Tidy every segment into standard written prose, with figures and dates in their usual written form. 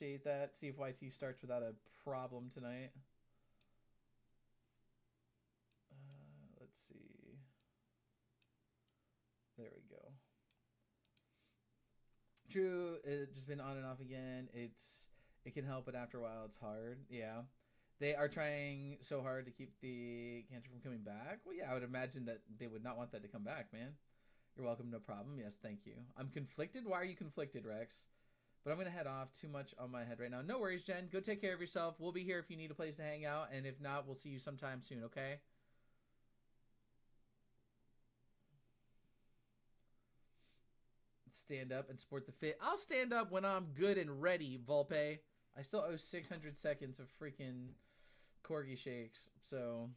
Update that. See if YT starts without a problem tonight. Let's see. There we go. True, it's just been on and off again. It can help, but after a while, it's hard. Yeah, they are trying so hard to keep the cancer from coming back. Well, yeah, I would imagine that they would not want that to come back, man. You're welcome, no problem. Yes, thank you. I'm conflicted. Why are you conflicted, Rex? But I'm gonna head off. Too much on my head right now. No worries, Jen. Go take care of yourself. We'll be here if you need a place to hang out, and if not, we'll see you sometime soon. Okay? Stand up and sport the fit. I'll stand up when I'm good and ready, Volpe. I still owe 600 seconds of freaking corgi shakes, so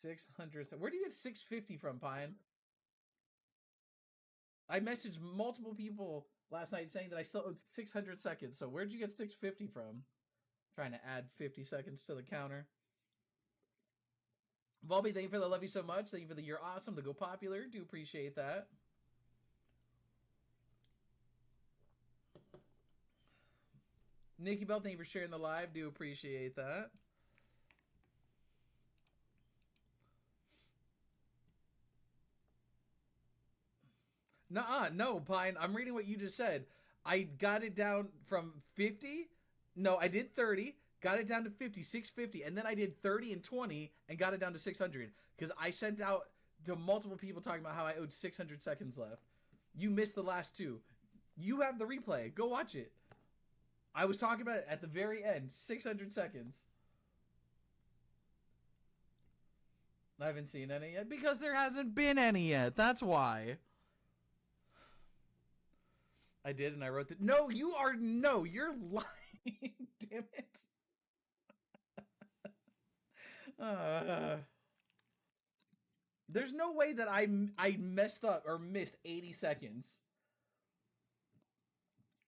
600. Where do you get 650 from, Pine? I messaged multiple people last night saying that I still owed 600 seconds. So where'd you get 650 from? Trying to add 50 seconds to the counter. Volby, thank you for the love you so much. Thank you for the you're awesome, the go popular. Do appreciate that. Nikki Bell, thank you for sharing the live. Do appreciate that. Nuh-uh, no, Pine. I'm reading what you just said. I got it down from 50. No, I did 30. Got it down to 50, 650, and then I did 30 and 20 and got it down to 600 because I sent out to multiple people talking about how I owed 600 seconds left. You missed the last two. You have the replay. Go watch it. I was talking about it at the very end. 600 seconds. I haven't seen any yet because there hasn't been any yet. That's why. I did, and I wrote that. No, you are no. You're lying. Damn it. Uh, there's no way that I messed up or missed 80 seconds.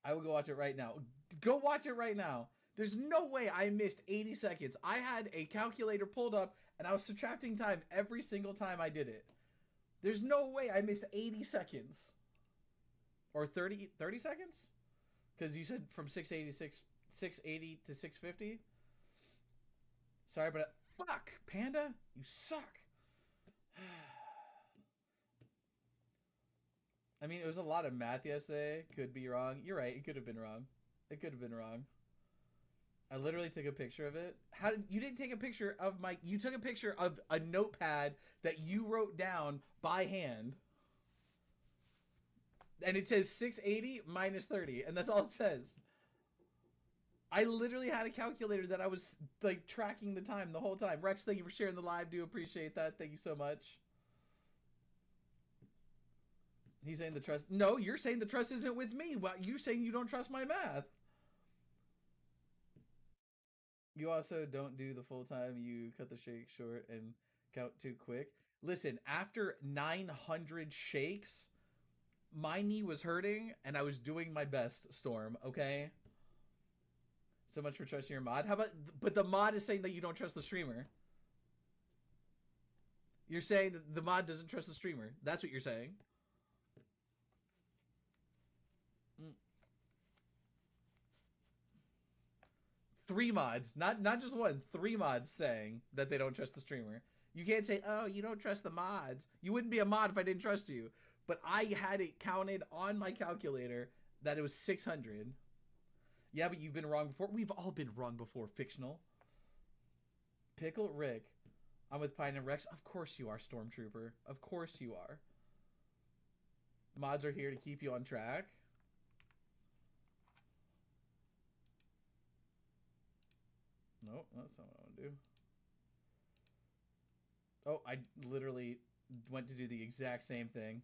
I will go watch it right now. Go watch it right now. There's no way I missed 80 seconds. I had a calculator pulled up and I was subtracting time every single time I did it. There's no way I missed 80 seconds. Or 30 seconds? Because you said from 680 to 650? Sorry, but fuck, Panda, you suck. I mean, it was a lot of math yesterday. Could be wrong. You're right. It could have been wrong. It could have been wrong. I literally took a picture of it. How did you didn't take a picture of my? You took a picture of a notepad that you wrote down by hand, and it says 680 minus 30, and that's all it says. I literally had a calculator that I was like tracking the time the whole time. Rex, thank you for sharing the live. Do appreciate that. Thank you so much. He's saying the trust. No, you're saying the trust isn't with me. Well, you saying you don't trust my math. You also don't do the full time. You cut the shake short and count too quick. Listen, after 900 shakes, my knee was hurting and I was doing my best, Storm, okay? So much for trusting your mod. How about, but the mod is saying that you don't trust the streamer. You're saying that the mod doesn't trust the streamer. That's what you're saying. Mm. Three mods, not just one, three mods saying that they don't trust the streamer. You can't say, oh, you don't trust the mods. You wouldn't be a mod if I didn't trust you. But I had it counted on my calculator that it was 600. Yeah, but you've been wrong before. We've all been wrong before, fictional. Pickle Rick. I'm with Pine and Rex. Of course you are, Stormtrooper. Of course you are. Mods are here to keep you on track. Nope, that's not what I want to do. Oh, I literally went to do the exact same thing.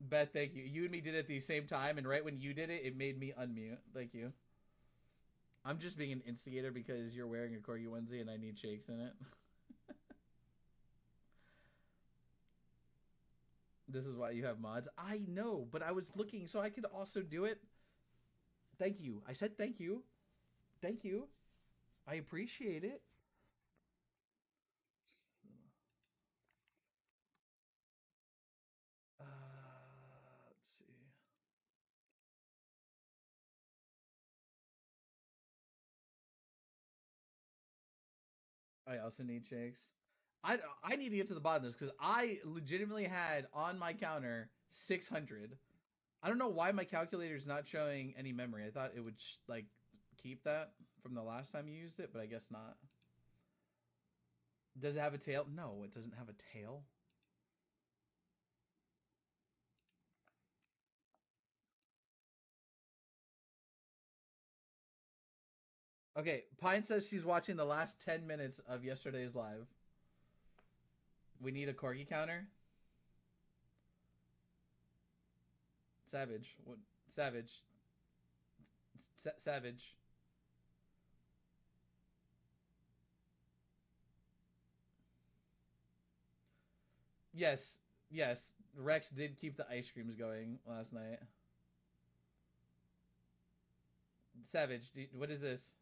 Beth, thank you. You and me did it at the same time, and right when you did it, it made me unmute. Thank you. I'm just being an instigator because you're wearing a corgi onesie and I need shakes in it. This is why you have mods. I know, but I was looking so I could also do it. Thank you. I said thank you. Thank you. I appreciate it. I also need shakes. I need to get to the bottom of this because I legitimately had on my counter 600. I don't know why my calculator is not showing any memory. I thought it would like keep that from the last time you used it, but I guess not. Does it have a tail? No, it doesn't have a tail. Okay, Pine says she's watching the last 10 minutes of yesterday's live. We need a corgi counter. Savage. What? Savage. Savage. Yes, yes. Rex did keep the ice creams going last night. Savage. What is this?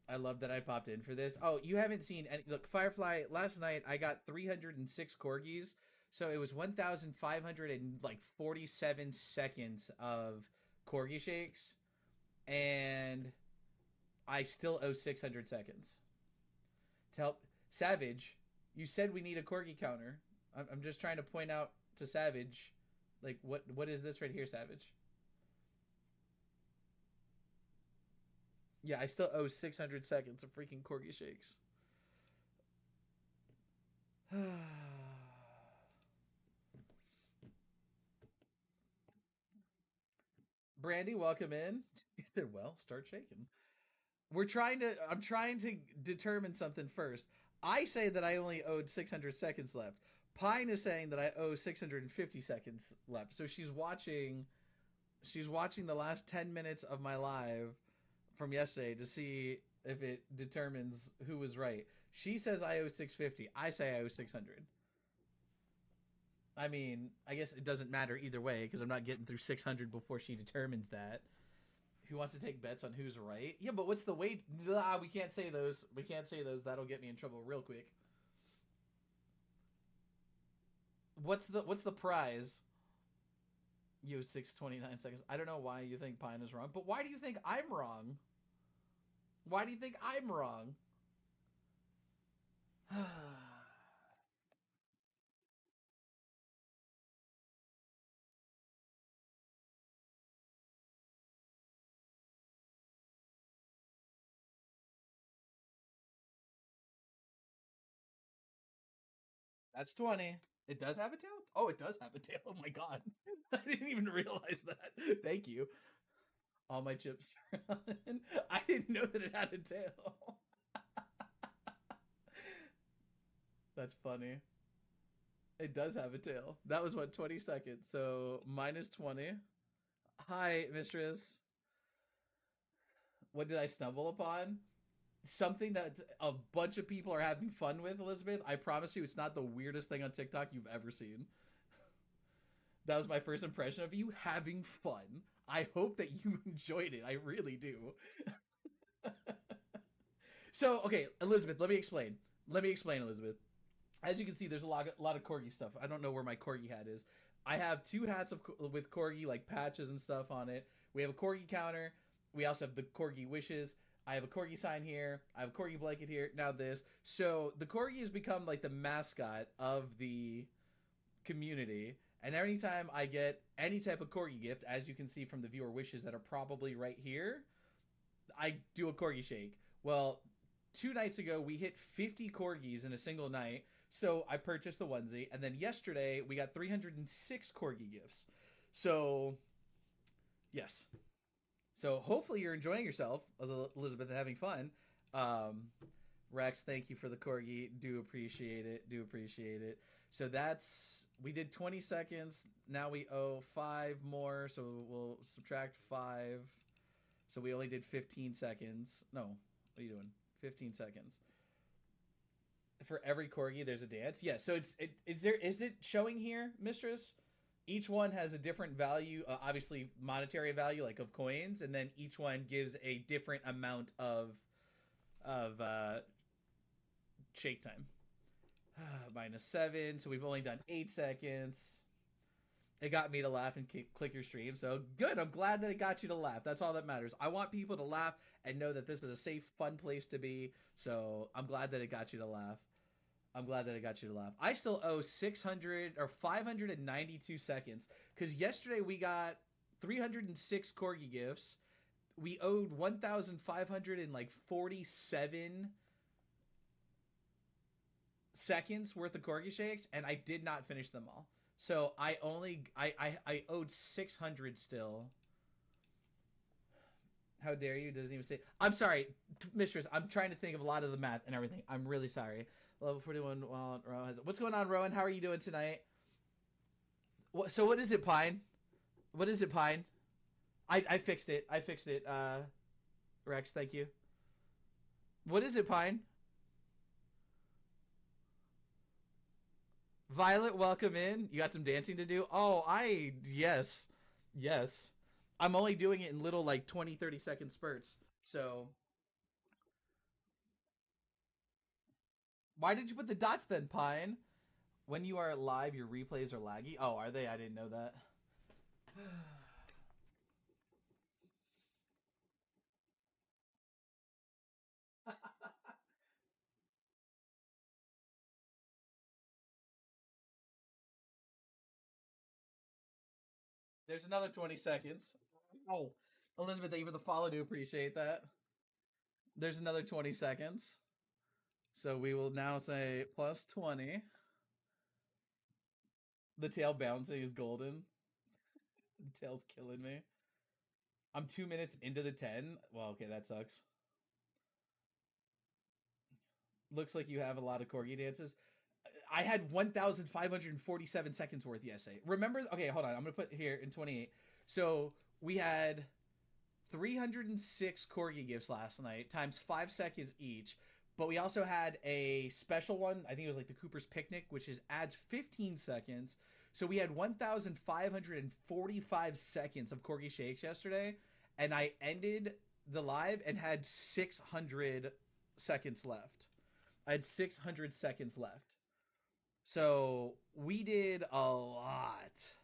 I love that I popped in for this. Oh, you haven't seen any. Look, Firefly. Last night I got 306 corgis, so it was 1,500 and like 47 seconds of corgi shakes, and I still owe 600 seconds to help Savage. You said we need a corgi counter. I'm just trying to point out to Savage, like what is this right here, Savage? Yeah, I still owe 600 seconds of freaking corgi shakes. Brandy, welcome in. He said, "Well, start shaking." I'm trying to determine something first. I say that I only owed 600 seconds left. Pine is saying that I owe 650 seconds left. So she's watching the last 10 minutes of my live from yesterday to see if it determines who was right. She says I owe 650. I say I owe 600. I mean, I guess it doesn't matter either way because I'm not getting through 600 before she determines that. Who wants to take bets on who's right? Yeah, but what's the weight? We can't say those. We can't say those. That'll get me in trouble real quick. What's the prize? You have 6:29 seconds. I don't know why you think Pine is wrong, but why do you think I'm wrong? Why do you think I'm wrong? That's 20. It does have a tail? Oh, it does have a tail. Oh my god. I didn't even realize that. Thank you. All my chips are on. I didn't know that it had a tail. That's funny. It does have a tail. That was what, 20 seconds. So minus 20. Hi, mistress. What did I stumble upon? Something that a bunch of people are having fun with, Elizabeth. I promise you, it's not the weirdest thing on TikTok you've ever seen. That was my first impression of you having fun. I hope that you enjoyed it. I really do. So, okay, Elizabeth, let me explain. Let me explain, Elizabeth. As you can see, there's a lot of corgi stuff. I don't know where my corgi hat is. I have two hats with corgi like patches and stuff on it. We have a corgi counter. We also have the corgi wishes. I have a corgi sign here. I have a corgi blanket here. Now this. So the corgi has become like the mascot of the community. And anytime I get any type of corgi gift, as you can see from the viewer wishes that are probably right here, I do a corgi shake. Well, 2 nights ago we hit 50 corgis in a single night, so I purchased the onesie, and then yesterday we got 306 corgi gifts. So yes, so hopefully you're enjoying yourself, Elizabeth, and having fun. Um, Rex, thank you for the corgi. Do appreciate it. Do appreciate it. So that's we did 20 seconds. Now we owe five more, so we'll subtract five. So we only did 15 seconds. No, what are you doing? 15 seconds. For every corgi, there's a dance. Yeah. So is it showing here, Mistress? Each one has a different value, obviously monetary value, like of coins, and then each one gives a different amount of shake time. Minus 7, so we've only done 8 seconds. It got me to laugh and click your stream. So good. I'm glad that it got you to laugh. That's all that matters. I want people to laugh and know that this is a safe, fun place to be. So I'm glad that it got you to laugh. I'm glad that it got you to laugh. I still owe 600 or 592 seconds because yesterday we got 306 corgi gifts. We owed 1,547 seconds worth of corgi shakes, and I did not finish them all. So I owed 600 still. How dare you? Doesn't even say. I'm sorry, mistress. I'm trying to think of a lot of the math and everything. I'm really sorry. Level 41. Well, Rowan has. What's going on, Rowan? How are you doing tonight? So what is it, Pine? What is it, Pine? I fixed it. I fixed it. Rex, thank you. What is it, Pine? Violet, welcome in. You got some dancing to do? Oh, yes. Yes. I'm only doing it in little like 20, 30-second spurts. So, why did you put the dots then, Pine? When you are live, your replays are laggy. Oh, are they? I didn't know that. There's another 20 seconds. Oh, Elizabeth, thank you for the follow. Do appreciate that. There's another 20 seconds. So we will now say plus 20. The tail bouncing is golden. The tail's killing me. I'm 2 minutes into the 10. Well, okay, that sucks. Looks like you have a lot of corgi dances. I had 1,547 seconds worth yesterday. Remember? Okay, hold on. I'm going to put here in 28. So we had 306 corgi gifts last night times 5 seconds each. But we also had a special one. I think it was like the Cooper's Picnic, which is adds 15 seconds. So we had 1,545 seconds of corgi shakes yesterday, and I ended the live and had 600 seconds left. I had 600 seconds left. So we did a lot.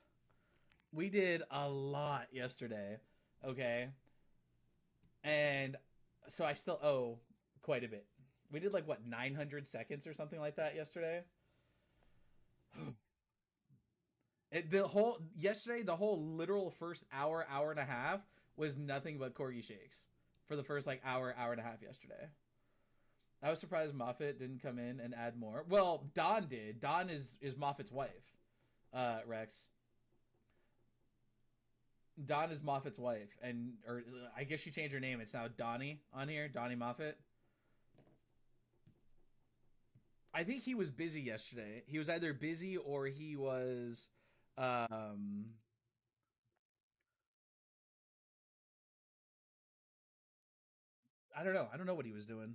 We did a lot yesterday. Okay. And so I still owe quite a bit. We did like what 900 seconds or something like that yesterday. The whole yesterday, the whole literal first hour, hour and a half was nothing but corgi shakes for the first like hour, hour and a half yesterday. I was surprised Moffat didn't come in and add more. Well, Dawn did. Dawn is Moffat's wife, Rex. Dawn is Moffat's wife, and or I guess she changed her name. It's now Donnie on here, Donnie Moffat. I think he was busy yesterday. He was either busy or he was. Um, I don't know. I don't know what he was doing.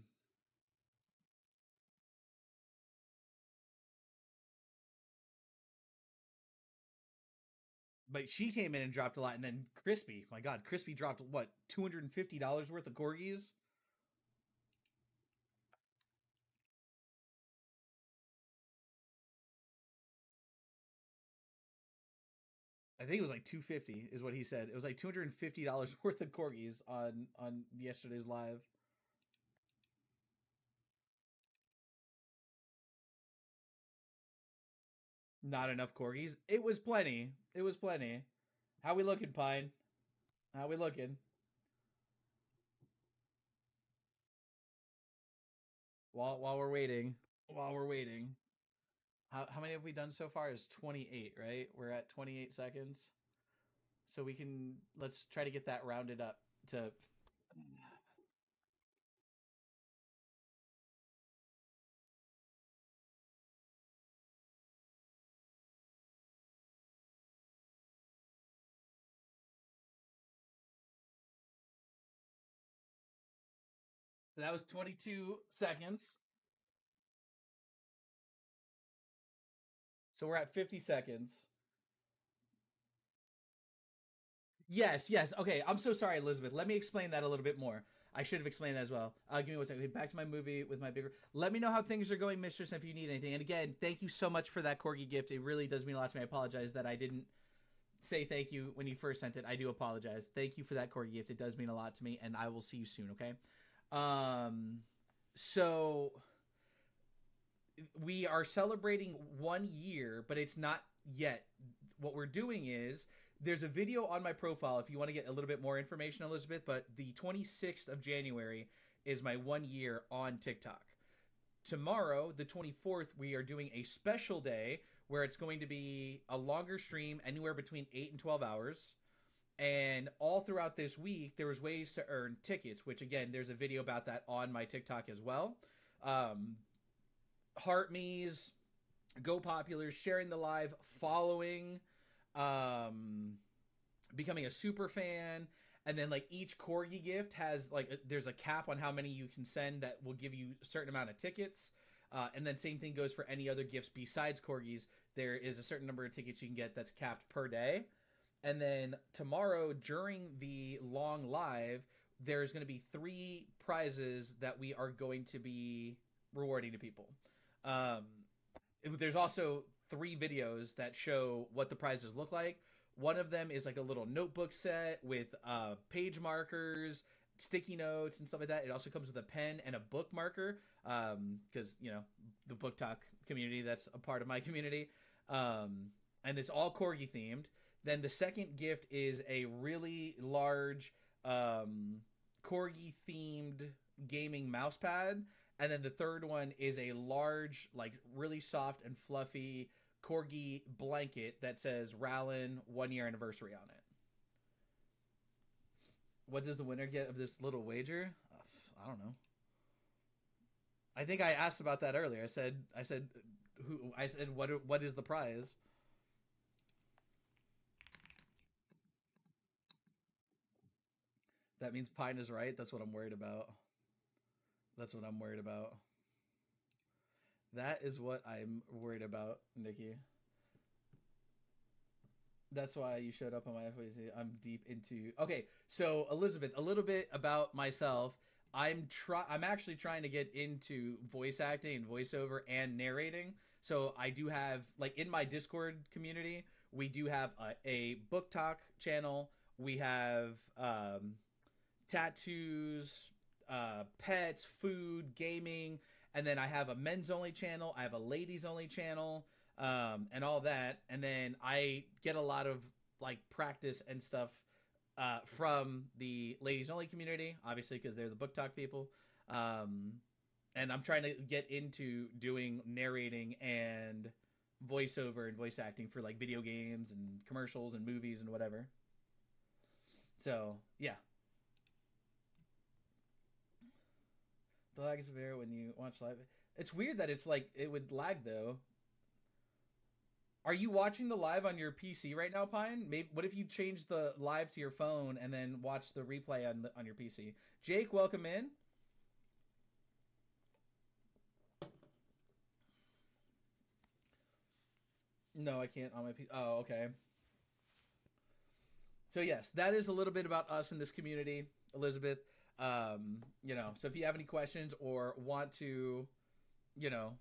But she came in and dropped a lot, and then Crispy, my God, Crispy dropped what $250 worth of corgis. I think it was like 250 is what he said. It was like $250 worth of corgis on yesterday's live. Not enough corgis. It was plenty. It was plenty. How we looking, Pine? How we looking? While we're waiting, while we're waiting, how many have we done so far? Is 28, right? We're at 28 seconds, so we can let's try to get that rounded up to. So that was 22 seconds. So we're at 50 seconds. Yes, yes. Okay, I'm so sorry, Elizabeth. Let me explain that a little bit more. I should have explained that as well. Give me one second. Back to my movie with my bigger. Let me know how things are going, Mistress, if you need anything. And again, thank you so much for that corgi gift. It really does mean a lot to me. I apologize that I didn't. say thank you when you first sent it. I do apologize. Thank you for that corgi gift. It does mean a lot to me, and I will see you soon. Okay. Um. So we are celebrating 1 year, but it's not yet. What we're doing is there's a video on my profile if you want to get a little bit more information, Elizabeth. But the 26th of January is my 1 year on TikTok. Tomorrow, the 24th, we are doing a special day where it's going to be a longer stream, anywhere between 8 and 12 hours. And all throughout this week, there was ways to earn tickets, which again, there's a video about that on my TikTok as well. Um, Heart me's, Go Popular, sharing the live, following, um, becoming a super fan, and then like each corgi gift has like there's a cap on how many you can send that will give you a certain amount of tickets. And then same thing goes for any other gifts besides corgis. There is a certain number of tickets you can get that's capped per day. And then tomorrow during the long live, there's going to be 3 prizes that we are going to be rewarding to people. Um, there's also 3 videos that show what the prizes look like. One of them is like a little notebook set with page markers, sticky notes, and stuff like that. It also comes with a pen and a book marker because, the book talk community, that's a part of my community. And it's all corgi themed. Then the second gift is a really large corgi themed gaming mouse pad. And then the third one is a large, like really soft and fluffy corgi blanket that says Rallin 1 year anniversary on it. What does the winner get of this little wager? I don't know. I think I asked about that earlier. I said what is the prize? That means Pine is right. That's what I'm worried about. That's what I'm worried about. That is what I'm worried about, Nikki. That's why you showed up on my FOC. I'm deep into. Okay, so Elizabeth, a little bit about myself. I'm actually trying to get into voice acting and voiceover and narrating. So I do have like in my Discord community, we do have a book talk channel. We have tattoos, pets, food, gaming, and then I have a men's only channel. I have a ladies only channel, and all that. And then I get a lot of like practice and stuff from the ladies only community, obviously because they're the book talk people. Um, and I'm trying to get into doing narrating and voiceover and voice acting for like video games and commercials and movies and whatever. So yeah, the lag is severe when you watch live. It's weird that it's like it would lag though. Are you watching the live on your PC right now, Pine? Maybe what if you change the live to your phone and then watch the replay on your PC? Jake, welcome in. No, I can't on my PC. Oh, okay. So yes, that is a little bit about us in this community, Elizabeth. So if you have any questions or want to, you know,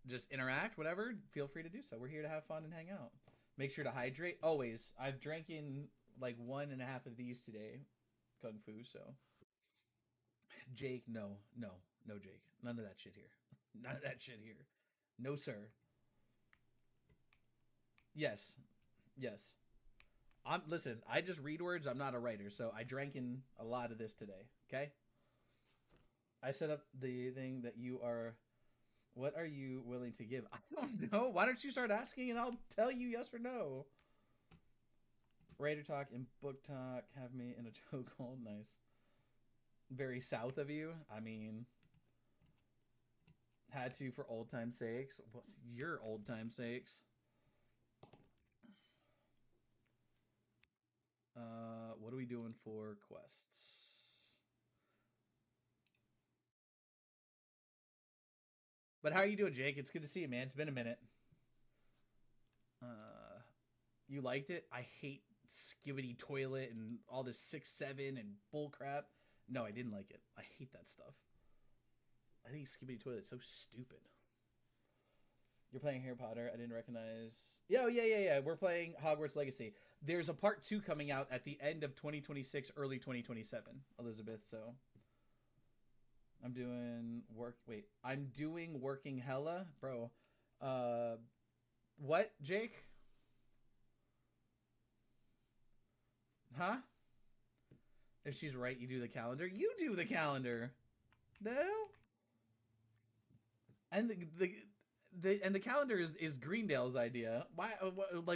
just interact, whatever, feel free to do so. We're here to have fun and hang out. Make sure to hydrate always. I've drank in like 1.5 of these today, kung fu. So Jake, no, no, no, Jake, none of that shit here. None of that shit here. No, sir. Yes, yes. I'm listen. I just read words. I'm not a writer, so I drank in a lot of this today. Okay. I set up the thing that you are. What are you willing to give? I don't know. Why don't you start asking and I'll tell you yes or no. Writer talk and book talk have me in a chokehold. Nice. Very south of you. I mean, had to for old time's sakes. What's your old time's sakes? What are we doing for quests? But how are you doing, Jake? It's good to see you, man. It's been a minute. Uh, you liked it? I hate Skibidi Toilet and all this 6-7 and bull crap. No, I didn't like it. I hate that stuff. I think Skibidi Toilet is so stupid. You're playing Harry Potter. I didn't recognize. Yeah, oh, yeah. We're playing Hogwarts Legacy. There's a part two coming out at the end of 2026, early 2027, Elizabeth. So I'm doing work. Wait, I'm doing working hella, bro. Uh, what, Jake? Huh? If she's right, you do the calendar. You do the calendar. No. And the calendar is Greendale's idea. Why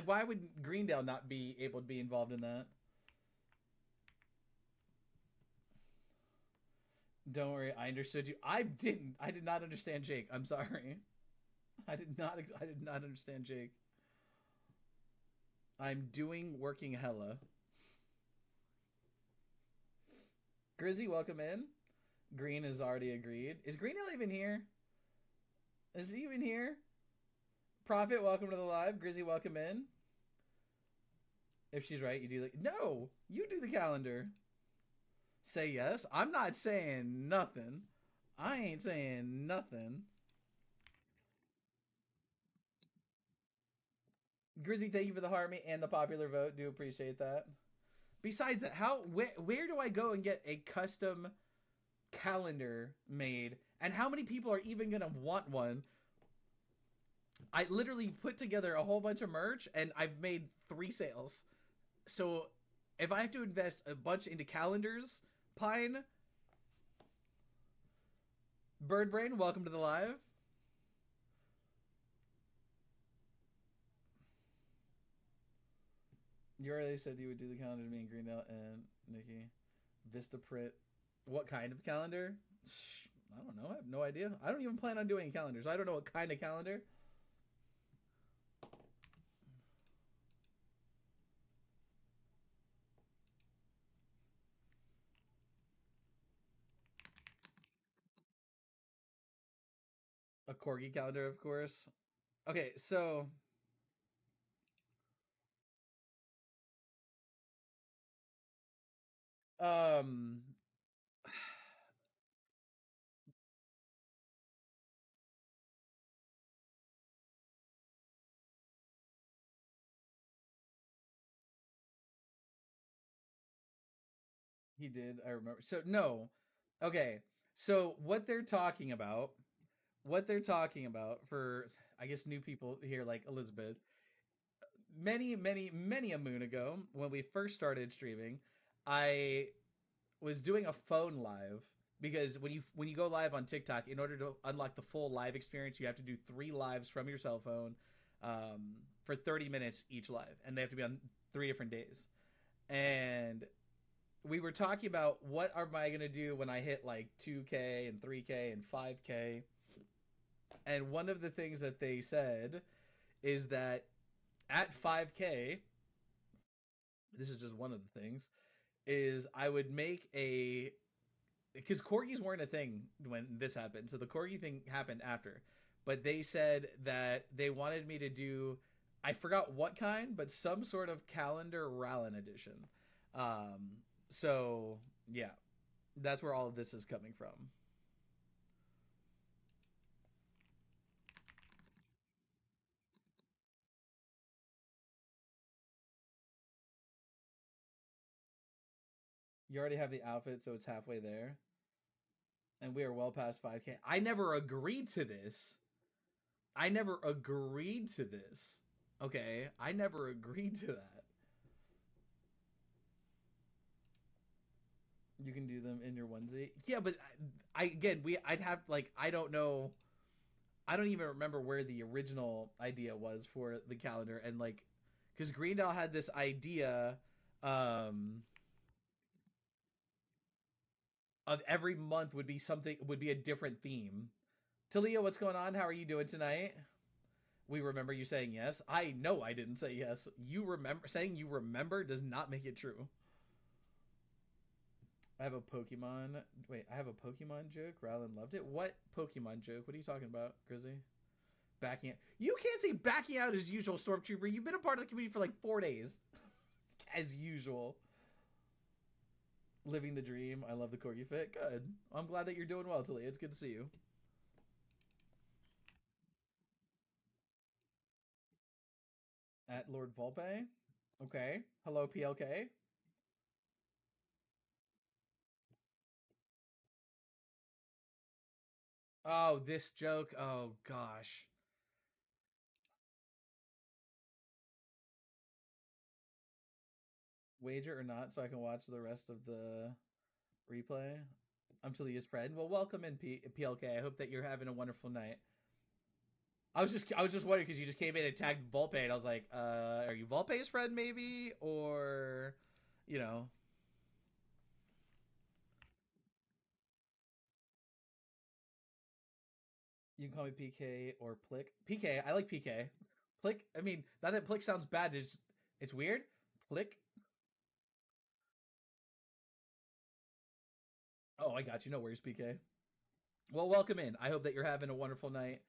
why would Greendale not be able to be involved in that? Don't worry, I understood you. I didn't. I did not understand Jake. I'm sorry. I did not. I did not understand Jake. I'm doing working hella. Grizzy, welcome in. Green has already agreed. Is Greendale even here? Is he even here? Prophet, welcome to the live. Grizzy, welcome in. If she's right, you do the no. You do the calendar. Say yes. I'm not saying nothing. I ain't saying nothing. Grizzy, thank you for the harmony and the popular vote. Do appreciate that. Besides that, where do I go and get a custom calendar made? And how many people are even gonna want one? I literally put together a whole bunch of merch and I've made 3 sales. So if I have to invest a bunch into calendars, Pine, Birdbrain, welcome to the live. You already said you would do the calendar to me and Greendale and Nikki. Vistaprint. What kind of calendar? I don't know. I have no idea. I don't even plan on doing calendars. I don't know what kind of calendar. A corgi calendar, of course. Okay, so um he did, I remember. So no. Okay. So what they're talking about for I guess new people here like Elizabeth, many a moon ago when we first started streaming, I was doing a phone live because when you go live on TikTok, in order to unlock the full live experience, you have to do 3 lives from your cell phone for 30 minutes each live, and they have to be on 3 different days. And we were talking about what am I gonna do when I hit like 2K and 3K and 5K, and one of the things that they said is that at 5K, this is just one of the things, is I would make a because corgis weren't a thing when this happened. So the corgi thing happened after. But they said that they wanted me to do I forgot what kind, but some sort of calendar Rallin edition. Um so yeah, that's where all of this is coming from. You already have the outfit, so it's halfway there. And we are well past 5K. I never agreed to this. I never agreed to this. Okay, I never agreed to that. You can do them in your onesie. Yeah, but I again, I'd have like I don't know. I don't even remember where the original idea was for the calendar, and like because Greendale had this idea um of every month would be a different theme. Talia, what's going on? How are you doing tonight? We remember you saying yes. I know I didn't say yes. You remember saying you remember does not make it true. I have a Pokemon. Wait, I have a Pokemon joke. Rylan loved it. What Pokemon joke? What are you talking about, Grizzly? Backing out. You can't say backing out as usual, Stormtrooper. You've been a part of the community for like 4 days. As usual. Living the dream. I love the corgi fit. Good. I'm glad that you're doing well, Talia. It's good to see you. At Lord Volpe. Okay. Hello, PLK. Oh, this joke. Oh gosh. Wager or not, so I can watch the rest of the replay. I'm Talia's friend. Well, welcome in, PLK. I hope that you're having a wonderful night. I was just wondering because you just came in and tagged Volpe, and I was like, are you Volpe's friend maybe, or, you know, you can call me PK or Plick. PK, I like PK. Plick. I mean, not that Plick sounds bad. It's weird. Plick. Oh, I got you. No worries, PK. Well, welcome in. I hope that you're having a wonderful night.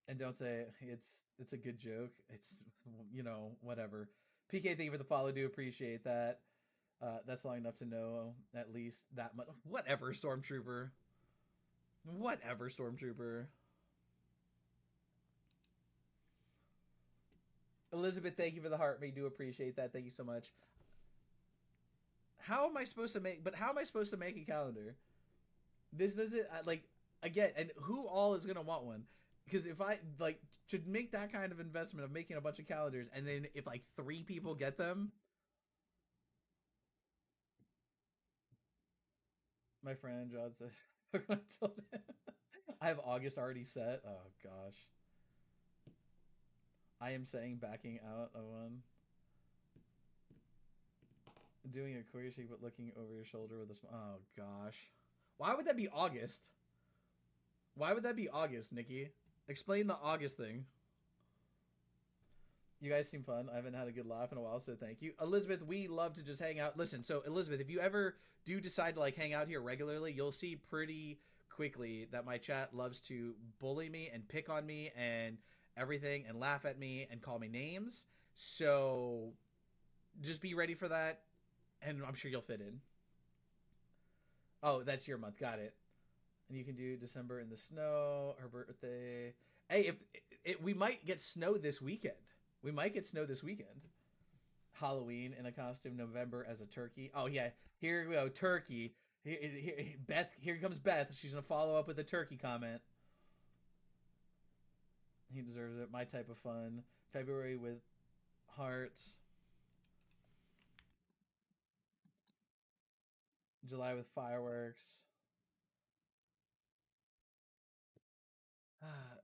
And don't say it's a good joke. It's whatever. PK, thank you for the follow. Do appreciate that. That's long enough to know at least that much. Whatever, Stormtrooper. Whatever, Stormtrooper. Elizabeth, thank you for the heart. We do appreciate that. Thank you so much. How am I supposed to make? But how am I supposed to make a calendar? This doesn't like again. And who all is gonna want one? Because if I like to make that kind of investment of making a bunch of calendars, and then if like three people get them, my friend John says, I have August already set. Oh gosh, I am saying backing out of one. Doing a queer shake but looking over your shoulder with a smile. Oh gosh, why would that be August? Why would that be August, Nikki? Explain the August thing. You guys seem fun. I haven't had a good laugh in a while, so thank you. Elizabeth, we love to just hang out. Listen, so Elizabeth, if you ever do decide to like hang out here regularly, you'll see pretty quickly that my chat loves to bully me and pick on me and everything and laugh at me and call me names. So just be ready for that and I'm sure you'll fit in. Oh, that's your month. Got it. And you can do December in the snow, her birthday. Hey, if we might get snow this weekend. We might get snow this weekend. Halloween in a costume, November as a turkey. Oh yeah, here we go, turkey. Beth, here comes Beth. She's gonna follow up with a turkey comment. He deserves it. My type of fun. February with hearts. July with fireworks.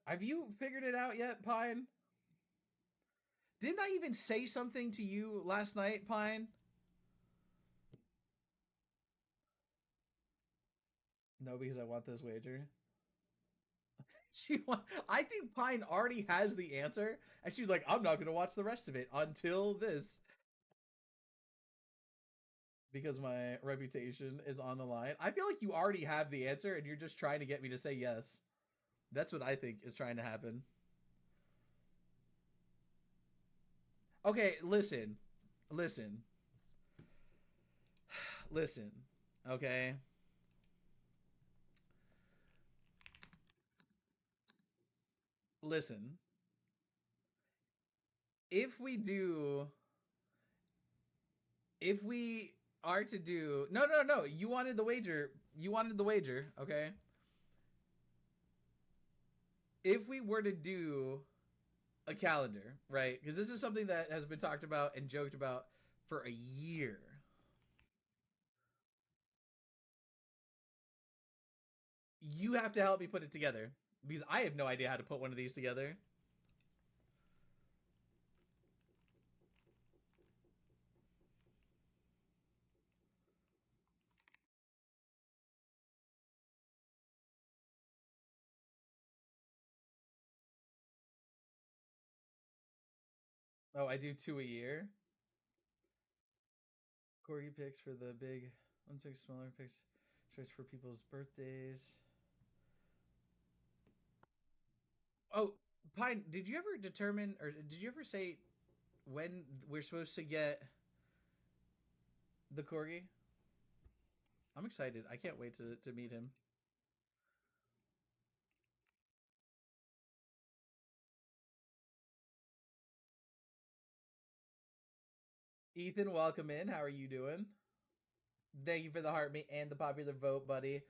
Have you figured it out yet, Pine? Didn't I even say something to you last night, Pine? No, because I want this wager. I think Pine already has the answer, and she's like, "I'm not going to watch the rest of it until this because my reputation is on the line." I feel like you already have the answer, and you're just trying to get me to say yes. That's what I think is trying to happen. Okay, listen, listen. Okay, listen. If we do, if we are to do, no. You wanted the wager. You wanted the wager. Okay. If we were to do a calendar, right? Because this is something that has been talked about and joked about for a year. You have to help me put it together because I have no idea how to put one of these together. Oh, I do two a year. Corgi picks for the big one, six smaller picks, shirts for people's birthdays. Oh, Pine, did you ever determine or did you ever say when we're supposed to get the corgi? I'm excited. I can't wait to meet him. Ethan, welcome in. How are you doing? Thank you for the heartbeat and the popular vote, buddy.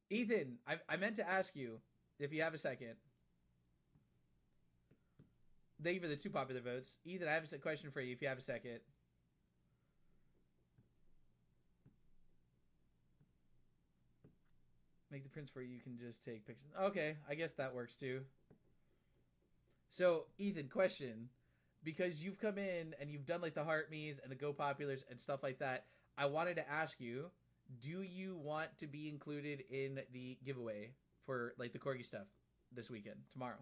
Ethan, I meant to ask you if you have a second. Thank you for the two popular votes. Ethan, I have a question for you if you have a second. Make the prints where you can just take pictures. Okay, I guess that works too. So, Ethan, question. Because you've come in and you've done like the heart me's and the go populars and stuff like that, I wanted to ask you, do you want to be included in the giveaway for like the corgi stuff this weekend, tomorrow?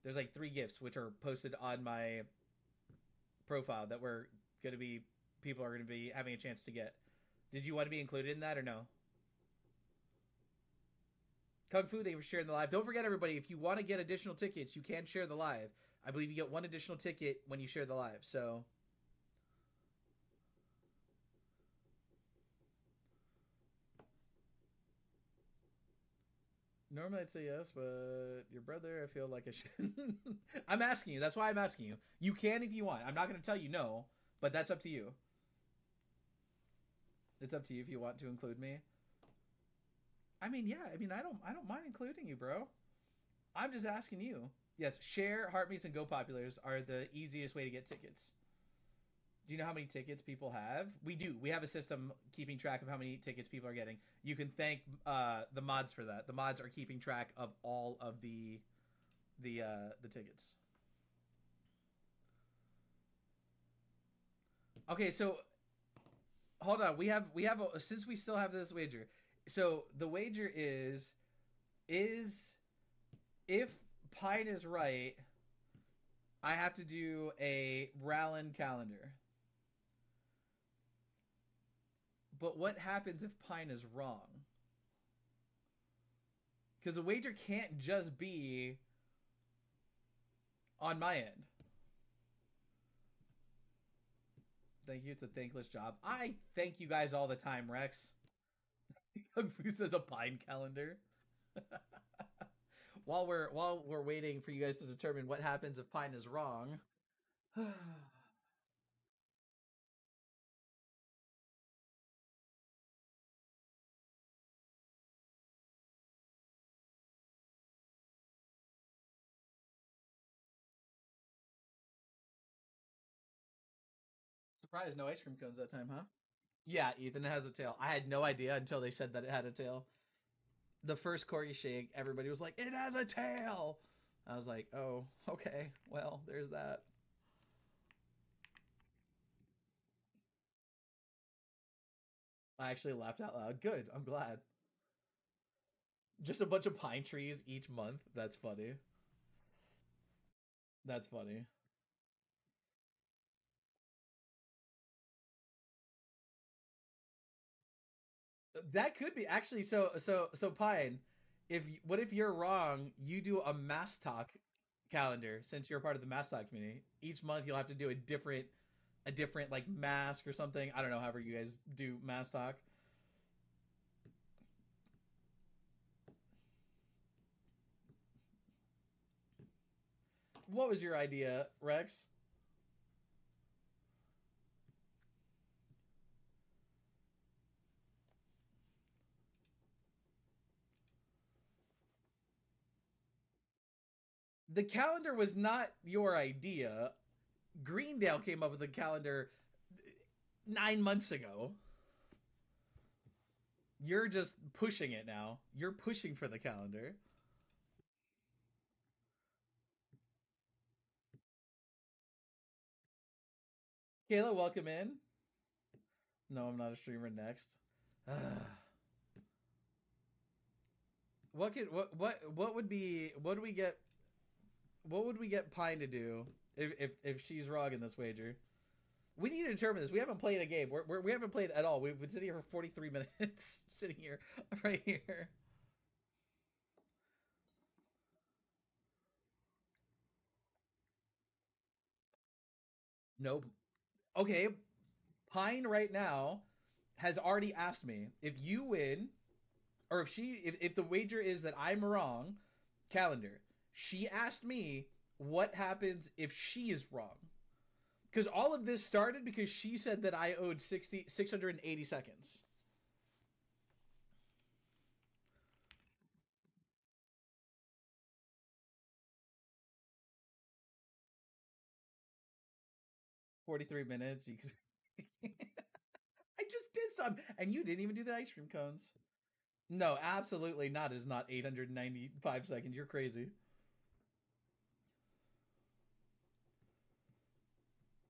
There's like three gifts which are posted on my profile that we're going to be people are going to be having a chance to get. Did you want to be included in that or no? Kung Fu, they were sharing the live. Don't forget, everybody, if you want to get additional tickets, you can share the live. I believe you get one additional ticket when you share the live. So normally I'd say yes, but your brother, I feel like I should. I'm asking you. That's why I'm asking you. You can if you want. I'm not going to tell you no, but that's up to you. It's up to you if you want to include me. I mean, yeah. I mean, I don't mind including you, bro. I'm just asking you. Yes, share heartbeats and go populars are the easiest way to get tickets. Do you know how many tickets people have? We do. We have a system keeping track of how many tickets people are getting. You can thank the mods for that. The mods are keeping track of all of the tickets. Okay, so hold on. We have since we still have this wager. So the wager is if Pine is right, I have to do a Rallin calendar. But what happens if Pine is wrong? Because the wager can't just be on my end. Thank you. It's a thankless job. I thank you guys all the time, Rex. Kung Fu says a Pine calendar. While we're waiting for you guys to determine what happens if Pine is wrong. Surprise, no ice cream cones that time, huh? Yeah, Ethan has a tail. I had no idea until they said that it had a tail. The first corgi shake, everybody was like, "It has a tail." I was like, "Oh, okay. Well, there's that." I actually laughed out loud. Good. I'm glad. Just a bunch of pine trees each month. That's funny. That's funny. That could be actually so Pine. If what if you're wrong? You do a mass talk calendar since you're part of the mass talk community. Each month you'll have to do a different like mask or something. I don't know. However you guys do mass talk. What was your idea, Rex? The calendar was not your idea. Greendale came up with the calendar 9 months ago. You're just pushing it now. You're pushing for the calendar. Kayla, welcome in. No, I'm not a streamer next. What would be what would we get Pine to do if she's wrong in this wager? We need to determine this. We haven't played a game. We haven't played at all. We've been sitting here for 43 minutes, sitting here, right here. Nope. Okay, Pine right now has already asked me if you win, or if the wager is that I'm wrong, calendar. She asked me, what happens if she is wrong? Because all of this started because she said that I owed 680 seconds. 43 minutes. You could. I just did some, and you didn't even do the ice cream cones. No, absolutely not. Is not 895 seconds. You're crazy.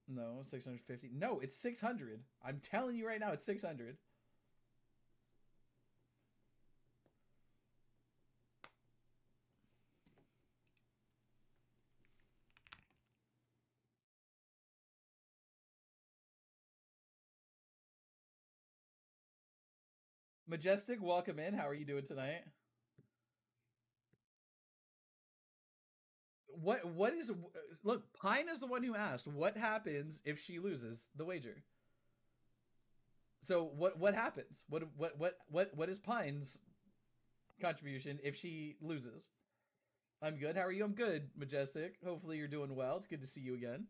No, 650. No, it's 600. I'm telling you right now, it's 600. Majestic, welcome in. How are you doing tonight? What is look, Pine is the one who asked what happens if she loses the wager. So what happens? What is Pine's contribution if she loses? I'm good. How are you? I'm good, Majestic. Hopefully you're doing well. It's good to see you again.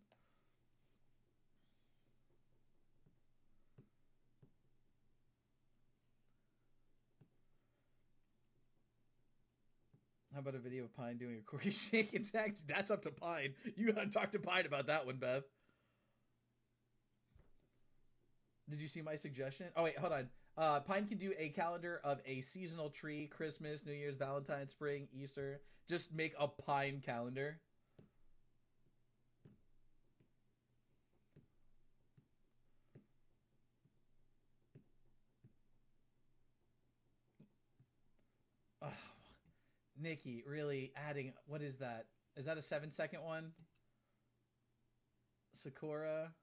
How about a video of Pine doing a Corey shake attack? That's up to Pine. You gotta talk to Pine about that one, Beth. Did you see my suggestion? Oh wait, hold on. Pine can do a calendar of a seasonal tree, Christmas, New Year's, Valentine's, spring, Easter. Just make a Pine calendar. Oh, Nikki, really adding. What is that? Is that a 7 second one? Sakura,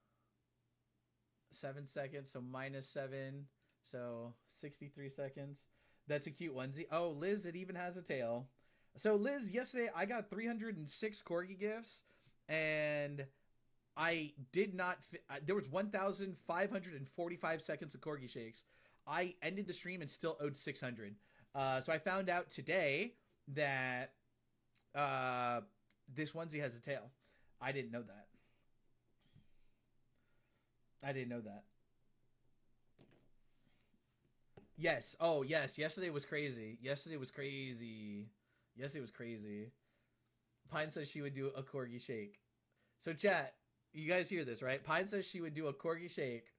7 seconds, so -7, so 63 seconds. That's a cute onesie. Oh, Liz, it even has a tail. So Liz, yesterday I got 306 corgi gifts, and I did not. There was 1,545 seconds of corgi shakes. I ended the stream and still owed 600. So I found out today that uh, this onesie has a tail. I didn't know that. I didn't know that. Yes. Oh, yes. Yesterday was crazy. Yesterday was crazy. Yesterday was crazy. Pine says she would do a corgi shake. So, chat, you guys hear this, right? Pine says she would do a corgi shake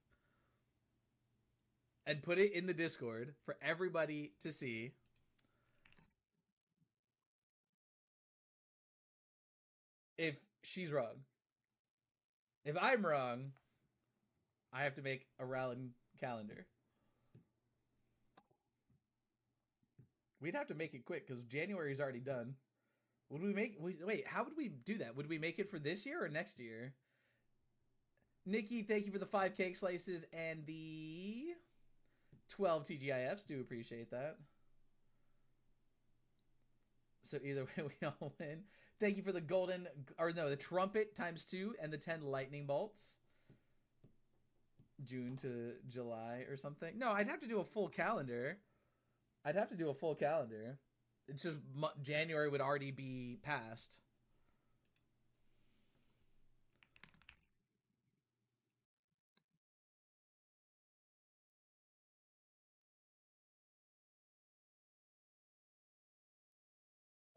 and put it in the Discord for everybody to see. If she's wrong, if I'm wrong, I have to make a Rowling calendar. We'd have to make it quick because January is already done. Would we make? Wait, how would we do that? Would we make it for this year or next year? Nikki, thank you for the 5 cake slices and the 12 TGIFs. Do appreciate that. So either way, we all win. Thank you for the golden, or no, the trumpet ×2 and the 10 lightning bolts. June to July or something. No, I'd have to do a full calendar. I'd have to do a full calendar. It's just January would already be past.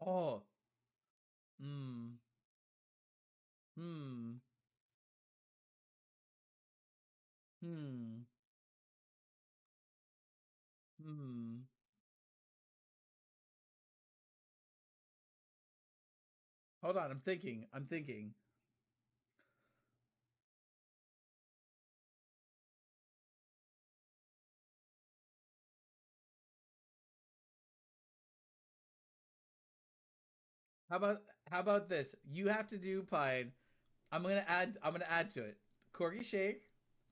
Oh, hmm, hmm, hmm, hmm. Hold on, I'm thinking. I'm thinking. How about how about this? You have to do Pine. I'm gonna add to it. Corgi shake,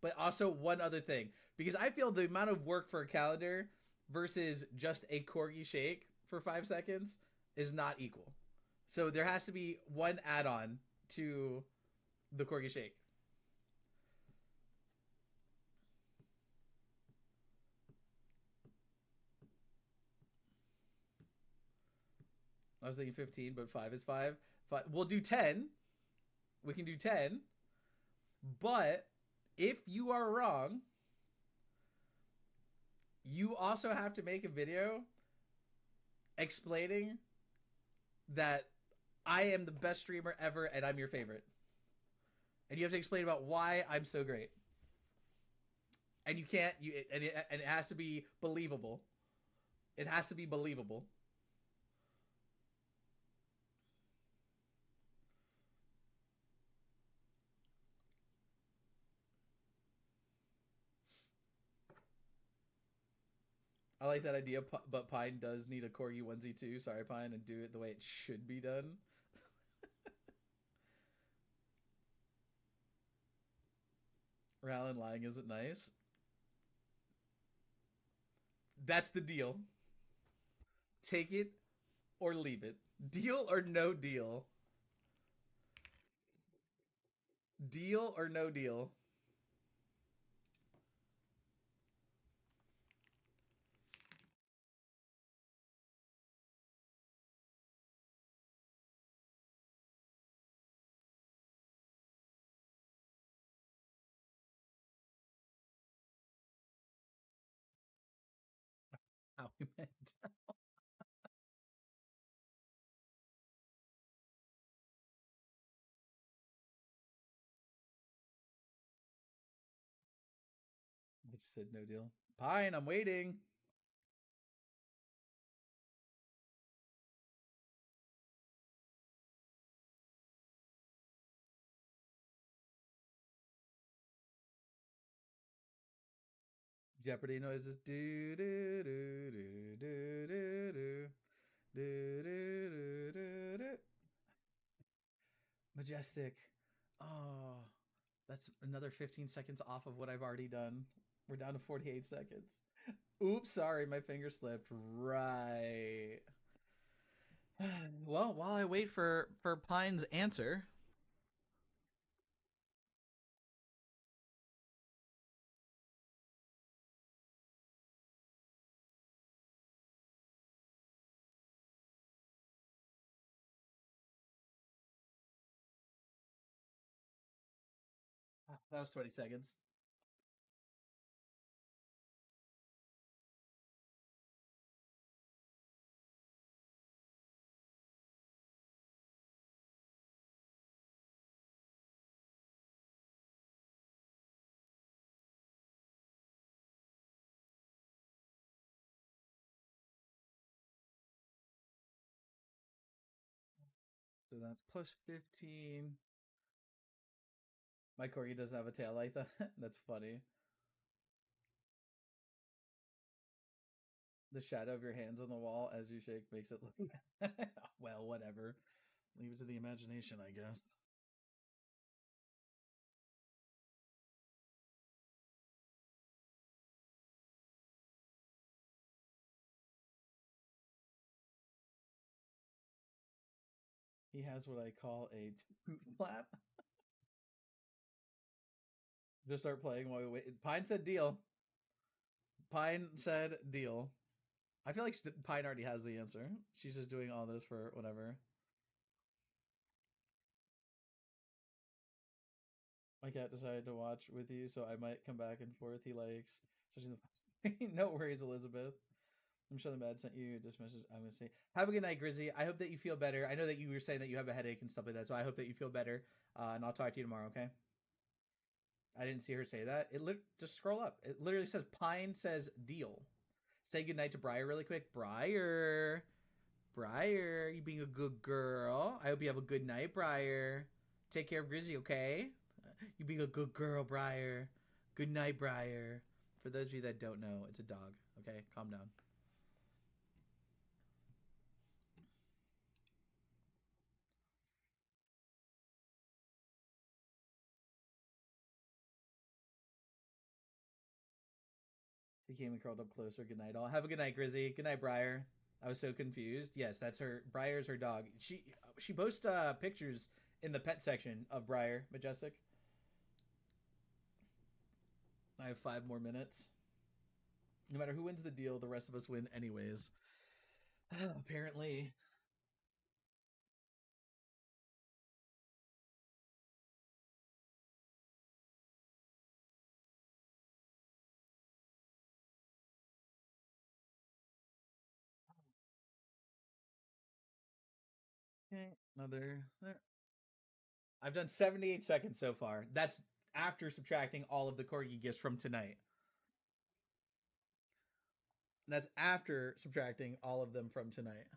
but also one other thing. Because I feel the amount of work for a calendar versus just a corgi shake for 5 seconds is not equal. So there has to be one add-on to the corgi shake. I was thinking 15, but 5 is 5. We'll do 10. We can do 10. But if you are wrong, you also have to make a video explaining that I am the best streamer ever and I'm your favorite. And you have to explain about why I'm so great. And you can't and it has to be believable. It has to be believable. I like that idea, but Pine does need a corgi onesie too. Sorry, Pine, and do it the way it should be done. Rallen lying isn't nice. That's the deal. Take it or leave it. Deal or no deal. Deal or no deal. How we meant. I just said no deal. Pine, I'm waiting. Jeopardy noises. Do do do do do do do do do do do. Majestic. Oh, that's another 15 seconds off of what I've already done. We're down to 48 seconds. Oops, sorry, my finger slipped. Right. Well, while I wait for Pine's answer, that was 20 seconds. So that's plus 15. My corgi doesn't have a tail like that. That's funny. The shadow of your hands on the wall as you shake makes it look. Well, whatever. Leave it to the imagination, I guess. He has what I call a toot flap. Just start playing while we wait. Pine said deal. Pine said deal. I feel like Pine already has the answer. She's just doing all this for whatever. My cat decided to watch with you, so I might come back and forth. He likes especially the no worries, Elizabeth. I'm sure the bad sent you this message. I'm gonna say, have a good night, Grizzy. I hope that you feel better. I know that you were saying that you have a headache and stuff like that, so I hope that you feel better. And I'll talk to you tomorrow. Okay? I didn't see her say that. Just scroll up. It literally says Pine says deal. Say goodnight to Briar really quick. Briar, you being a good girl. I hope you have a good night, Briar. Take care of Grizzy, okay? You being a good girl, Briar. Good night, Briar. For those of you that don't know, it's a dog. Okay, calm down. She came and curled up closer. Good night, all. Have a good night, Grizzy. Good night, Briar. I was so confused. Yes, that's her. Briar's her dog. She posts pictures in the pet section of Briar Majestic. I have 5 more minutes. No matter who wins the deal, the rest of us win anyways. Apparently, Another. I've done 78 seconds so far. That's after subtracting all of the corgi gifts from tonight. That's after subtracting all of them from tonight.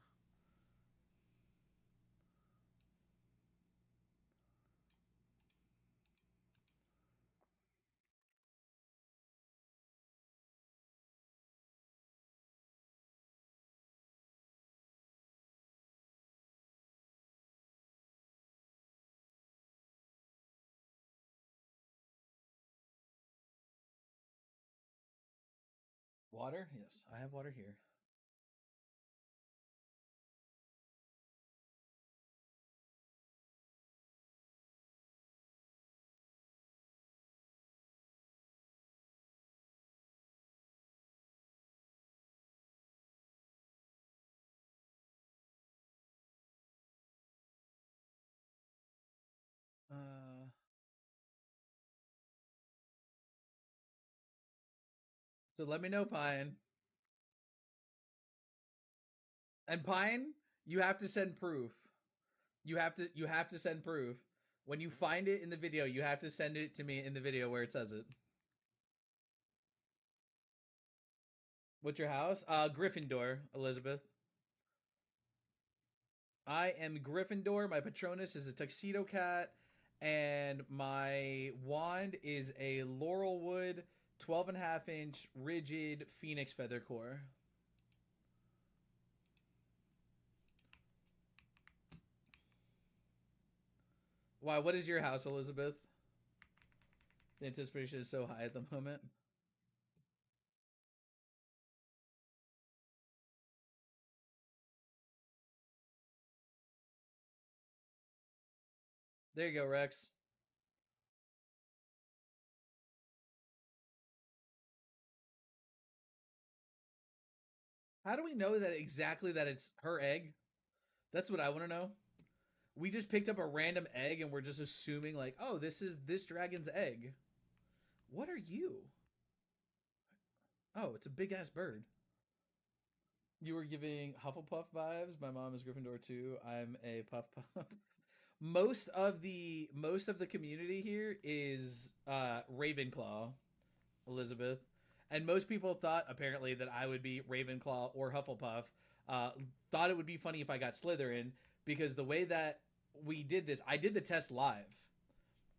Water? Yes, I have water here. Uh, so let me know, Pine. And Pine, you have to send proof. You have to send proof. When you find it in the video, you have to send it to me in the video where it says it. What's your house? Gryffindor, Elizabeth. I am Gryffindor. My Patronus is a tuxedo cat, and my wand is a Laurelwood 12.5 inch rigid phoenix feather core. Why? What is your house, Elizabeth? The anticipation is so high at the moment. There you go, Rex. How do we know that exactly that it's her egg? That's what I want to know. We just picked up a random egg and we're just assuming like, oh, this is this dragon's egg. What are you? Oh, it's a big ass bird. You were giving Hufflepuff vibes. My mom is Gryffindor too. I'm a Puff Puff. Most of the community here is Ravenclaw, Elizabeth, and most people thought apparently that I would be Ravenclaw or Hufflepuff. Uh, thought it would be funny if I got Slytherin because the way that we did this, I did the test live.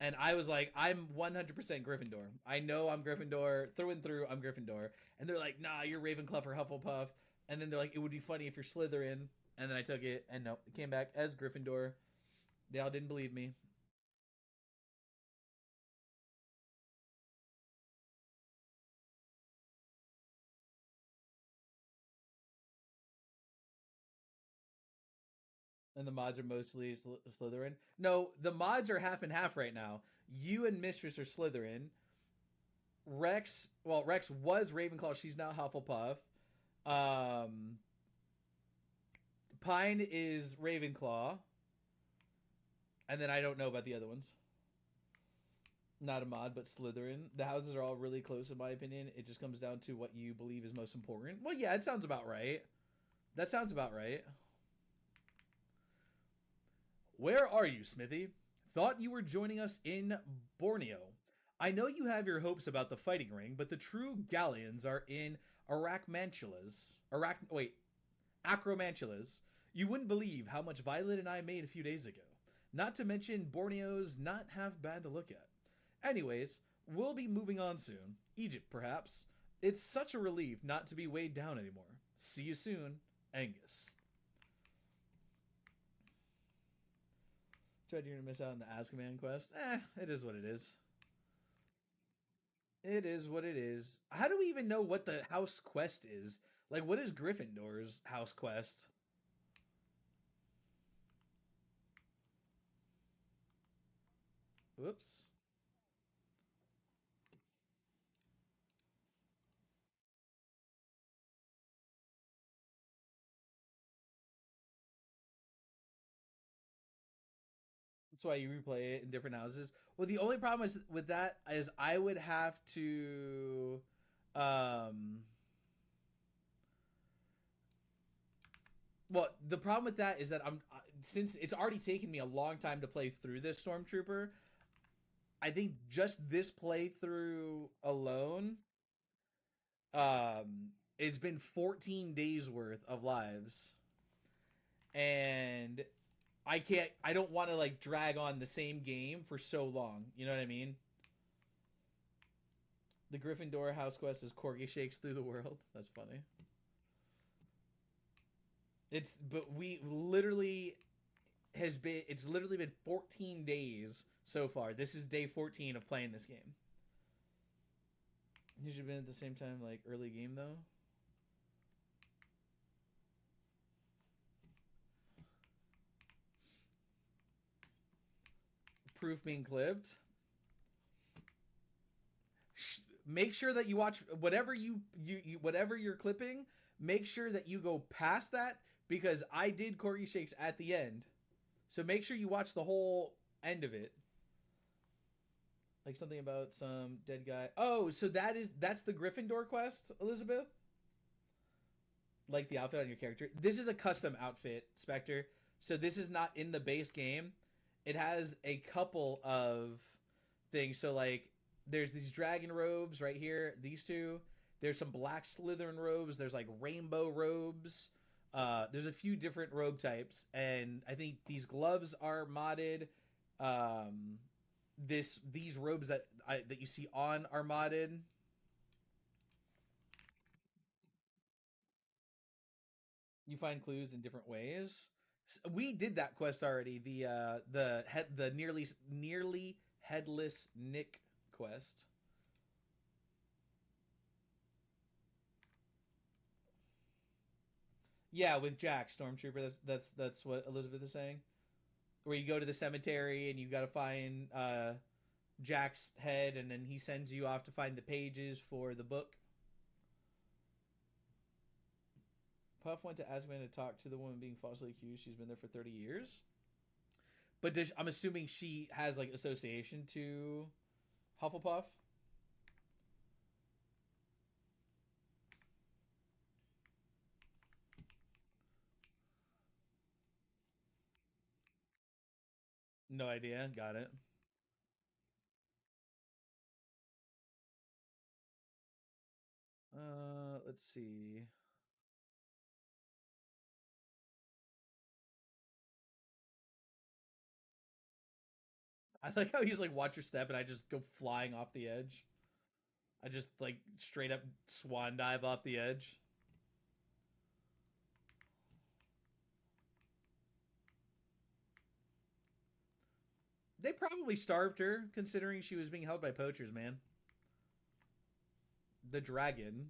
And I was like, I'm 100% Gryffindor. I know I'm Gryffindor through and through. I'm Gryffindor, and they're like, Nah, you're Ravenclaw or Hufflepuff. And then they're like, It would be funny if you're Slytherin. And then I took it, and no, it came back as Gryffindor. They all didn't believe me. And the mods are mostly Slytherin. No, the mods are half and half right now. You and Mistress are Slytherin. Rex was Ravenclaw. She's now Hufflepuff. Um, Pine is Ravenclaw, and then I don't know about the other ones. Not a mod, but Slytherin. The houses are all really close, in my opinion. It just comes down to what you believe is most important. Well, yeah, it sounds about right. That sounds about right. Where are you, Smithy? Thought you were joining us in Borneo. I know you have your hopes about the fighting ring, but the true galleons are in Arachmantulas. Acromantulas. You wouldn't believe how much Violet and I made a few days ago. Not to mention, Borneo's not half bad to look at. Anyways, we'll be moving on soon. Egypt, perhaps. It's such a relief not to be weighed down anymore. See you soon, Angus. Tried you're gonna miss out on the Azkaban quest. It is what it is. It is what it is. How do we even know what the house quest is? Like, what is Gryffindor's house quest? Whoops. That's why you replay it in different houses. Well, the only problem is with that is I would have to, um, well, The problem with that is that since it's already taken me a long time to play through this Stormtrooper. I think just this playthrough alone, it's been 14 days worth of lives, and I can't. I don't want to like drag on the same game for so long. You know what I mean? The Gryffindor house quest is Corgi shakes through the world. That's funny. But we literally has been. It's literally been 14 days so far. This is day 14 of playing this game. You should have been at the same time, like early game though. Proof being clipped. Make sure that you watch whatever whatever you're clipping. Make sure that you go past that because I did Corgi shakes at the end. So make sure you watch the whole end of it. Like something about some dead guy. Oh, so that's the Gryffindor quest, Elizabeth. Like the outfit on your character. This is a custom outfit, Spectre. So this is not in the base game. It has a couple of things. So like there's these dragon robes right here, these two. There's some black Slytherin robes. There's like rainbow robes. There's a few different robe types, and I think these gloves are modded. These robes that you see on are modded. You find clues in different ways. We did that quest already. The nearly headless Nick quest. Yeah, with Jack Stormtrooper. That's what Elizabeth is saying. Where you go to the cemetery and you got to find Jack's head, and then he sends you off to find the pages for the book. Puff went to Azkaban to talk to the woman being falsely accused. She's been there for 30 years. But I'm assuming she has like association to Hufflepuff. No idea. Got it. Let's see. I like how he's like, watch your step, and I just go flying off the edge. I just like straight up swan dive off the edge. They probably starved her, considering she was being held by poachers, man. The dragon.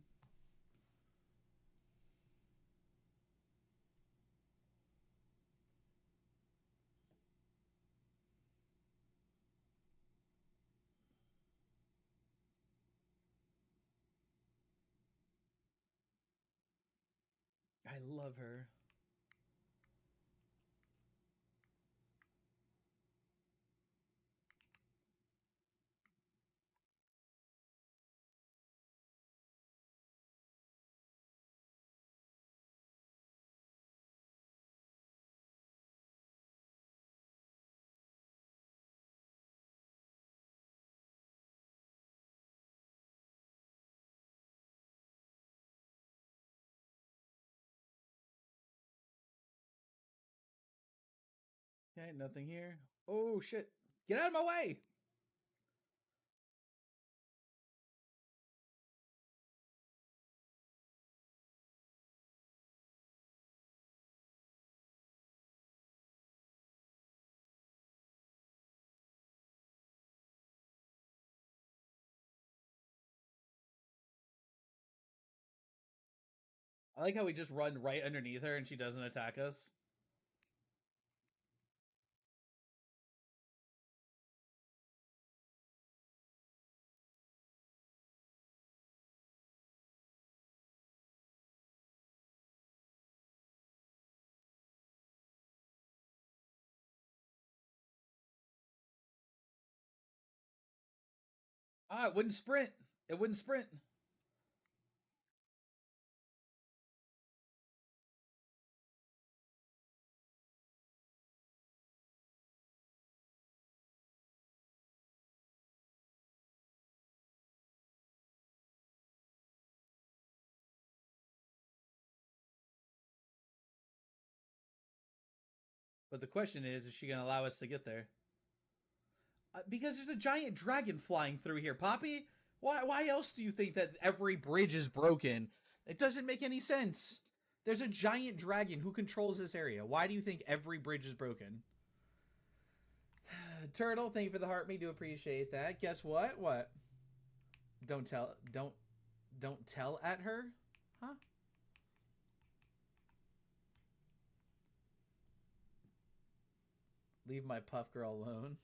I love her. Okay, nothing here. Oh shit! Get out of my way! I like how we just run right underneath her and she doesn't attack us. Ah, it wouldn't sprint. It wouldn't sprint. But the question is she going to allow us to get there? Because there's a giant dragon flying through here, Poppy. Why else do you think that every bridge is broken? It doesn't make any sense. There's a giant dragon who controls this area. Why do you think every bridge is broken? Turtle, thank you for the heart. Me do appreciate that. Guess what? What? Don't tell at her? Huh? Leave my puff girl alone.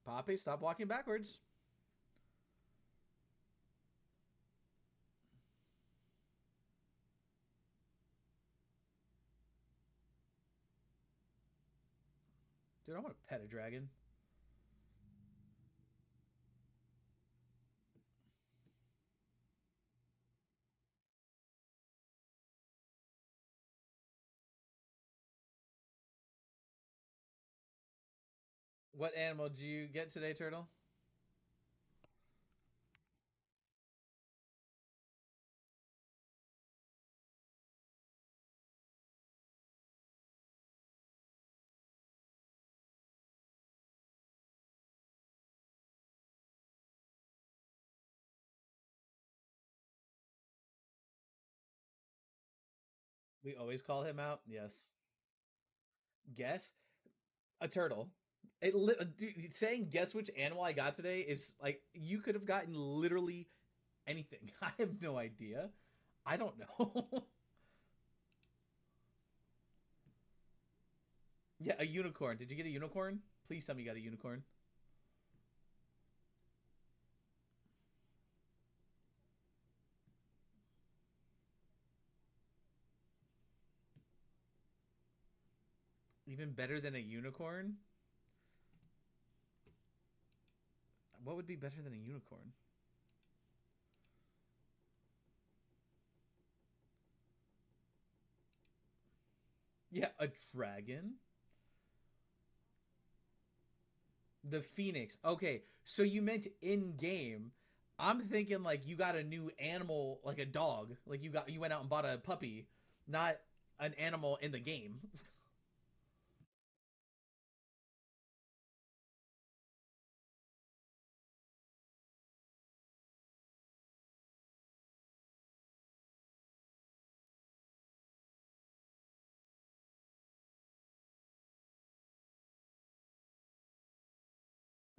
Poppy, stop walking backwards. Dude, I want to pet a dragon. What animal did you get today, Turtle? We always call him out. Yes. Guess a turtle. Dude, saying guess which animal I got today is like you could have gotten literally anything. I have no idea. I don't know. Yeah, a unicorn. Did you get a unicorn? Please tell me you got a unicorn. Even better than a unicorn? What would be better than a unicorn? Yeah, a dragon. The phoenix. Okay, so you meant in game. I'm thinking like you got a new animal, like a dog. Like you went out and bought a puppy, not an animal in the game.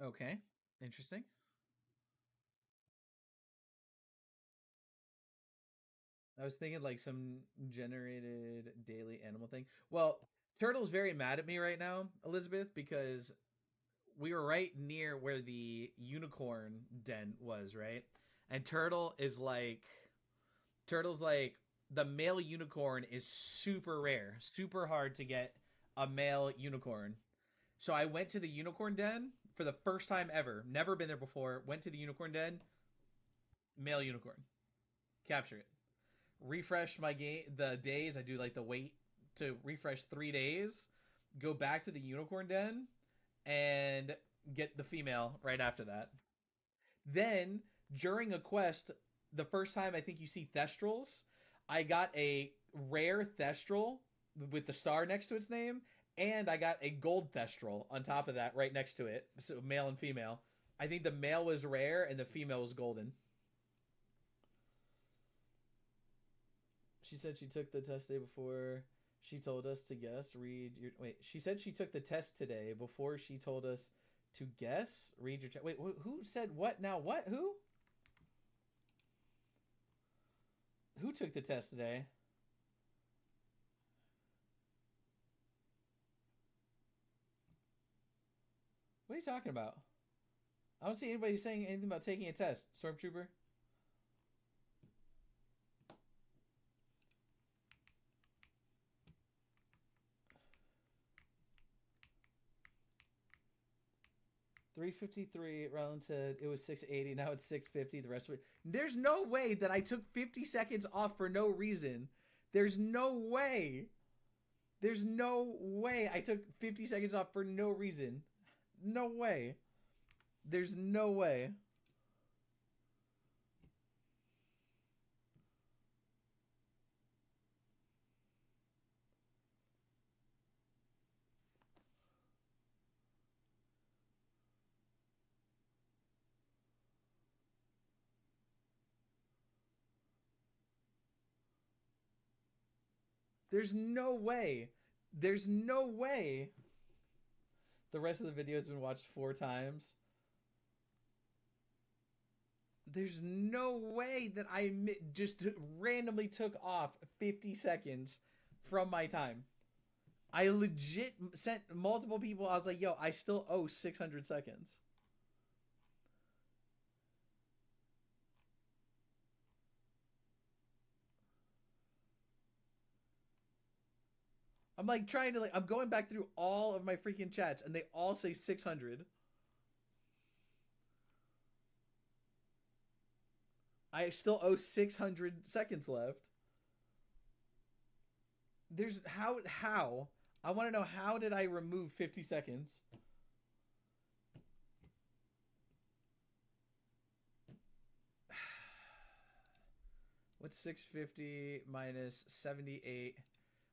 Okay, interesting. I was thinking like some generated daily animal thing. Well, Turtle's very mad at me right now, Elizabeth, because we were right near where the unicorn den was, right? And Turtle's like the male unicorn is super rare, super hard to get a male unicorn. So I went to the unicorn den for the first time ever. Never been there before. Went to the unicorn den, male unicorn. Capture it. Refresh my game the days. I do like the wait to refresh 3 days. Go back to the unicorn den and get the female right after that. Then during a quest, the first time I think you see Thestrals, I got a rare Thestral with the star next to its name, and I got a gold Thestral on top of that right next to it. So male and female. I think the male was rare and the female was golden. She said she took the test day before she told us to guess. Read your wait. She said she took the test today before she told us to guess. Read your chat. Wait, who said what now? What? Who? Who took the test today? What are you talking about? I don't see anybody saying anything about taking a test. Stormtrooper. 353. Roland said it was 680. Now it's 650. The rest of it. There's no way that I took 50 seconds off for no reason. There's no way. There's no way I took 50 seconds off for no reason. No way. There's no way. There's no way. There's no way. The rest of the video has been watched 4 times. There's no way that I just randomly took off 50 seconds from my time. I legit sent multiple people. I was like, yo, I still owe 600 seconds. I'm like trying to I'm going back through all of my freaking chats and they all say 600. I still owe 600 seconds left. There's how I want to know, how did I remove 50 seconds? What's 650 minus 78?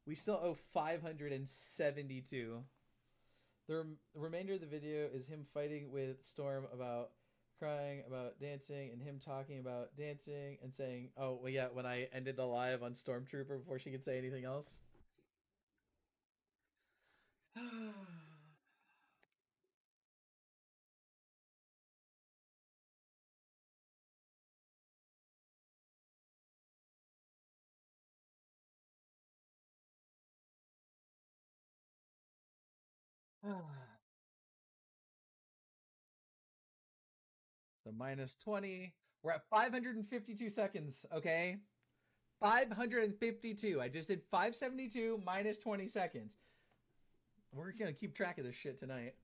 We still owe 572. The remainder of the video is him fighting with Storm about crying about dancing and him talking about dancing and saying, oh, well, yeah, when I ended the live on Stormtrooper before she could say anything else. So minus 20. We're at 552 seconds, okay? 552. I just did 572 minus 20 seconds. We're going to keep track of this shit tonight.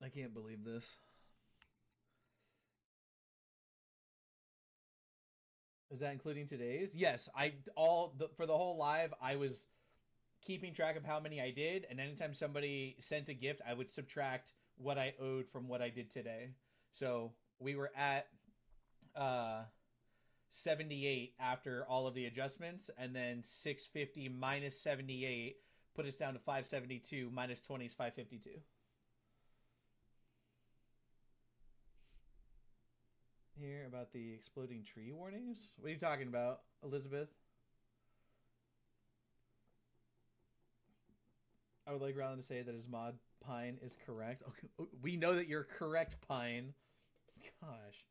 I can't believe this. Is that including today's? Yes, for the whole live, I was keeping track of how many I did, and anytime somebody sent a gift, I would subtract what I owed from what I did today. So we were at 78 after all of the adjustments, and then 650 minus 78 put us down to 572 minus 20 is 552. Here about the exploding tree warnings. What are you talking about, Elizabeth? I would like Rylan to say that his mod Pine is correct. Okay, we know that you're correct, Pine. Gosh.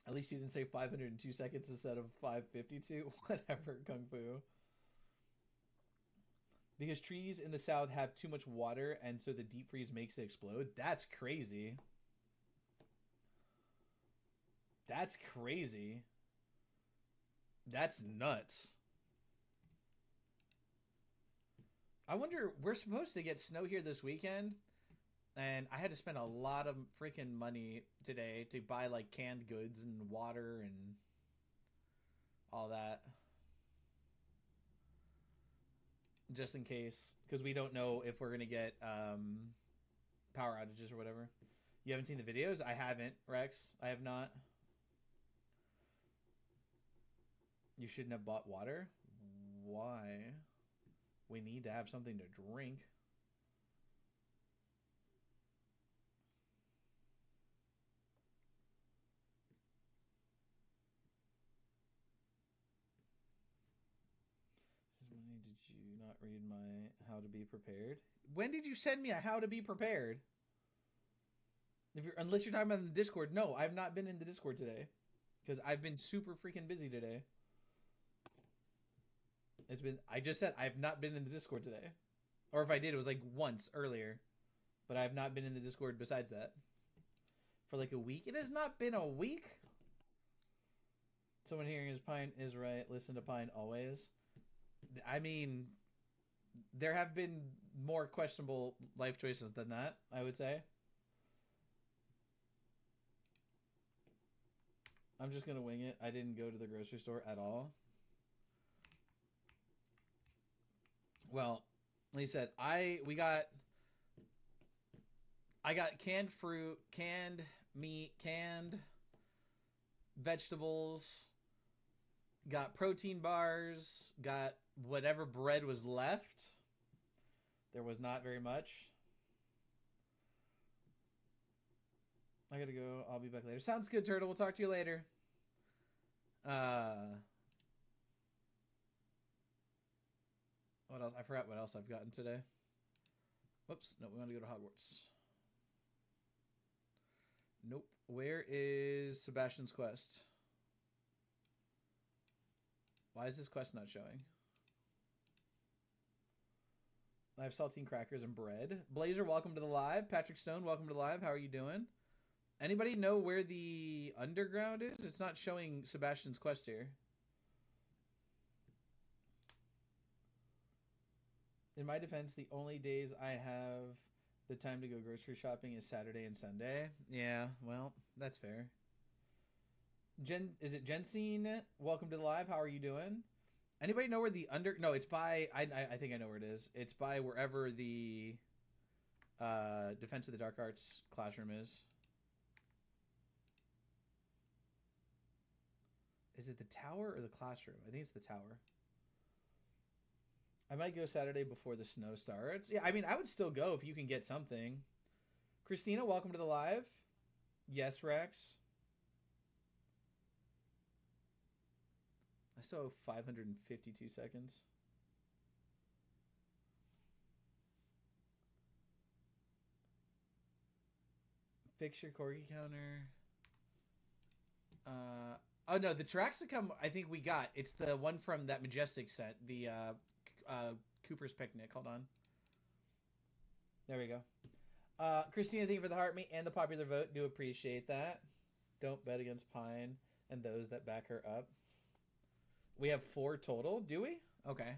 At least you didn't say 502 seconds instead of 552. Whatever, Kung Fu. Because trees in the south have too much water, and so the deep freeze makes it explode. That's crazy. That's crazy. That's nuts. I wonder, we're supposed to get snow here this weekend, and I had to spend a lot of freaking money today to buy like canned goods and water and all that, just in case, because we don't know if we're gonna get power outages or whatever. You haven't seen the videos? I haven't, Rex. I have not. You shouldn't have bought water. Why? We need to have something to drink. Did you not read my how to be prepared? When did you send me a how to be prepared? Unless you're talking about in the Discord. No, I've not been in the Discord today because I've been super freaking busy today. I just said I've not been in the Discord today. Or if I did, it was like once earlier. But I have not been in the Discord besides that. For like a week? It has not been a week? Someone hearing his Pine is right. Listen to Pine always. I mean, there have been more questionable life choices than that, I would say. I'm just gonna wing it. I didn't go to the grocery store at all. Well, like I said, I got canned fruit, canned meat, canned vegetables, got protein bars, got whatever bread was left. There was not very much. I gotta go. I'll be back later. Sounds good, Turtle. We'll talk to you later. Uh, what else? I forgot what else I've gotten today. Whoops. No, we want to go to Hogwarts. Nope. Where is Sebastian's quest? Why is this quest not showing? I have saltine crackers and bread. Blazer, welcome to the live. Patrick Stone, welcome to the live. How are you doing? Anybody know where the underground is? It's not showing Sebastian's quest here. In my defense, the only days I have the time to go grocery shopping is Saturday and Sunday. Yeah, well, that's fair. Is it Jensine? Welcome to the live. How are you doing? Anybody know where the under? No, it's by. I think I know where it is. It's by wherever the Defense of the Dark Arts classroom is. Is it the tower or the classroom? I think it's the tower. I might go Saturday before the snow starts. Yeah, I mean, I would still go if you can get something. Christina, welcome to the live. Yes, Rex. I still have 552 seconds. Fix your corgi counter. Oh no, the Taraxacum I think we got. It's the one from that Majestic set, the Cooper's Picnic. Hold on. There we go. Christina, thank you for the heart me and the popular vote. Do appreciate that. Don't bet against Pine and those that back her up. We have 4 total. Do we? Okay.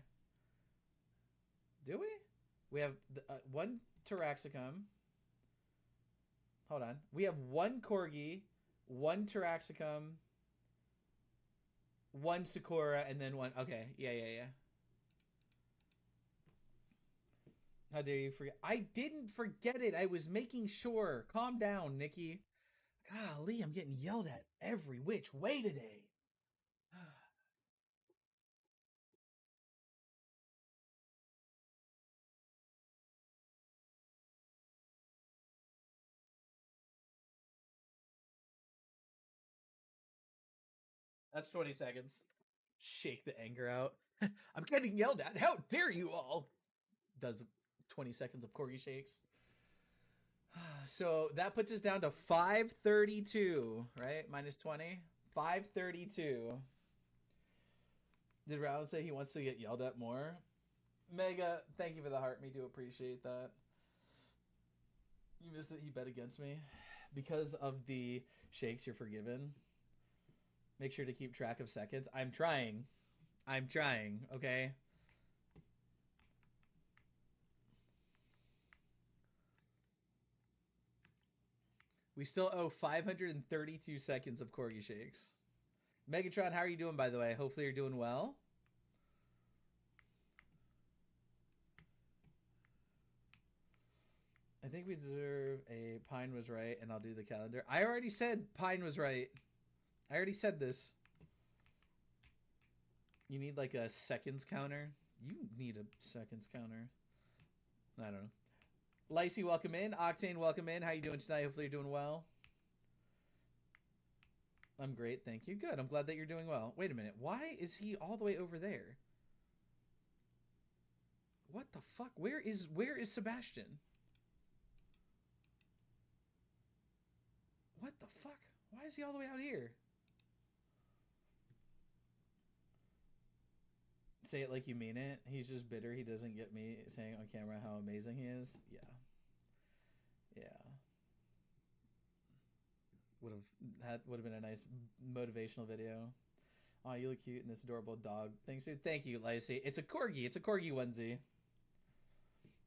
Do we? We have one Taraxacum. Hold on. We have 1 Corgi, 1 Taraxacum, 1 Sakura, and then 1. Okay. Yeah. How dare you forget? I didn't forget it. I was making sure. Calm down, Nikki. Golly, I'm getting yelled at every which way today. That's 20 seconds. Shake the anger out. I'm getting yelled at. How dare you all? Does 20 seconds of corgi shakes. So that puts us down to 532, right? Minus 20. 532. Did Rowland say he wants to get yelled at more? Mega, thank you for the heart. Me do appreciate that. You missed it. He bet against me. Because of the shakes, you're forgiven. Make sure to keep track of seconds. I'm trying. Okay? We still owe 532 seconds of corgi shakes. Megatron, how are you doing, by the way? Hopefully you're doing well. I think we deserve a Pine was right, and I'll do the calendar. I already said Pine was right. I already said this. You need like a seconds counter. You need a seconds counter. I don't know. Lacey, welcome in. Octane, welcome in. How you doing tonight? Hopefully you're doing well. I'm great, thank you. Good. I'm glad that you're doing well. Wait a minute. Why is he all the way over there? What the fuck? Where is Sebastian? What the fuck? Why is he all the way out here? Say it like you mean it. He's just bitter. He doesn't get me saying on camera how amazing he is. Yeah. Yeah. Would have been a nice motivational video. Oh, you look cute in this adorable dog thing suit. Thank you, Lacey. It's a corgi. It's a corgi onesie.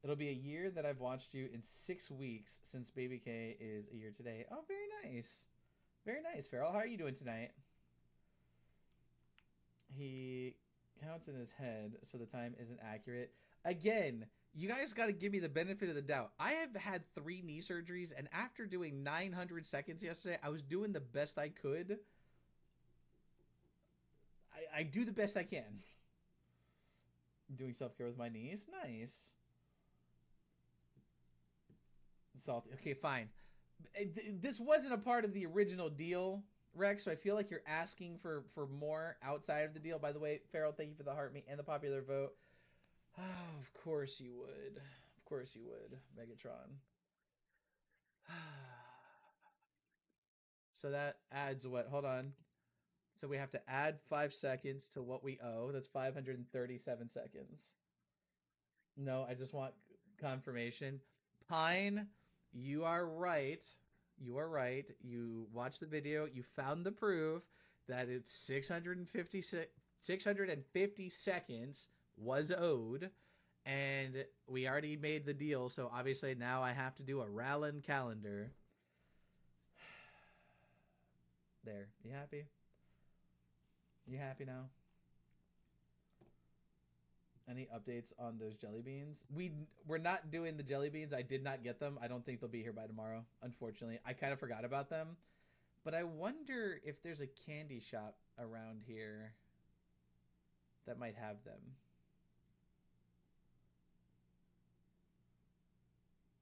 It'll be a year that I've watched you in 6 weeks since Baby K is a year today. Oh, very nice. Very nice, Farrell. How are you doing tonight? He counts in his head, so the time isn't accurate. Again, you guys got to give me the benefit of the doubt. I have had 3 knee surgeries, and after doing 900 seconds yesterday, I was doing the best I could. I do the best I can. Doing self care with my knees. Nice. Salty. Okay, fine. This wasn't a part of the original deal, Rex. So I feel like you're asking for more outside of the deal. By the way, Farrell, thank you for the heart me and the popular vote. Oh, of course you would. Of course you would, Megatron. So that adds what? Hold on. So we have to add 5 seconds to what we owe. That's 537 seconds. No, I just want confirmation. Pine, you are right. You are right. You watched the video. You found the proof that it's 650 seconds was owed, and we already made the deal. So obviously now I have to do a Rallin calendar. There. You happy? You happy now? Any updates on those jelly beans? We're not doing the jelly beans. I did not get them. I don't think they'll be here by tomorrow. Unfortunately, I kind of forgot about them. But I wonder if there's a candy shop around here that might have them.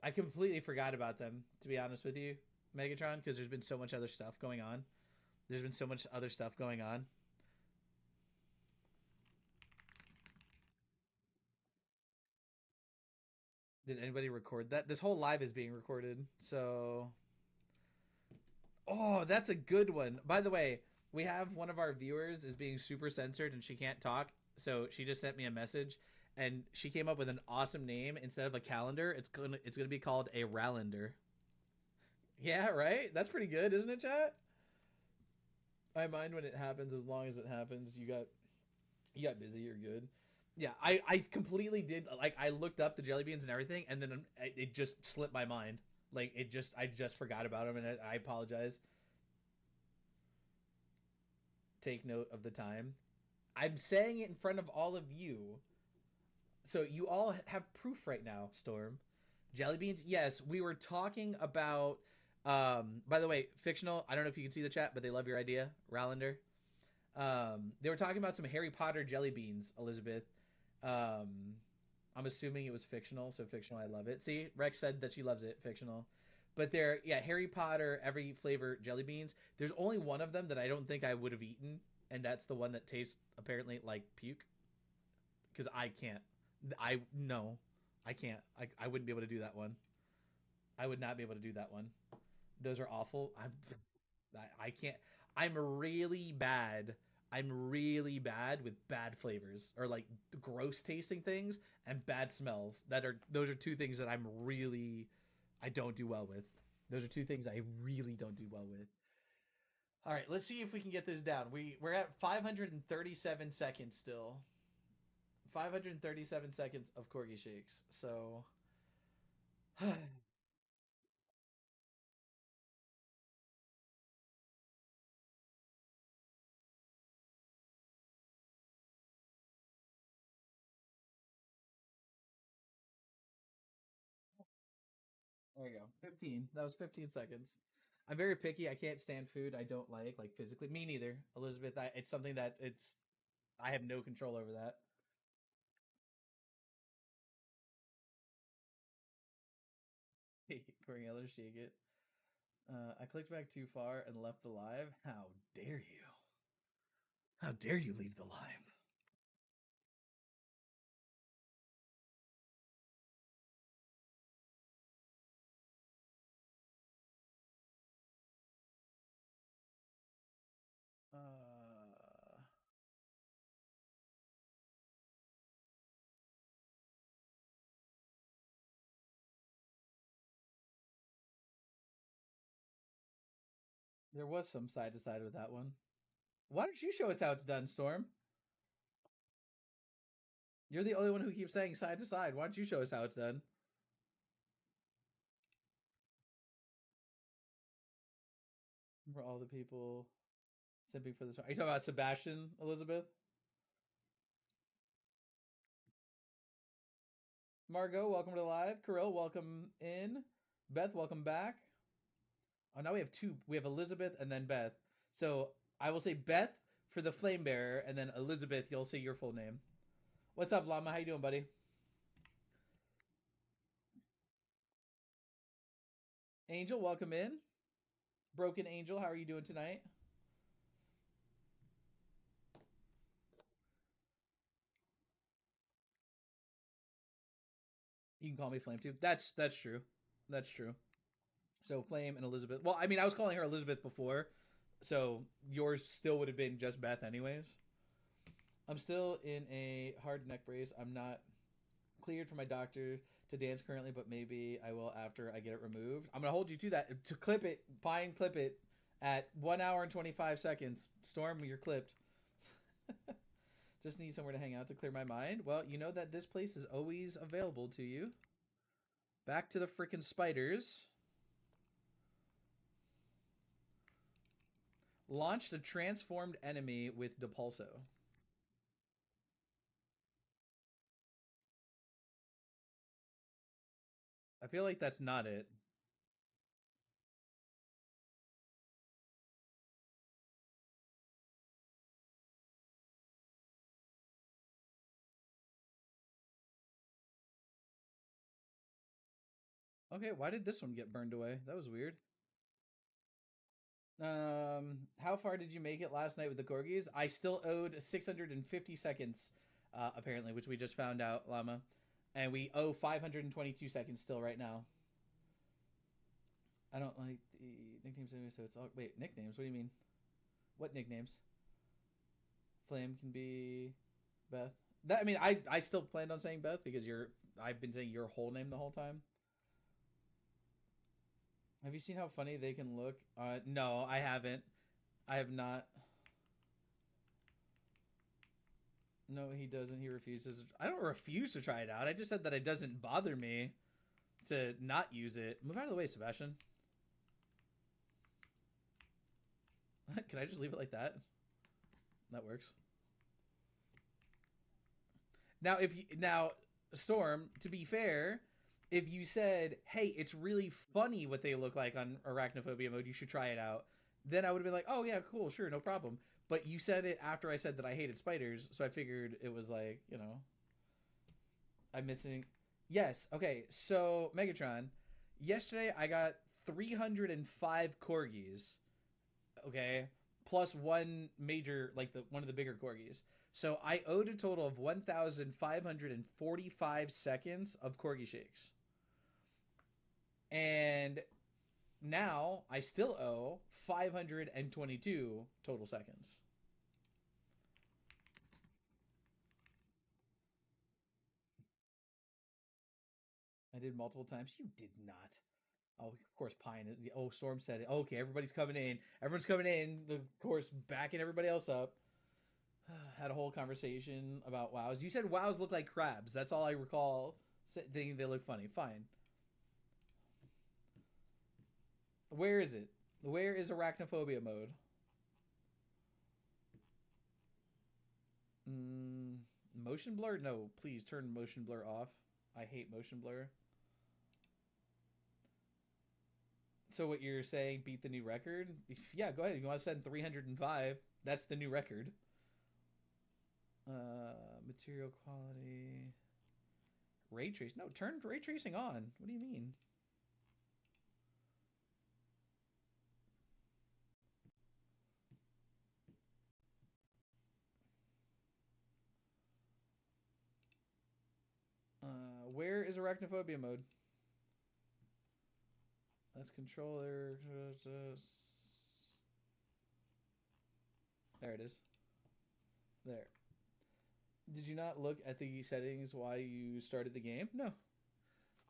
I completely forgot about them, to be honest with you, Megatron, because there's been so much other stuff going on. There's been so much other stuff going on. Did anybody record that? This whole live is being recorded. So oh, that's a good one. By the way, we have one of our viewers is being super censored and she can't talk. So she just sent me a message and she came up with an awesome name instead of a calendar. It's gonna be called a Rallender. Yeah, right. That's pretty good, isn't it, chat? I mind when it happens as long as it happens. You got busy. You're good. Yeah, I completely did. Like I looked up the jelly beans and everything, and then it just slipped my mind. Like I just forgot about them, and I apologize. Take note of the time. I'm saying it in front of all of you. So you all have proof right now, Storm. Jelly beans? Yes, we were talking about by the way, fictional, I don't know if you can see the chat, but they love your idea, Rallender. They were talking about some Harry Potter jelly beans, Elizabeth. Um I'm assuming it was fictional, so fictional I love it. See, Rex said that she loves it, fictional. But they're yeah, Harry Potter every flavor jelly beans. There's only one of them that I don't think I would have eaten, and that's the one that tastes apparently like puke because I can't. I no, I can't. I wouldn't be able to do that one. I would not be able to do that one. Those are awful. I can't. I'm really bad. I'm really bad with bad flavors or like gross tasting things and bad smells. Those are two things that I don't do well with. Those are two things I really don't do well with. All right, let's see if we can get this down. We're at 537 seconds still. 537 seconds of corgi shakes. So there you go. 15. That was 15 seconds. I'm very picky. I can't stand food I don't like physically. Me neither, Elizabeth. It's something that I have no control over that. Coriella, shake it. I clicked back too far and left the live. How dare you? How dare you leave the live? There was some side to side with that one. Why don't you show us how it's done, Storm? You're the only one who keeps saying side to side. Why don't you show us how it's done? For all the people simping for this. Are you talking about Sebastian, Elizabeth? Margot, welcome to the live. Kirill, welcome in. Beth, welcome back. Oh, now we have two. We have Elizabeth and then Beth. So I will say Beth for the flame bearer, and then Elizabeth, you'll say your full name. What's up, Llama? How you doing, buddy? Angel, welcome in. Broken Angel, how are you doing tonight? You can call me Flame too. That's true. That's true. So Flame and Elizabeth. Well, I mean, I was calling her Elizabeth before, so yours still would have been just Beth, anyways. I'm still in a hard neck brace. I'm not cleared for my doctor to dance currently, but maybe I will after I get it removed. I'm gonna hold you to that. To clip it, Pine, clip it at 1 hour and 25 seconds. Storm, you're clipped. Just need somewhere to hang out to clear my mind. Well, you know that this place is always available to you. Back to the freaking spiders. Launched a transformed enemy with Depulso. I feel like that's not it. Okay, why did this one get burned away? That was weird. How far did you make it last night with the corgis? I still owed 650 seconds, apparently, which we just found out, Llama, and we owe 522 seconds still right now. I don't like the nicknames anyway, so it's all wait nicknames. What do you mean? What nicknames? Flame can be Beth. That I mean, I still planned on saying Beth because you're. I've been saying your whole name the whole time. Have you seen how funny they can look? No, I haven't. I have not. No, he doesn't. He refuses. I don't refuse to try it out. I just said that it doesn't bother me to not use it. Move out of the way, Sebastian. Can I just leave it like that? That works. Now, if you, now Storm, to be fair, if you said, "Hey, it's really funny what they look like on arachnophobia mode. You should try it out," then I would have been like, "Oh yeah, cool, sure, no problem." But you said it after I said that I hated spiders, so I figured it was like, I'm missing. Yes. Okay. So Megatron, yesterday I got 305 corgis. Okay, plus one major, like the one of the bigger corgis. So I owed a total of 1,545 seconds of corgi shakes, and now I still owe 522 total seconds. I did multiple times. You did not. Oh, of course, Pine. Oh, Storm said it. Okay, everybody's coming in. Everyone's coming in. Of course, backing everybody else up. Had a whole conversation about wows. You said wows look like crabs. That's all I recall thinking they look funny. Fine. Where is it? Where is arachnophobia mode? Mm, motion blur? No, please turn motion blur off. I hate motion blur. So what you're saying, beat the new record? Yeah, go ahead. If you want to send 305, that's the new record. Material quality. Ray trace. No, turn ray tracing on. What do you mean? Where is arachnophobia mode? That's controller. There it is. There. Did you not look at the settings while you started the game? No.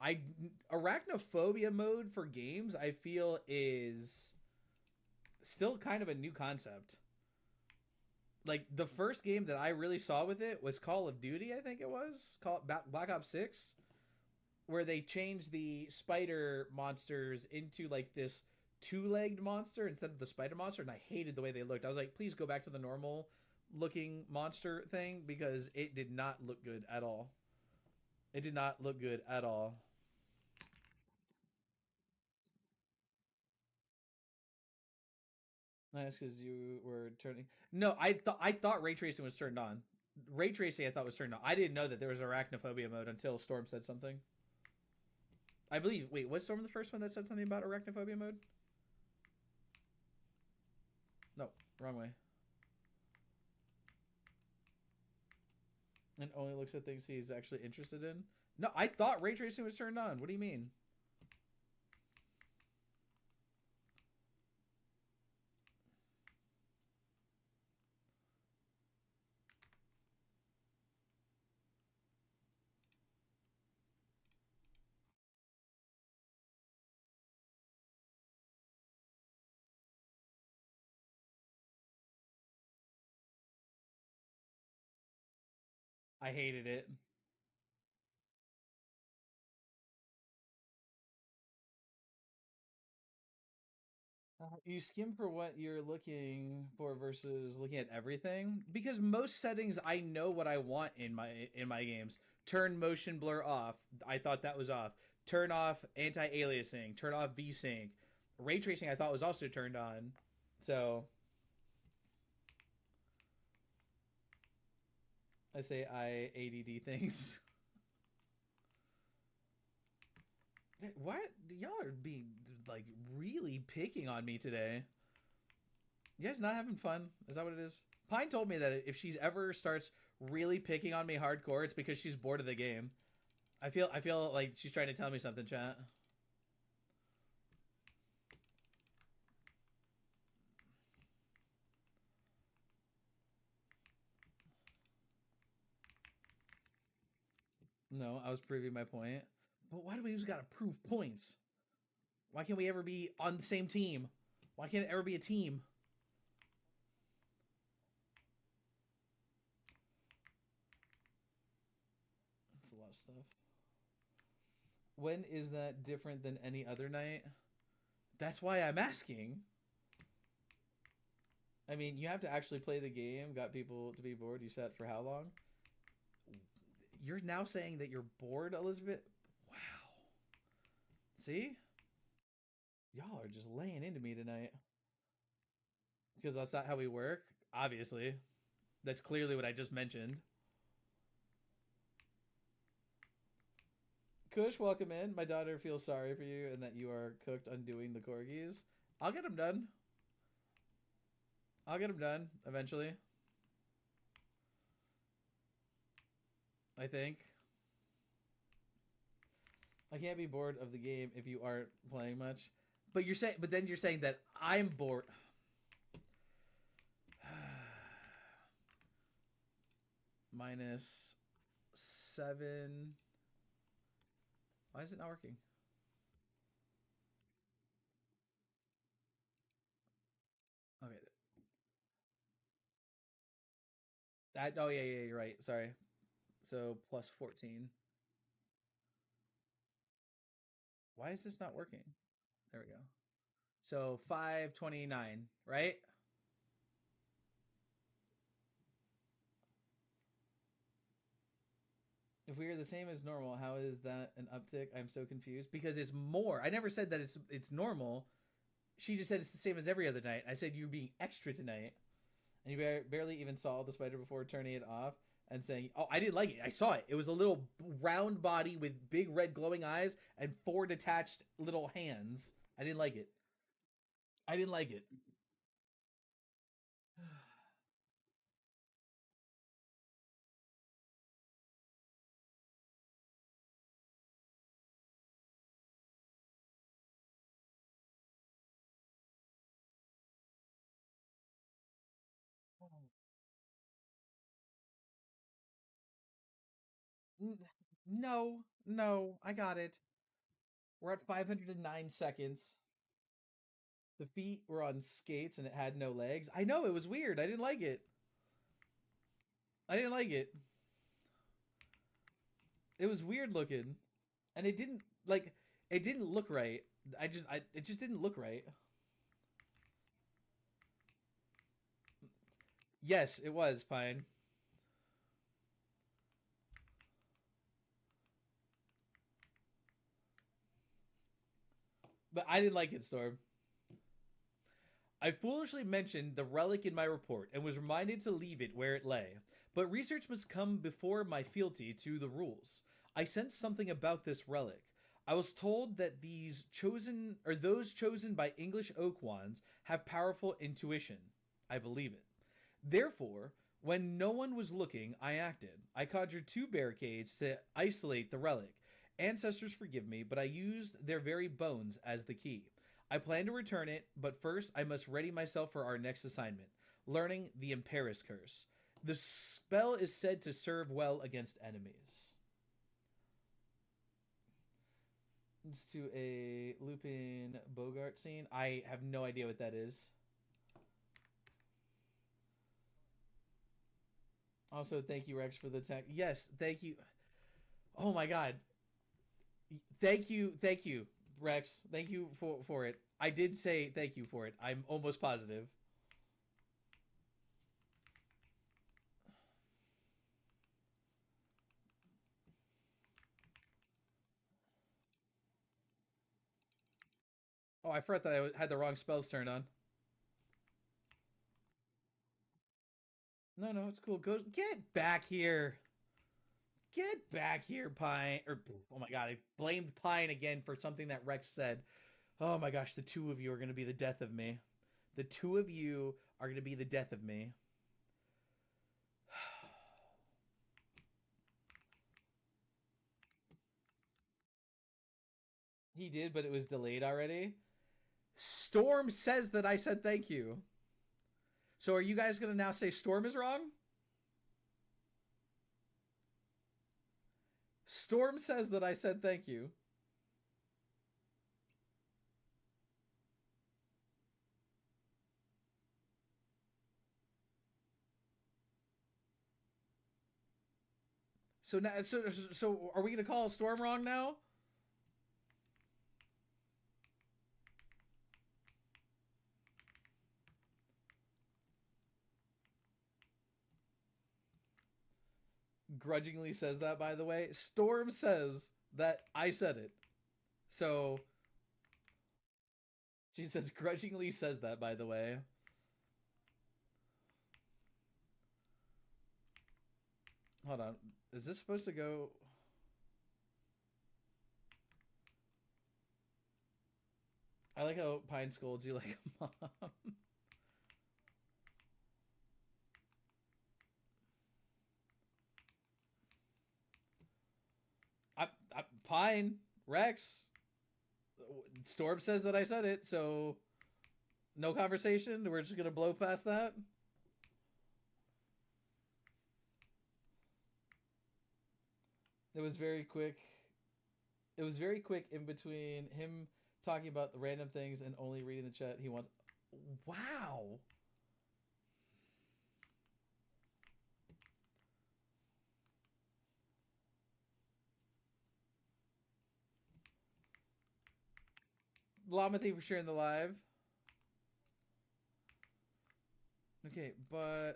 I arachnophobia mode for games I feel is still kind of a new concept. Like the first game that I really saw with it was Call of Duty. I think it was called Black Ops 6, where they changed the spider monsters into like this two-legged monster instead of the spider monster, and I hated the way they looked. I was like, please go back to the normal looking monster thing because it did not look good at all. It did not look good at all. That's because you were turning. No, I thought ray tracing was turned on. Ray tracing I thought was turned on. I didn't know that there was arachnophobia mode until Storm said something. I believe. Wait, was Storm the first one that said something about arachnophobia mode? No, wrong way. And only looks at things he's actually interested in. No, I thought ray tracing was turned on. What do you mean? I hated it. You skim for what you're looking for versus looking at everything because most settings I know what I want in my games. Turn motion blur off. I thought that was off. Turn off anti-aliasing. Turn off VSync. Ray tracing I thought was also turned on. So I say I ADD things. What? Y'all are being like really picking on me today. You guys not having fun? Is that what it is? Pine told me that if she ever starts really picking on me hardcore, it's because she's bored of the game. I feel like she's trying to tell me something, chat. No, I was proving my point. But why do we always gotta prove points? Why can't we ever be on the same team? Why can't it ever be a team? That's a lot of stuff. When is that different than any other night? That's why I'm asking. I mean, you have to actually play the game. Got people to be bored. You sat for how long? You're now saying that you're bored, Elizabeth? Wow. See? Y'all are just laying into me tonight. Because that's not how we work. Obviously. That's clearly what I just mentioned. Kush, welcome in. My daughter feels sorry for you and that you are cooked undoing the corgis. I'll get them done. I'll get them done eventually. I think. I can't be bored of the game if you aren't playing much. But then you're saying that I'm bored. Minus 7. Why is it not working? Okay. That oh yeah, you're right. Sorry. So plus 14. Why is this not working? There we go. So 529, right? If we are the same as normal, how is that an uptick? I'm so confused because it's more. I never said that it's normal. She just said it's the same as every other night. I said you're being extra tonight, and you barely even saw the spider before turning it off and saying, "Oh, I didn't like it. I saw it. It was a little round body with big red glowing eyes and 4 detached little hands. I didn't like it. I didn't like it." No, no, I got it. We're at 509 seconds. The feet were on skates and it had no legs. I know it was weird. I didn't like it. I didn't like it. It was weird looking, and it didn't like it didn't look right. It just didn't look right. Yes, it was Pine, but I didn't like it, Storm. I foolishly mentioned the relic in my report and was reminded to leave it where it lay. But research must come before my fealty to the rules. I sensed something about this relic. I was told that those chosen by English oak wands have powerful intuition. I believe it. Therefore, when no one was looking, I acted. I conjured two barricades to isolate the relic. Ancestors forgive me, but I used their very bones as the key. I plan to return it, but first I must ready myself for our next assignment, learning the Imparis Curse. The spell is said to serve well against enemies. Let's do a Lupin Bogart scene. I have no idea what that is. Also, thank you, Rex, for the tech. Yes, thank you. Oh my god. Thank you, Rex. Thank you for it. I did say thank you for it. I'm almost positive. Oh, I forgot that I had the wrong spells turned on. No, no, it's cool. Go get back here. Get back here, Pine. Or oh my god, I blamed Pine again for something that Rex said. Oh my gosh, the two of you are going to be the death of me. The two of you are going to be the death of me. He did, but it was delayed already. Storm says that I said thank you. So are you guys going to now say Storm is wrong? Storm says that I said thank you. So now, so are we going to call Storm wrong now? Grudgingly says that, by the way. Storm says that I said it. So she says grudgingly says that, by the way. Hold on. Is this supposed to go? I like how Pine scolds you like a mom. Pine, Rex, Storm says that I said it, so no conversation. We're just gonna blow past that. It was very quick. It was very quick in between him talking about the random things and only reading the chat. He wants. Wow. Llama, thank you for sharing the live. Okay, but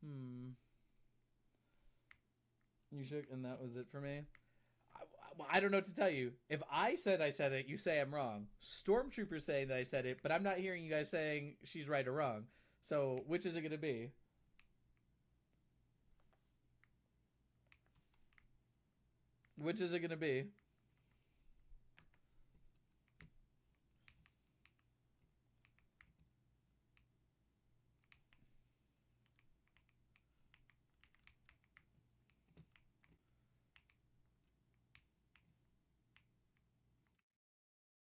hmm, you shook, and that was it for me. I don't know what to tell you. If I said it, you say I'm wrong. Stormtrooper saying that I said it, but I'm not hearing you guys saying she's right or wrong. So which is it going to be? Which is it going to be?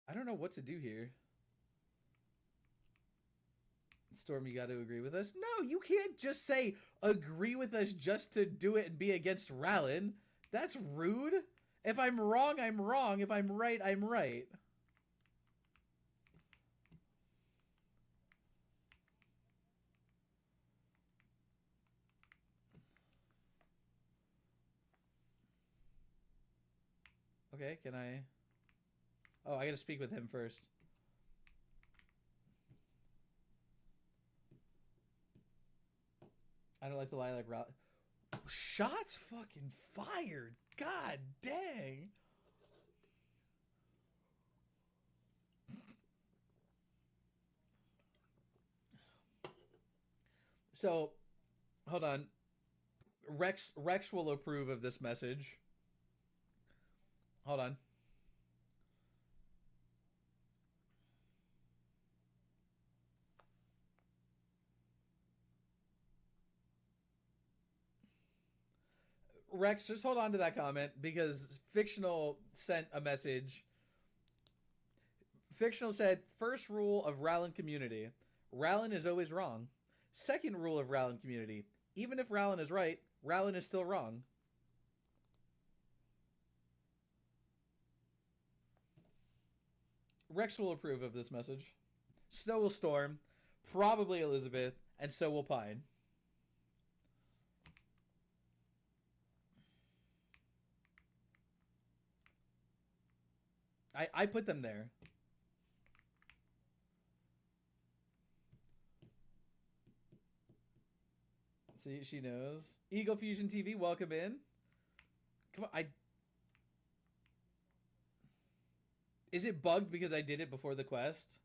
I don't know what to do here. Storm, you got to agree with us. No, you can't just say agree with us just to do it and be against Rallin. That's rude. If I'm wrong, I'm wrong. If I'm right, I'm right. Okay, can I? Oh, I gotta speak with him first. I don't like to lie like shots fucking fired. God dang. So, hold on. Rex will approve of this message. Hold on. Rex, just hold on to that comment because Fictional sent a message. Fictional said, first rule of Rowland community, Rowland is always wrong. Second rule of Rowland community, even if Rowland is right, Rowland is still wrong. Rex will approve of this message. Snow will storm, probably Elizabeth, and so will Pine. I put them there. See, she knows. Eagle Fusion TV, welcome in. Come on, is it bugged because I did it before the quest?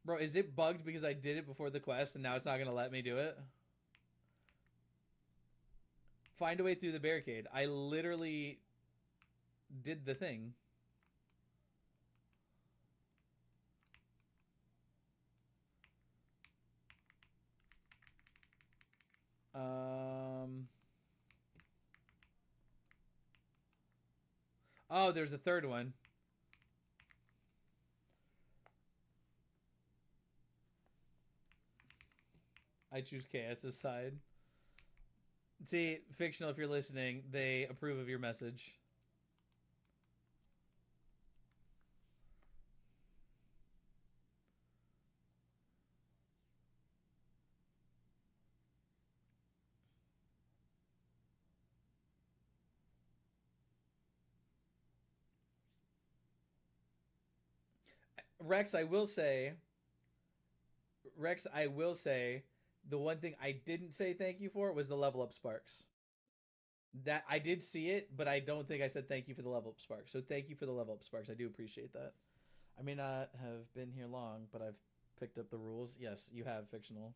Bro, is it bugged because I did it before the quest and now it's not gonna let me do it? Find a way through the barricade. I literally did the thing. Um. Oh, there's a third one. I choose KS's side. See, Fictional, if you're listening, they approve of your message. Rex, I will say, Rex, I will say, the one thing I didn't say thank you for was the level up sparks. That I did see it, but I don't think I said thank you for the level up sparks. So thank you for the level up sparks. I do appreciate that. I may not have been here long, but I've picked up the rules. Yes, you have, Fictional.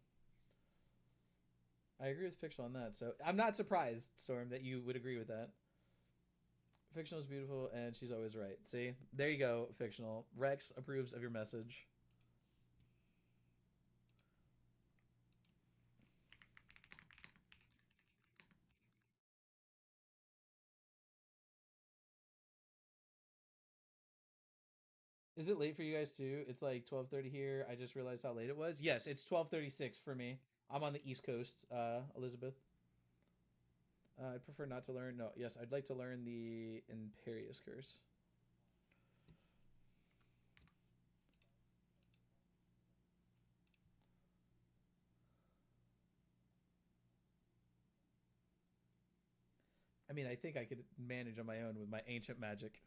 I agree with Fictional on that. So I'm not surprised, Storm, that you would agree with that. Fictional is beautiful, and she's always right. See, there you go, Fictional. Rex approves of your message. Is it late for you guys too? It's like 12:30 here. I just realized how late it was. Yes, it's 12:36 for me. I'm on the East Coast, Elizabeth. I prefer not to learn. No, yes, I'd like to learn the Imperious Curse. I mean, I think I could manage on my own with my ancient magic.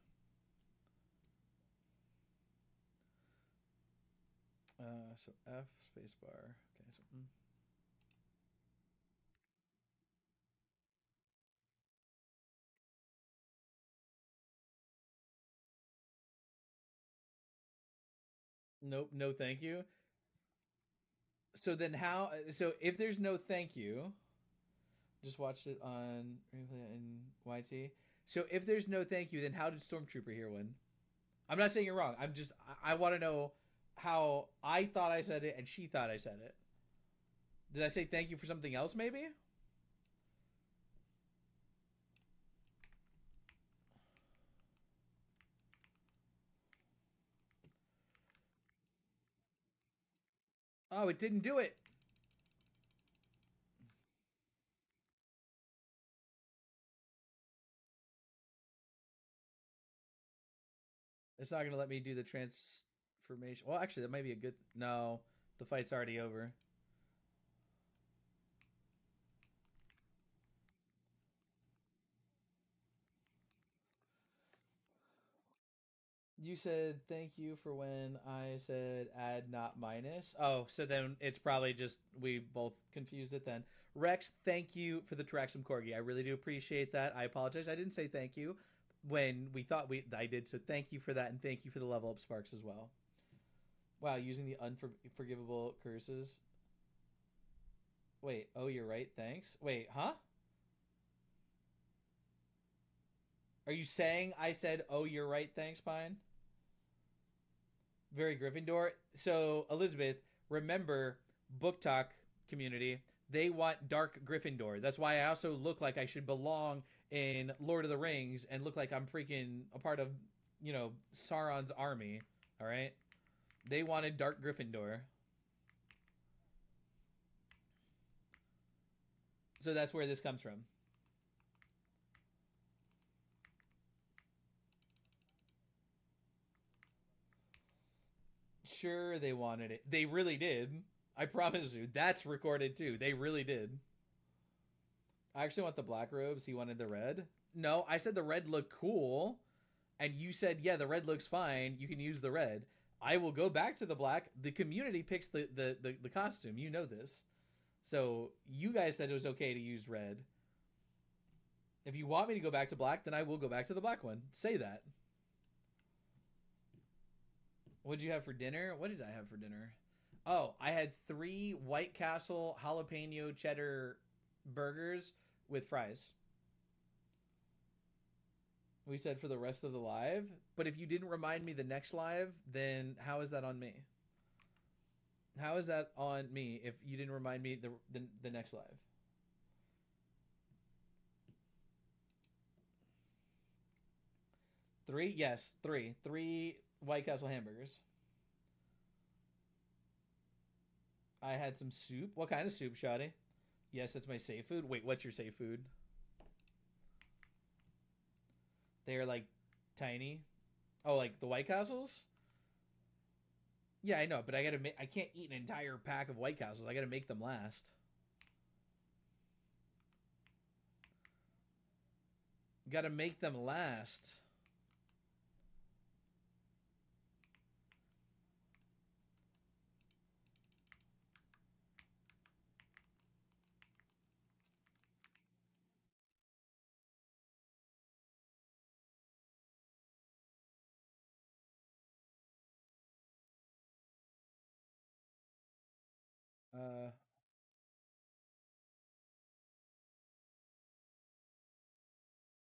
So F spacebar. Okay, so nope, no thank you. So then how? So if there's no thank you, just watched it on replay in YT. So if there's no thank you, then how did Stormtrooper here win? I'm not saying you're wrong. I want to know how I thought I said it and she thought I said it. Did I say thank you for something else? Maybe. Oh, it didn't do it. It's not gonna let me do the transformation. Well, actually, that might be a good. No, the fight's already over. You said thank you for when I said add not minus. Oh, so then it's probably just we both confused it then. Rex, thank you for the Traxum Corgi. I really do appreciate that. I apologize. I didn't say thank you when we thought we I did. So thank you for that, and thank you for the level up sparks as well. Wow, using the unforgivable curses. Wait, oh, you're right. Thanks. Wait, huh? Are you saying I said, oh, you're right? Thanks, Pine? Very Gryffindor. So Elizabeth, remember book talk community. They want dark Gryffindor. That's why I also look like I should belong in Lord of the Rings and look like I'm freaking a part of, Sauron's army. All right. They wanted dark Gryffindor. So that's where this comes from. Sure, they wanted it. They really did. I promise you. That's recorded too. They really did. I actually want the black robes. He wanted the red. No, I said the red looked cool. And you said, yeah, the red looks fine. You can use the red. I will go back to the black. The community picks the costume. You know this. So you guys said it was okay to use red. If you want me to go back to black, then I will go back to the black one. Say that. What did you have for dinner? What did I have for dinner? Oh, I had 3 White Castle jalapeno cheddar burgers with fries. We said for the rest of the live. But if you didn't remind me the next live, then how is that on me? How is that on me if you didn't remind me the next live? 3? Yes, 3. 3 White Castle hamburgers. I had some soup. What kind of soup, Shotty? Yes, that's my safe food. Wait, what's your safe food? They're like tiny. Oh, like the White Castles? Yeah, I know, but I gotta make. I can't eat an entire pack of White Castles. I gotta make them last. Gotta make them last. Uh.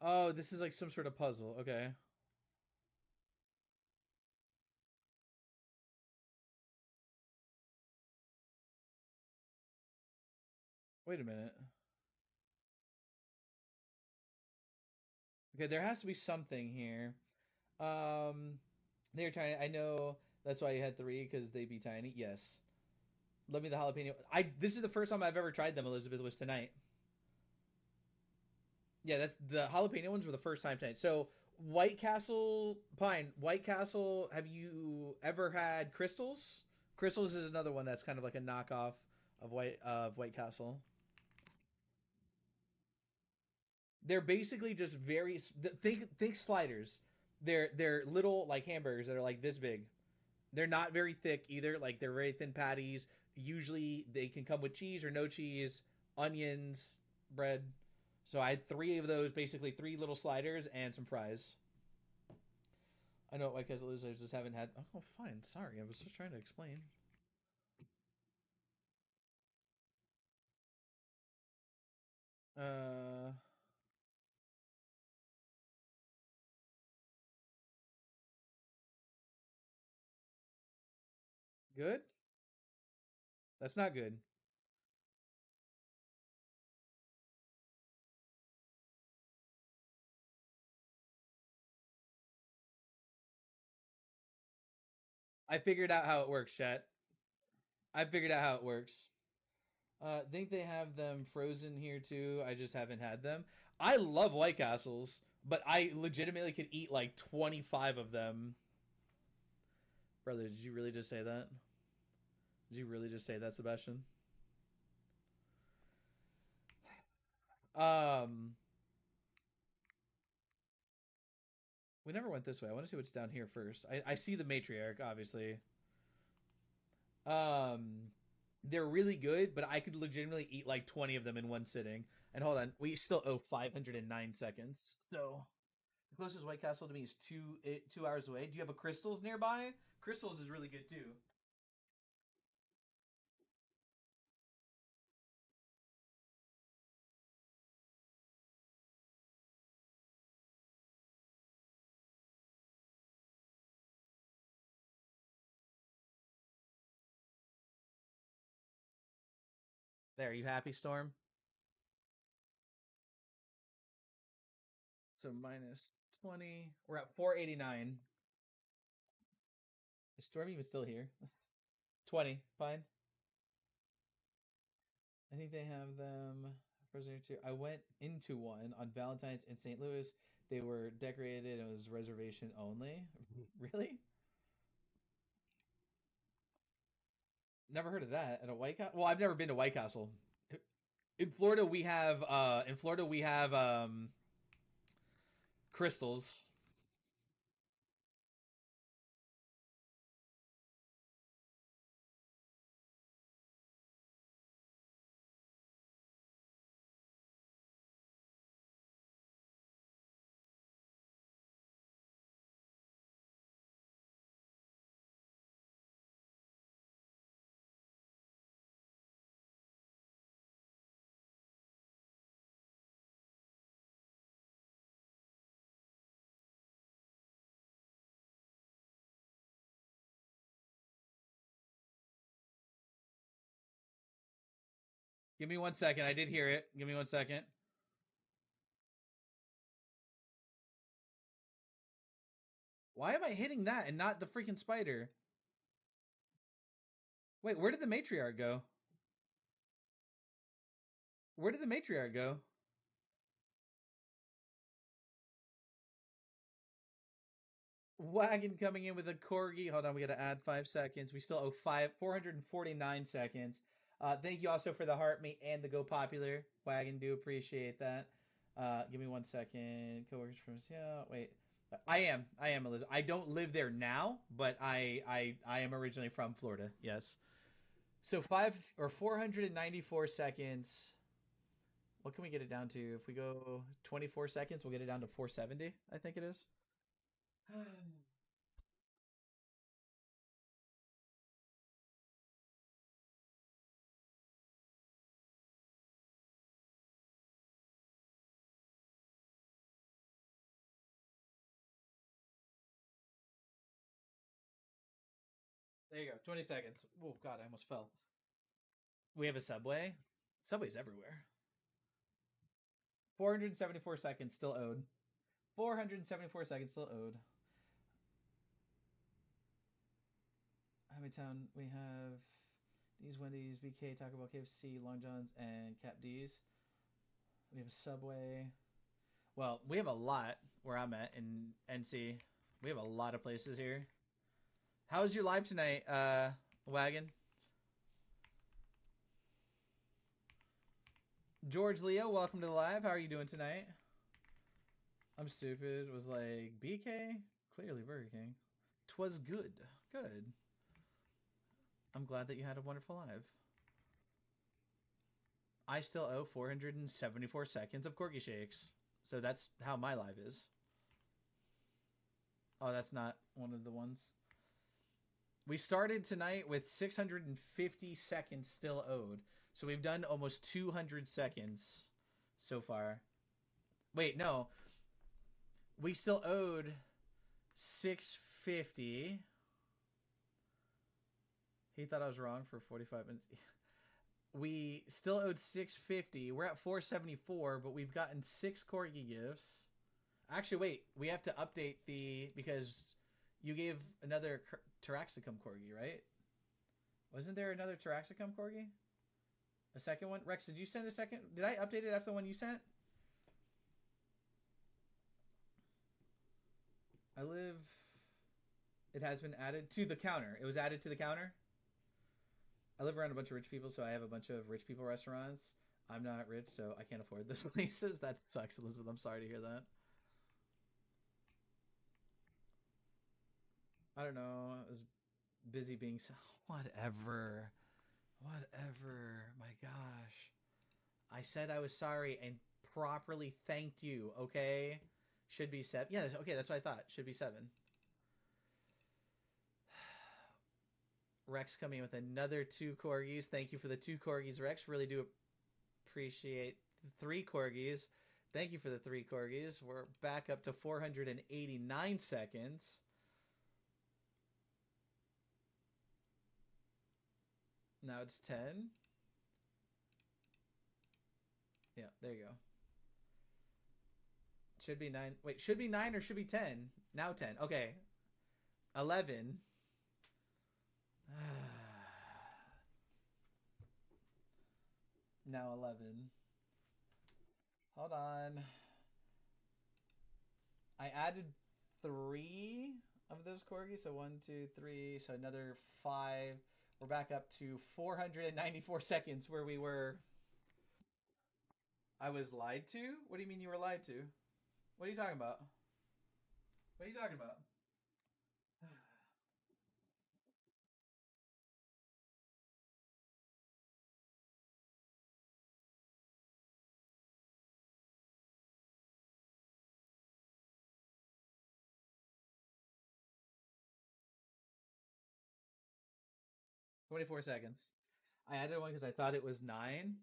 Oh, this is like some sort of puzzle. Okay. Wait a minute. Okay, there has to be something here. Um, they're trying. I know that's why you had 3 because they'd be tiny. Yes. Love me the jalapeno. I. This is the first time I've ever tried them. Elizabeth was tonight. Yeah, that's the jalapeno ones were the first time tonight. So White Castle Pine, White Castle. Have you ever had crystals? Crystals is another one that's kind of like a knockoff of White Castle. They're basically just very think sliders. They're little like hamburgers that are like this big. They're not very thick either. Like they're very thin patties. Usually they can come with cheese or no cheese, onions, bread. So I had 3 of those, basically 3 little sliders and some fries. I know what White Castle is. I just haven't had. Oh, fine. Sorry, I was just trying to explain. Uh, good. That's not good. I figured out how it works, chat. I figured out how it works. Think they have them frozen here too. I just haven't had them. I love White Castles, but I legitimately could eat like 25 of them. Brother, did you really just say that? Did you really just say that, Sebastian? Um, We never went this way. I want to see what's down here first. I see the matriarch, obviously. Um, they're really good, but I could legitimately eat like 20 of them in one sitting. And hold on, we still owe 509 seconds. So the closest White Castle to me is 2 hours away. Do you have a Crystals nearby? Crystals is really good too. There, you happy, Storm? So minus 20. We're at 489. Is Storm even still here? That's 20. Fine. I think they have them. Prisoner two. I went into one on Valentine's in St. Louis. They were decorated. It was reservation only. Really? Never heard of that at a White Castle. Well, I've never been to White Castle. In Florida, we have. In Florida, we have crystals. Give me 1 second. I did hear it. Give me 1 second. Why am I hitting that and not the freaking spider? Wait, where did the matriarch go? Where did the matriarch go? Wagon coming in with a corgi. Hold on, we got to add 5 seconds. We still owe 449 seconds. Thank you also for the heart mate and the go popular. Wagon, do appreciate that. Give me 1 second. Coworkers from yeah. Wait, I am Elizabeth. I don't live there now, but I am originally from Florida. Yes. So 494 seconds. What can we get it down to? If we go 24 seconds, we'll get it down to 470. I think it is. There you go. 20 seconds. Oh, God, I almost fell. We have a subway. Subway's everywhere. 474 seconds still owed. 474 seconds still owed. Town. We have D's, Wendy's, BK, Taco Bell, KFC, Long John's, and Cap D's. We have a Subway. Well, we have a lot where I'm at in NC. We have a lot of places here. How's your live tonight, Wagon? George Leo, welcome to the live. How are you doing tonight? I'm stupid. Was like BK? Clearly Burger King. 'Twas good. Good. I'm glad that you had a wonderful live. I still owe 474 seconds of Corky Shakes. So that's how my live is. Oh, that's not one of the ones. We started tonight with 650 seconds still owed. So we've done almost 200 seconds so far. Wait, no. We still owed 650. He thought I was wrong for 45 minutes. We still owed 650. We're at 474, but we've gotten 6 corgi gifts. Actually, wait. We have to update the because you gave another Taraxacum corgi, right? Wasn't there another Taraxacum corgi? A second one? Rex, did you send a second? Did I update it after the one you sent? I live. It has been added to the counter. It was added to the counter. I live around a bunch of rich people, so I have a bunch of rich people restaurants. I'm not rich, so I can't afford those places. That sucks, Elizabeth. I'm sorry to hear that. I don't know. I was busy being so. Whatever. Whatever. My gosh. I said I was sorry and properly thanked you, okay? Should be 7. Yeah, okay, that's what I thought. Should be 7. Rex coming in with another 2 corgis. Thank you for the 2 corgis, Rex. Really do appreciate the 3 corgis. Thank you for the 3 corgis. We're back up to 489 seconds. Now it's 10. Yeah, there you go. Should be 9. Wait, should be 9 or should be 10? Now 10. Okay. 11. Now 11. Hold on. I added 3 of those corgis. So 1, 2, 3. So another 5. We're back up to 494 seconds where we were. I was lied to? What do you mean you were lied to? What are you talking about? What are you talking about? 24 seconds. I added one because I thought it was 9.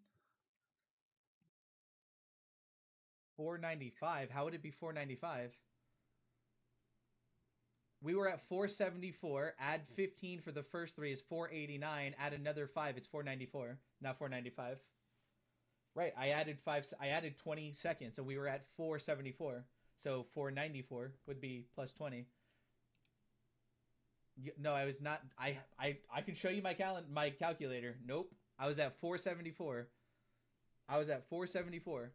495. How would it be 495? We were at 474. Add 15 for the first 3 is 489. Add another 5, it's 494. Not 495. Right. I added 5. I added 20 seconds, and we were at 474. So 494 would be plus 20. No, I was not. I can show you my calculator. Nope. I was at 474. I was at 474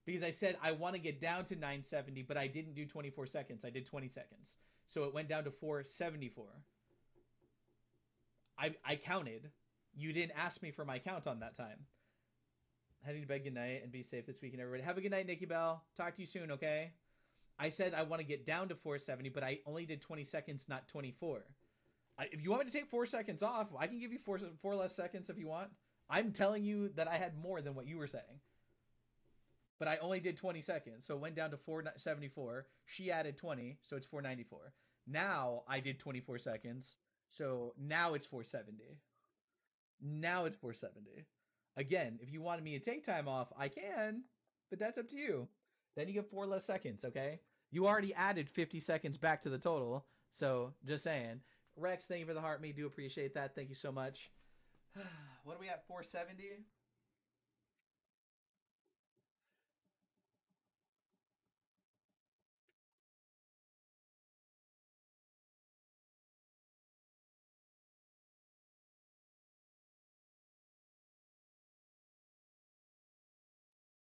because I said I want to get down to 970, but I didn't do 24 seconds. I did 20 seconds. So it went down to 474. I counted. You didn't ask me for my count on that time. Heading to bed, good night, and be safe this weekend, everybody. Have a good night, Nikki Bell. Talk to you soon, okay? I said I want to get down to 470, but I only did 20 seconds, not 24. If you want me to take 4 seconds off, I can give you four less seconds if you want. I'm telling you that I had more than what you were saying. But I only did 20 seconds, so it went down to 474. She added 20, so it's 494. Now I did 24 seconds, so now it's 470. Now it's 470. Again, if you wanted me to take time off, I can, but that's up to you. Then you get 4 less seconds, okay? You already added 50 seconds back to the total, so just saying. Rex, thank you for the heart. Me do appreciate that. Thank you so much. What are we at? 470?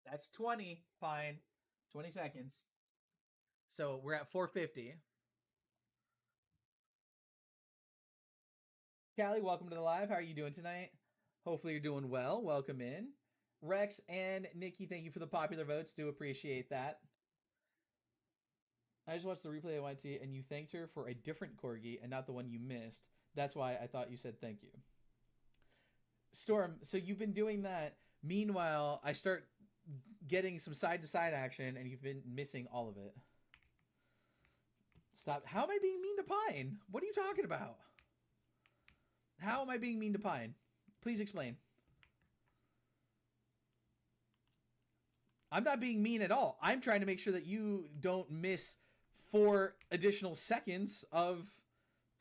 That's 20. Fine. 20 seconds. So we're at 450. Callie, welcome to the live. How are you doing tonight? Hopefully you're doing well. Welcome in. Rex and Nikki, thank you for the popular votes. Do appreciate that. I just watched the replay of YT and you thanked her for a different corgi and not the one you missed. That's why I thought you said thank you. Storm, so you've been doing that. Meanwhile, I start getting some side to side action and you've been missing all of it. Stop. How am I being mean to Pine? What are you talking about? How am I being mean to Pine? Please explain. I'm not being mean at all. I'm trying to make sure that you don't miss 4 additional seconds of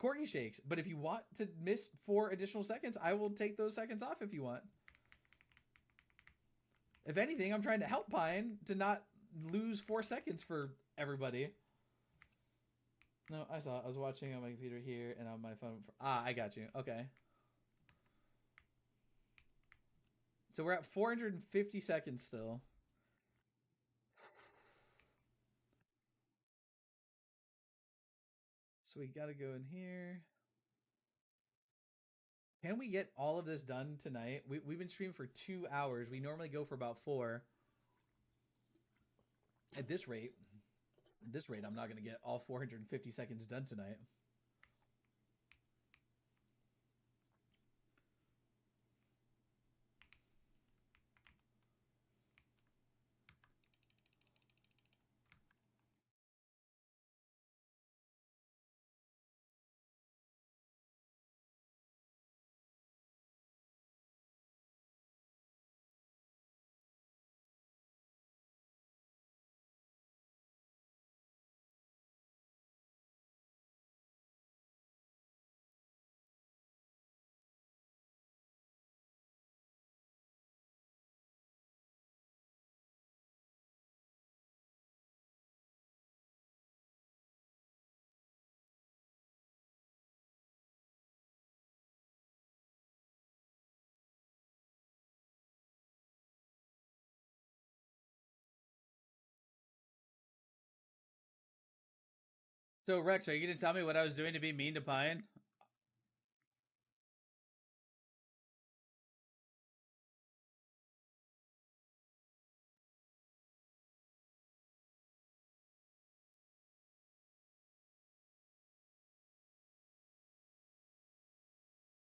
corgi shakes. But if you want to miss 4 additional seconds, I will take those seconds off if you want. If anything, I'm trying to help Pine to not lose 4 seconds for everybody. No, I saw it. I was watching on my computer here and on my phone. I got you. Okay. So we're at 450 seconds still. So we got to go in here. Can we get all of this done tonight? We've been streaming for 2 hours. We normally go for about 4 at this rate. At this rate, I'm not going to get all 450 seconds done tonight. So, Rex, are you going to tell me what I was doing to be mean to Pine?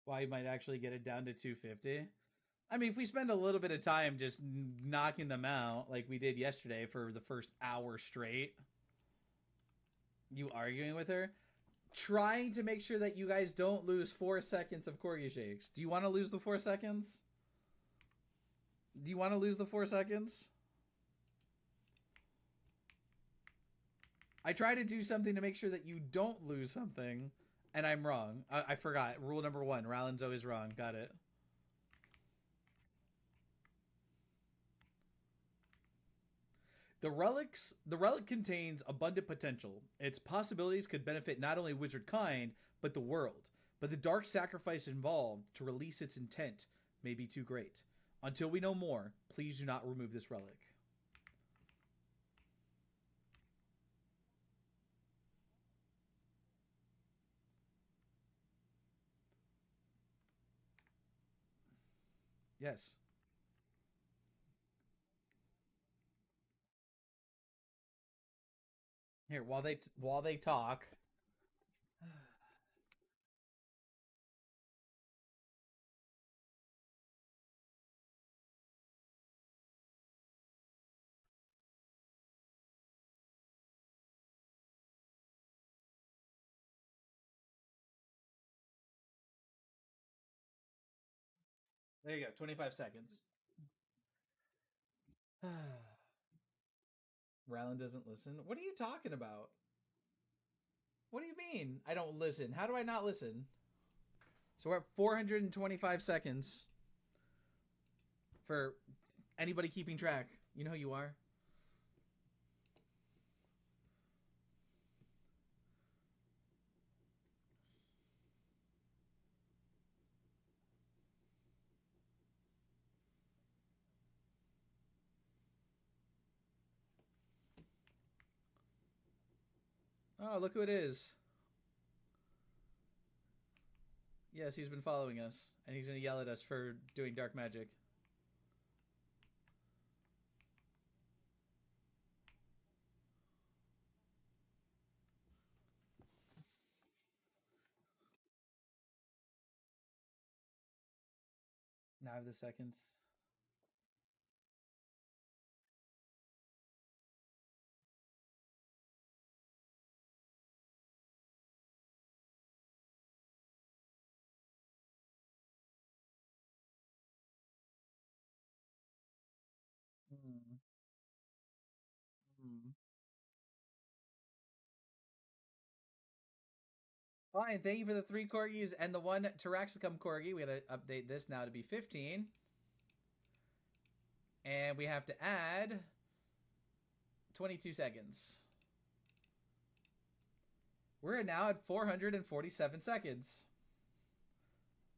Why you might actually get it down to 250? I mean, if we spend a little bit of time just knocking them out like we did yesterday for the first hour straight, you arguing with her, trying to make sure that you guys don't lose 4 seconds of corgi shakes. Do you want to lose the 4 seconds? Do you want to lose the 4 seconds? I try to do something to make sure that you don't lose something, and I'm wrong. I forgot. Rule number one: Ryland's always wrong. Got it. The relic contains abundant potential. Its possibilities could benefit not only wizard kind, but the world. But the dark sacrifice involved to release its intent may be too great. Until we know more, please do not remove this relic. Yes. Here, while they talk. There you go. 25 seconds. Ryland doesn't listen. What are you talking about? What do you mean? I don't listen. How do I not listen? So we're at 425 seconds for anybody keeping track. You know who you are. Oh, look who it is. Yes, he's been following us, and he's going to yell at us for doing dark magic. Now I have the seconds. Mm. Mm. Fine, thank you for the 3 corgis and the 1 Taraxacum corgi. We got to update this now to be 15. And we have to add 22 seconds. We're now at 447 seconds.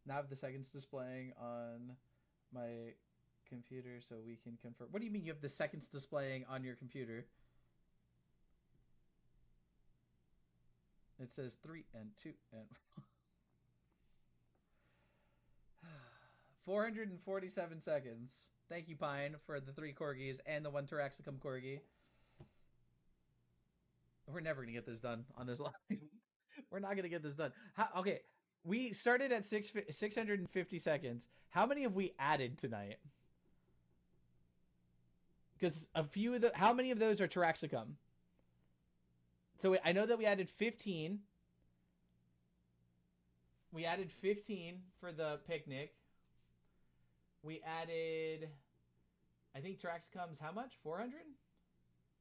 Now I have the seconds displaying on my computer so we can confirm. What do you mean you have the seconds displaying on your computer? It says 3 and 2 and 447 seconds. Thank you, Pine, for the 3 corgis and the 1 Taraxacum corgi. We're never gonna get this done on this line. We're not gonna get this done. Okay, we started at 650 seconds. How many have we added tonight? Because a few of the how many of those are Taraxacum? So I know that we added 15. We added 15 for the picnic. We added, I think Taraxacum's how much? 400?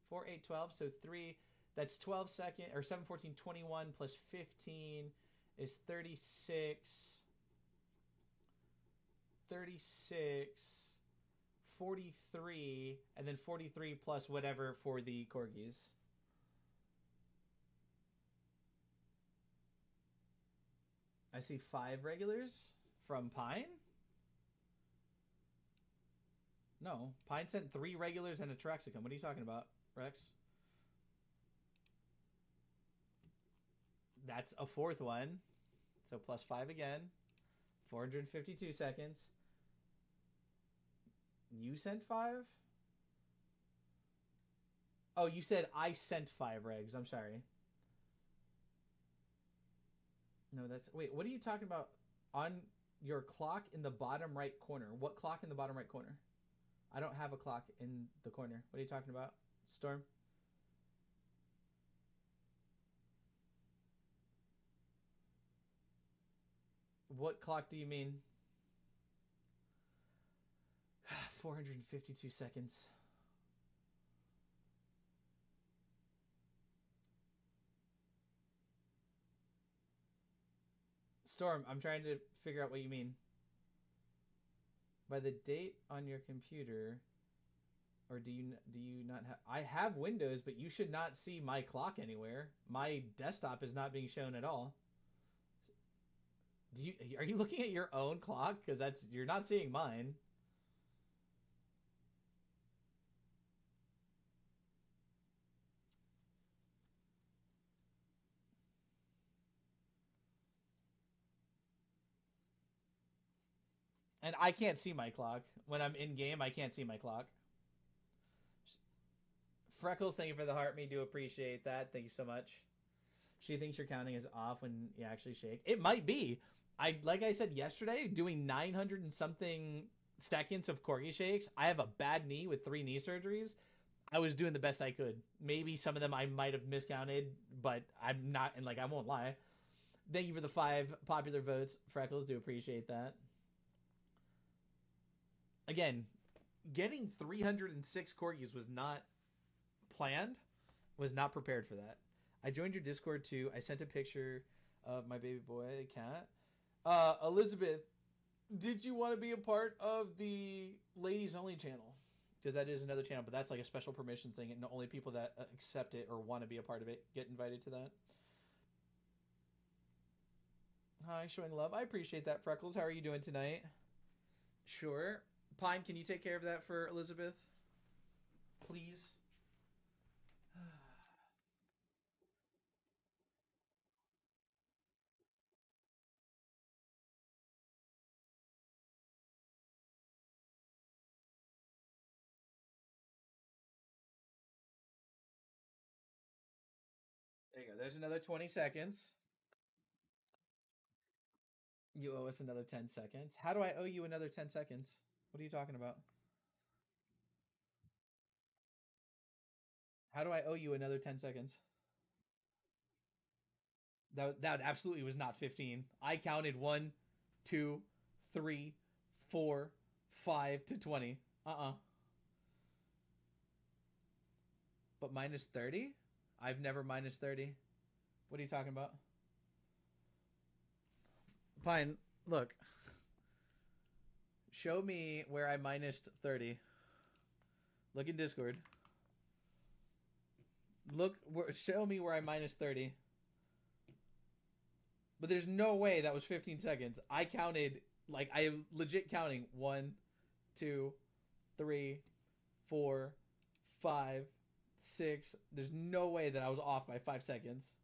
4, 8, 12. So 3, that's 12 second, or 7, 14, 21 plus 15 is 36. 36, 43, and then 43 plus whatever for the corgis. I see 5 regulars from Pine. No, Pine sent 3 regulars and a Taraxacum. What are you talking about, Rex? That's a 4th one. So plus 5 again. 452 seconds. You sent 5? Oh, you said I sent 5 regs. I'm sorry. No, that's... Wait, what are you talking about? On your clock in the bottom right corner. What clock in the bottom right corner? I don't have a clock in the corner. What are you talking about? Storm? What clock do you mean? 452 seconds. Storm, I'm trying to figure out what you mean. By the date on your computer, or do you not have? I have Windows, but you should not see my clock anywhere. My desktop is not being shown at all. Are you looking at your own clock? Because that's you're not seeing mine. And I can't see my clock. When I'm in game, I can't see my clock. Freckles, thank you for the heart. Me do appreciate that. Thank you so much. She thinks your counting is off when you actually shake. It might be. Like I said yesterday, doing 900 and something seconds of corgi shakes. I have a bad knee with 3 knee surgeries. I was doing the best I could. Maybe some of them I might have miscounted, but I'm not, and like I won't lie. Thank you for the 5 popular votes, Freckles. Do appreciate that. Again, getting 306 corgis was not planned. Was not prepared for that. I joined your Discord too. I sent a picture of my baby boy cat. Elizabeth, did you want to be a part of the ladies only channel? Because that is another channel, but that's like a special permissions thing, and only people that accept it or want to be a part of it get invited to that. Hi, showing love. I appreciate that, Freckles. How are you doing tonight? Sure. Pine, can you take care of that for Elizabeth? Please. There you go. There's another 20 seconds. You owe us another 10 seconds. How do I owe you another 10 seconds? What are you talking about? How do I owe you another 10 seconds? That absolutely was not 15. I counted 1, 2, 3, 4, 5 to 20. Uh-uh. But minus 30? I've never minus 30. What are you talking about? Pine, look. Show me where I minus 30. Look in Discord. Show me where I minus 30. But there's no way that was 15 seconds. I counted, like, I am legit counting 1, 2, 3, 4, 5, 6. There's no way that I was off by 5 seconds.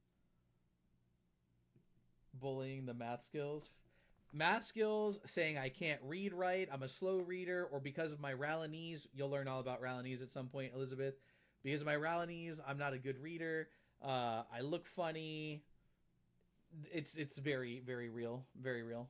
Bullying the math skills. Math skills, saying I can't read right, I'm a slow reader, or because of my Ralanese, you'll learn all about Ralanese at some point, Elizabeth. Because of my Ralanese, I'm not a good reader. I look funny. It's very very real, very real.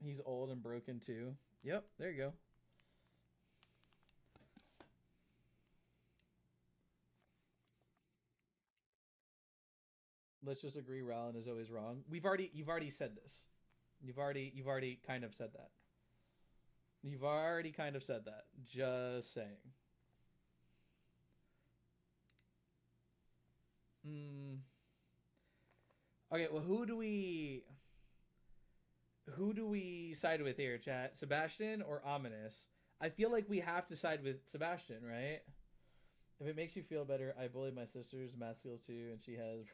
He's old and broken too. Yep, there you go. Let's just agree Rowland is always wrong. You've already said this. You've already kind of said that. You've already kind of said that. Just saying. Mm. Okay, well who do we side with here, chat? Sebastian or Ominous? I feel like we have to side with Sebastian, right? If it makes you feel better, I bullied my sister's math skills too, and she has.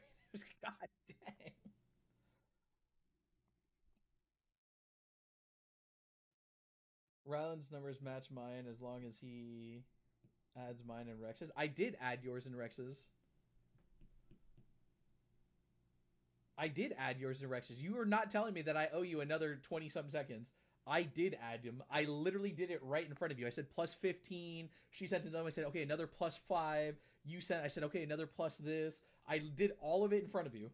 God dang. Ryland's numbers match mine as long as he adds mine and Rex's. I did add yours and Rex's. I did add yours and Rex's. You are not telling me that I owe you another 20 some seconds. I did add him. I literally did it right in front of you. I said plus 15. She sent to them. I said, okay, another plus 5. You sent, I said, okay, another plus this. I did all of it in front of you.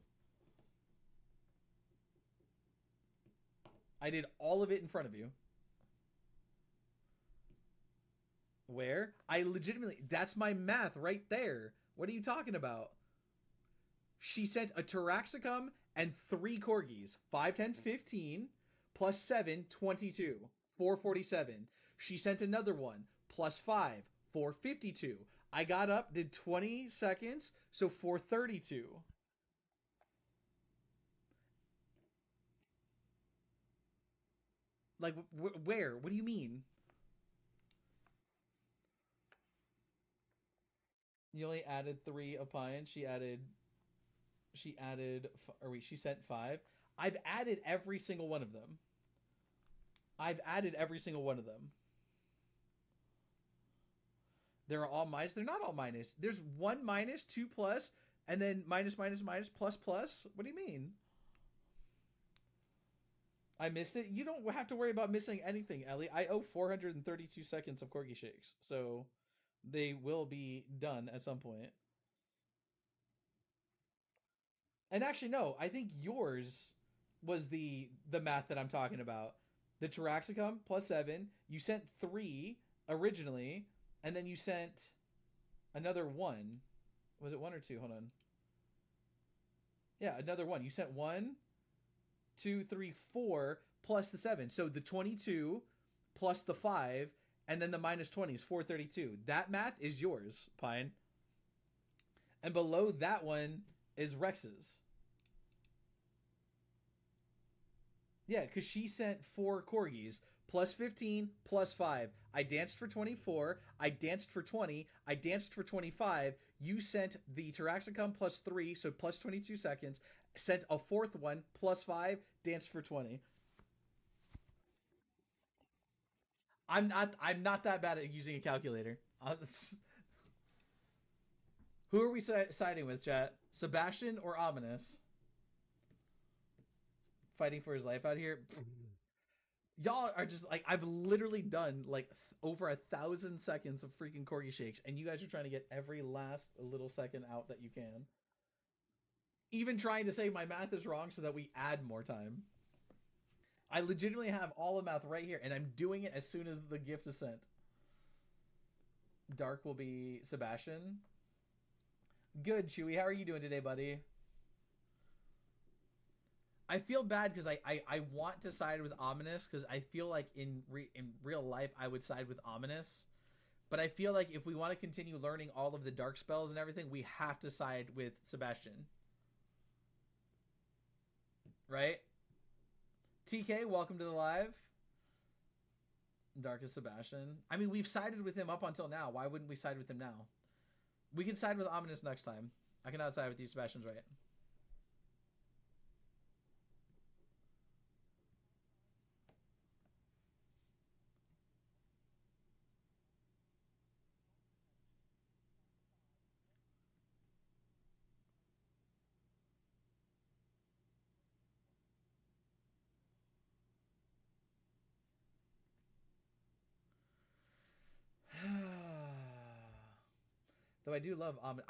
I did all of it in front of you. Where? I legitimately, that's my math right there. What are you talking about? She sent a Taraxacum and 3 corgis. 5, 10, 15, plus 7, 22. 447. She sent another one, plus 5, 452. I got up, did 20 seconds, so 432. Like, where? What do you mean? You only added 3 opines. She sent 5. I've added every single one of them. I've added every single one of them. They're all minus. They're not all minus. There's one minus, two plus, and then minus, minus, minus, plus, plus. What do you mean? I missed it. You don't have to worry about missing anything, Ellie. I owe 432 seconds of corgi shakes, so they will be done at some point. And actually, no, I think yours was the math that I'm talking about. The Taraxacum plus 7. You sent 3 originally, and then you sent another 1. Was it 1 or 2? Hold on. Yeah, another 1. You sent 1, 2, 3, 4 plus the 7. So the 22 plus the 5, and then the minus 20 is 432. That math is yours, Pine. And below that one is Rex's. Yeah, because she sent 4 corgis plus 15 plus 5. I danced for 24. I danced for 20. I danced for 25. You sent the Taraxacum plus 3, so plus 22 seconds. Sent a fourth one plus 5. Danced for 20. I'm not that bad at using a calculator. Who are we siding with, chat? Sebastian or Ominous? Fighting for his life out here. Y'all are just like, I've literally done like over 1,000 seconds of freaking corgi shakes, and you guys are trying to get every last little second out that you can. Even trying to say my math is wrong so that we add more time. I legitimately have all the math right here, and I'm doing it as soon as the gift is sent. Dark will be Sebastian. Good, Chewy. How are you doing today, buddy? I feel bad because I want to side with Ominous because I feel like in real life I would side with Ominous, but I feel like if we want to continue learning all of the dark spells and everything, we have to side with Sebastian, right? TK, welcome to the live. Darkest Sebastian. I mean, we've sided with him up until now. Why wouldn't we side with him now? We can side with Ominous next time. I cannot side with you. Sebastian's right. Though I do love Ominous.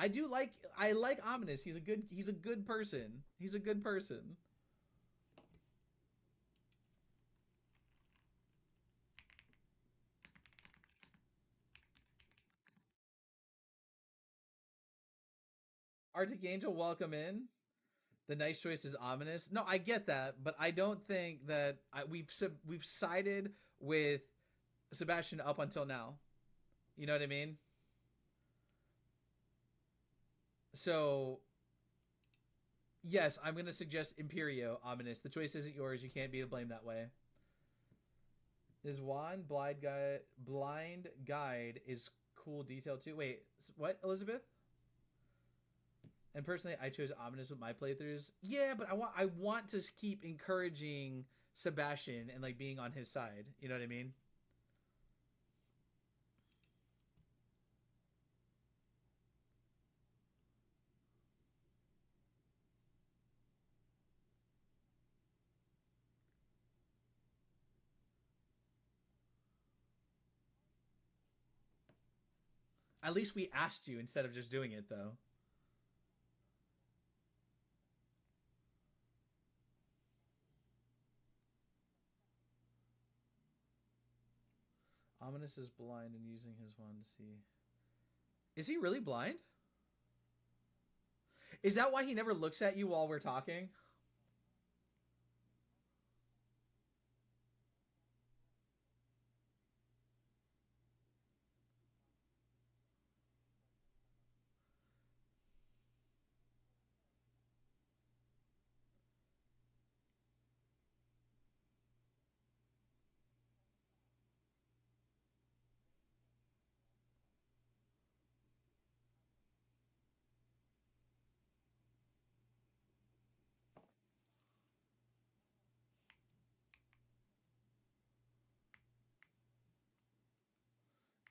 I like Ominous. He's a good person. He's a good person. Arctic Angel, welcome in. The nice choice is Ominous. No, I get that, but I don't think that we've sided with Sebastian up until now. You know what I mean? So yes, I'm gonna suggest Imperio Ominous. The choice isn't yours. You can't be blamed that way. Is Juan blind guide is cool detail too? Wait, what, Elizabeth? And personally, I chose Ominous with my playthroughs. Yeah, but I want to keep encouraging Sebastian and like being on his side. You know what I mean? At least we asked you instead of just doing it, though. Ominous is blind and using his wand to see. Is he really blind? Is that why he never looks at you while we're talking?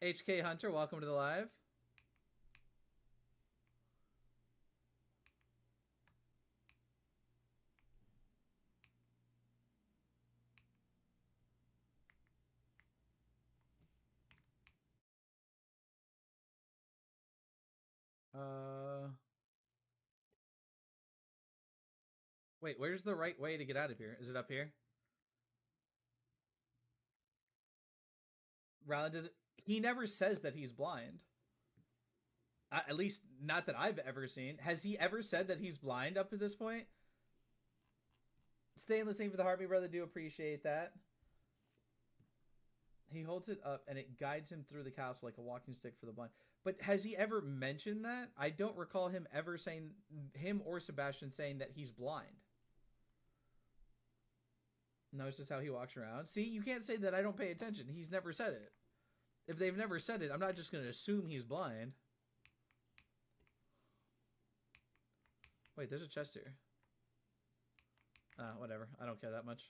HK Hunter, welcome to the live. Uh, wait, where's the right way to get out of here? Is it up here? Rylan does it. He never says that he's blind. At least, not that I've ever seen. Has he ever said that he's blind up to this point? Stay listening for the heartbeat, brother. Do appreciate that. He holds it up and it guides him through the castle like a walking stick for the blind. But has he ever mentioned that? I don't recall him ever saying, him or Sebastian saying that he's blind. No, it's just how he walks around. See, you can't say that I don't pay attention. He's never said it. If they've never said it, I'm not just going to assume he's blind. Wait, there's a chest here. Whatever. I don't care that much.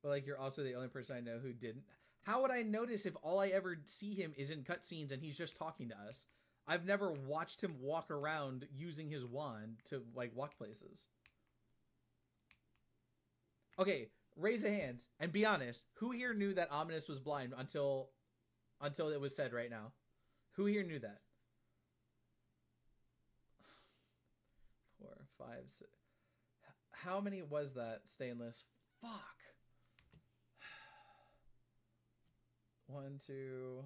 But like, you're also the only person I know who didn't. How would I notice if all I ever see him is in cutscenes and he's just talking to us? I've never watched him walk around using his wand to like walk places. Okay, raise a hand and be honest. Who here knew that Ominous was blind until it was said right now? Who here knew that? 4, 5, 6. How many was that, Stainless? Fuck. 1, 2,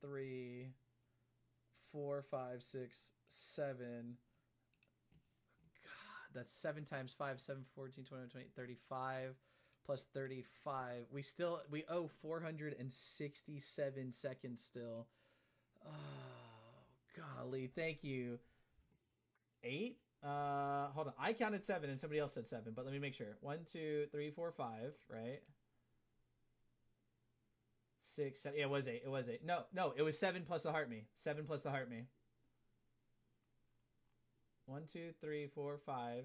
3, 4, 5, 6, 7. God, that's 7 times 5, 7, 14, 20, 20, 35 plus 35. We owe 467 seconds still. Oh, golly. Thank you. 8? Hold on. I counted 7 and somebody else said 7, but let me make sure. 1, 2, 3, 4, 5, right? 6, 7. Yeah, it was 8. It was 8. No, no, it was 7 plus the heart me. 7 plus the heart me. 1, 2, 3, 4, 5,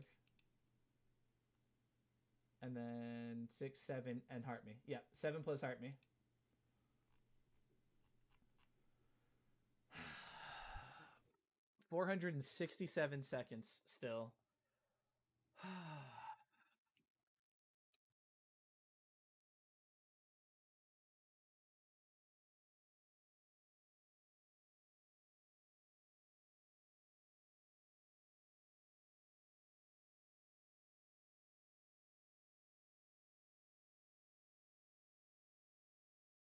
and then 6, 7, and heart me. Yeah, 7 plus heart me. $467 still.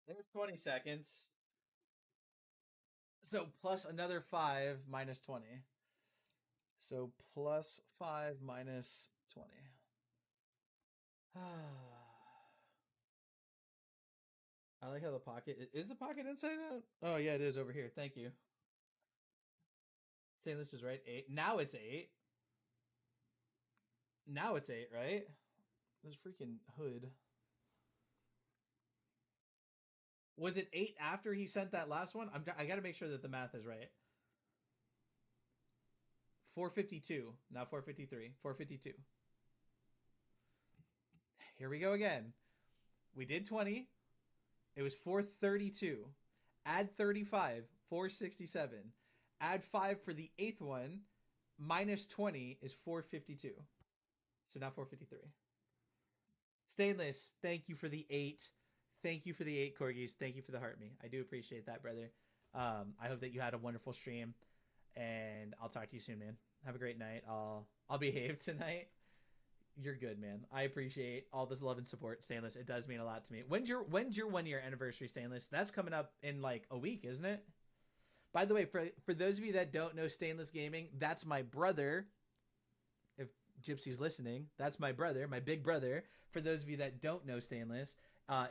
There's 20 seconds. So plus another 5 minus 20. So plus 5 minus 20. I like how the pocket is the pocket inside out. Oh yeah, it is over here. Thank you. Saying this is right. 8. Now it's 8. Now it's 8, right? This freaking hood. Was it 8 after he sent that last one? I got to make sure that the math is right. 452, not 453. 452. Here we go again. We did 20. It was 432. Add 35, 467. Add 5 for the eighth one. Minus 20 is 452. So now 453. Stainless, thank you for the 8. Thank you for the 8 corgis. Thank you for the heart me. I do appreciate that, brother. I hope that you had a wonderful stream, and I'll talk to you soon, man. Have a great night. I'll behave tonight. You're good, man. I appreciate all this love and support, Stainless. It does mean a lot to me. When's your 1 year anniversary, Stainless? That's coming up in like a week, isn't it? By the way, for those of you that don't know Stainless Gaming, that's my brother. If Gypsy's listening, that's my brother, my big brother. For those of you that don't know Stainless,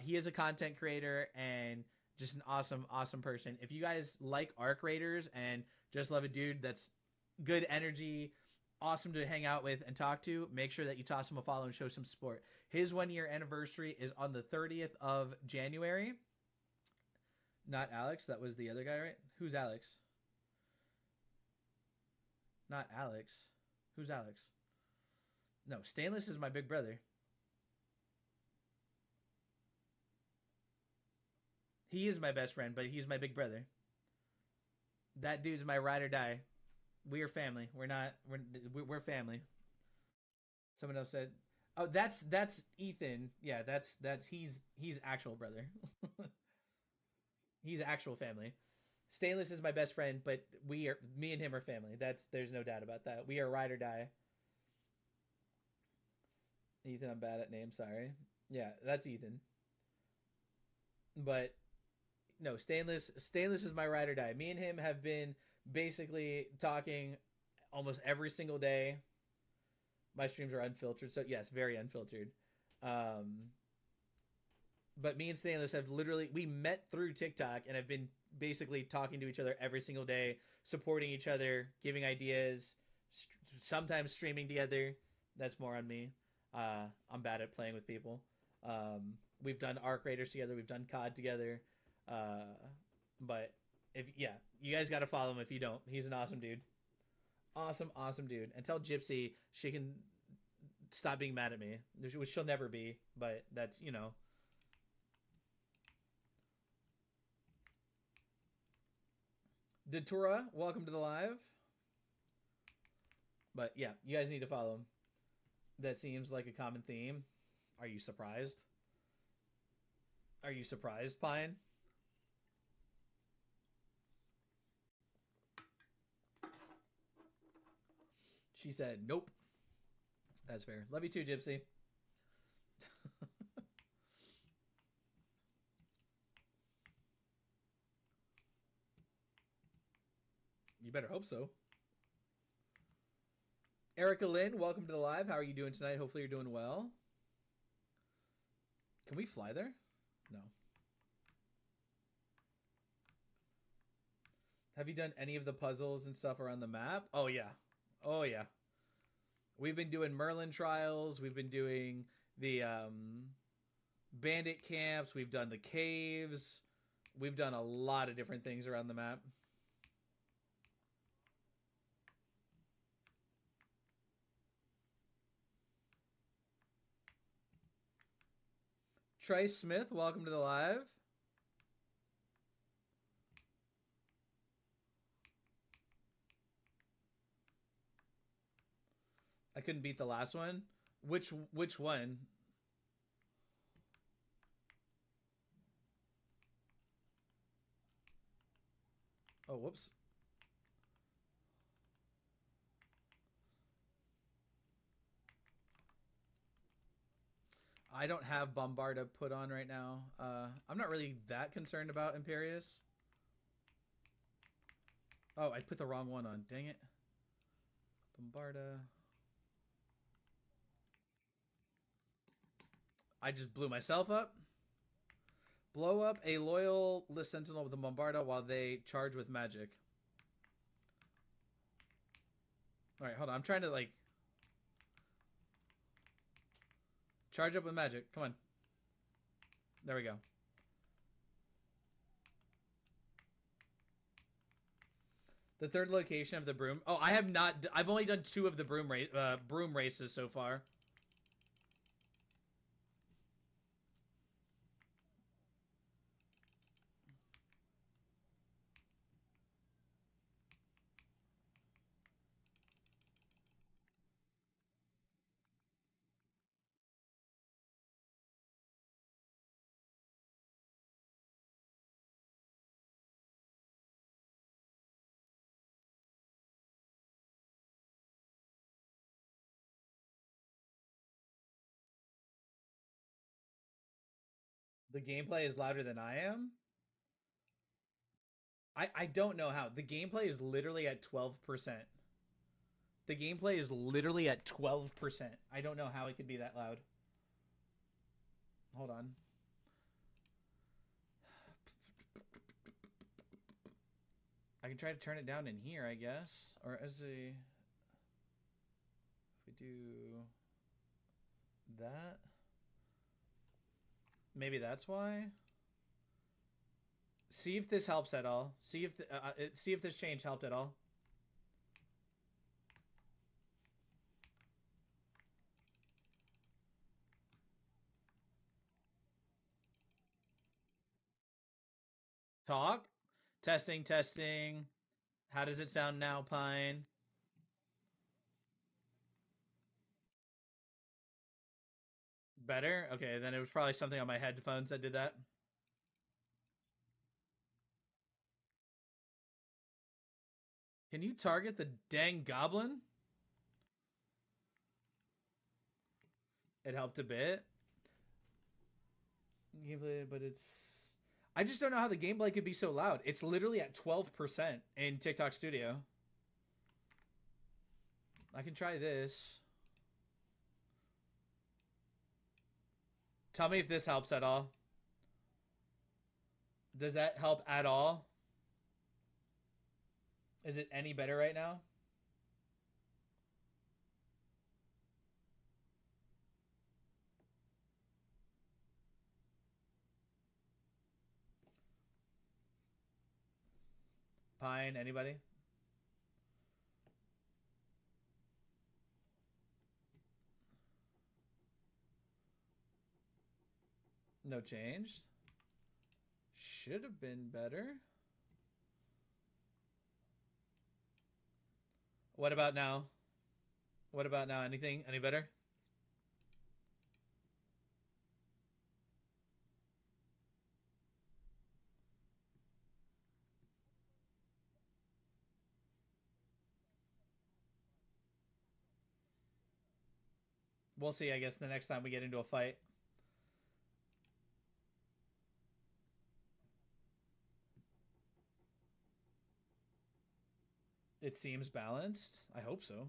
he is a content creator and just an awesome, awesome person. If you guys like Arc Raiders and just love a dude that's good energy, awesome to hang out with and talk to, make sure that you toss him a follow and show some support. His 1 year anniversary is on the 30th of January. Not Alex. That was the other guy, right? Who's Alex? Not Alex. Who's Alex? No, Stainless is my big brother. He is my best friend, but he's my big brother. That dude's my ride or die. We are family. We're not. We're family. Someone else said, "Oh, that's Ethan. Yeah, that's he's actual brother. He's actual family. Stainless is my best friend, but me and him are family. There's no doubt about that. We are ride or die. Ethan, I'm bad at names. Sorry. Yeah, that's Ethan. But no, Stainless is my ride or die. Me and him have been basically talking almost every single day. My streams are unfiltered, so yes, very unfiltered. Um, but me and Stainless have literally we met through TikTok and have been basically talking to each other every single day, supporting each other, giving ideas, sometimes streaming together. That's more on me. I'm bad at playing with people. We've done Arc Raiders together. We've done COD together. Uh, but if yeah, you guys got to follow him. If you don't, he's an awesome dude. Awesome, awesome dude. And tell Gypsy she can stop being mad at me, which she'll never be. But that's Datura, welcome to the live. But yeah, you guys need to follow him. That seems like a common theme. Are you surprised? Are you surprised, Pine? She said, nope. That's fair. Love you too, Gypsy. You better hope so. Erica Lynn, welcome to the live. How are you doing tonight? Hopefully you're doing well. Can we fly there? No. Have you done any of the puzzles and stuff around the map? Oh yeah. Oh yeah. We've been doing Merlin trials. We've been doing the bandit camps. We've done the caves. We've done a lot of different things around the map. Trey Smith, welcome to the live. I couldn't beat the last one. Which one? Oh, whoops. I don't have Bombarda put on right now. I'm not really that concerned about Imperius. Oh, I put the wrong one on. Dang it. Bombarda. I just blew myself up. Blow up a loyal sentinel with a Bombarda while they charge with magic. Alright, hold on. I'm trying to, like... Charge up with magic. Come on. There we go. The third location of the broom. Oh, I have not... I've only done 2 of the broom races so far. The gameplay is louder than I am? I don't know how. The gameplay is literally at 12%. The gameplay is literally at 12%. I don't know how it could be that loud. Hold on. I can try to turn it down in here, I guess. Or as a... If we do... that... Maybe that's why? See if this helps at all. See if this change helped at all. Talk? Testing, testing. How does it sound now, Pine? Better? Okay, then it was probably something on my headphones that did that. Can you target the dang goblin? It helped a bit. Gameplay, but it's... I just don't know how the gameplay could be so loud. It's literally at 12% in TikTok Studio. I can try this. Tell me if this helps at all. Does that help at all? Is it any better right now? Pine, anybody? No change. Should have been better. What about now? What about now? Anything? Any better? We'll see, I guess, the next time we get into a fight. It seems balanced. I hope so.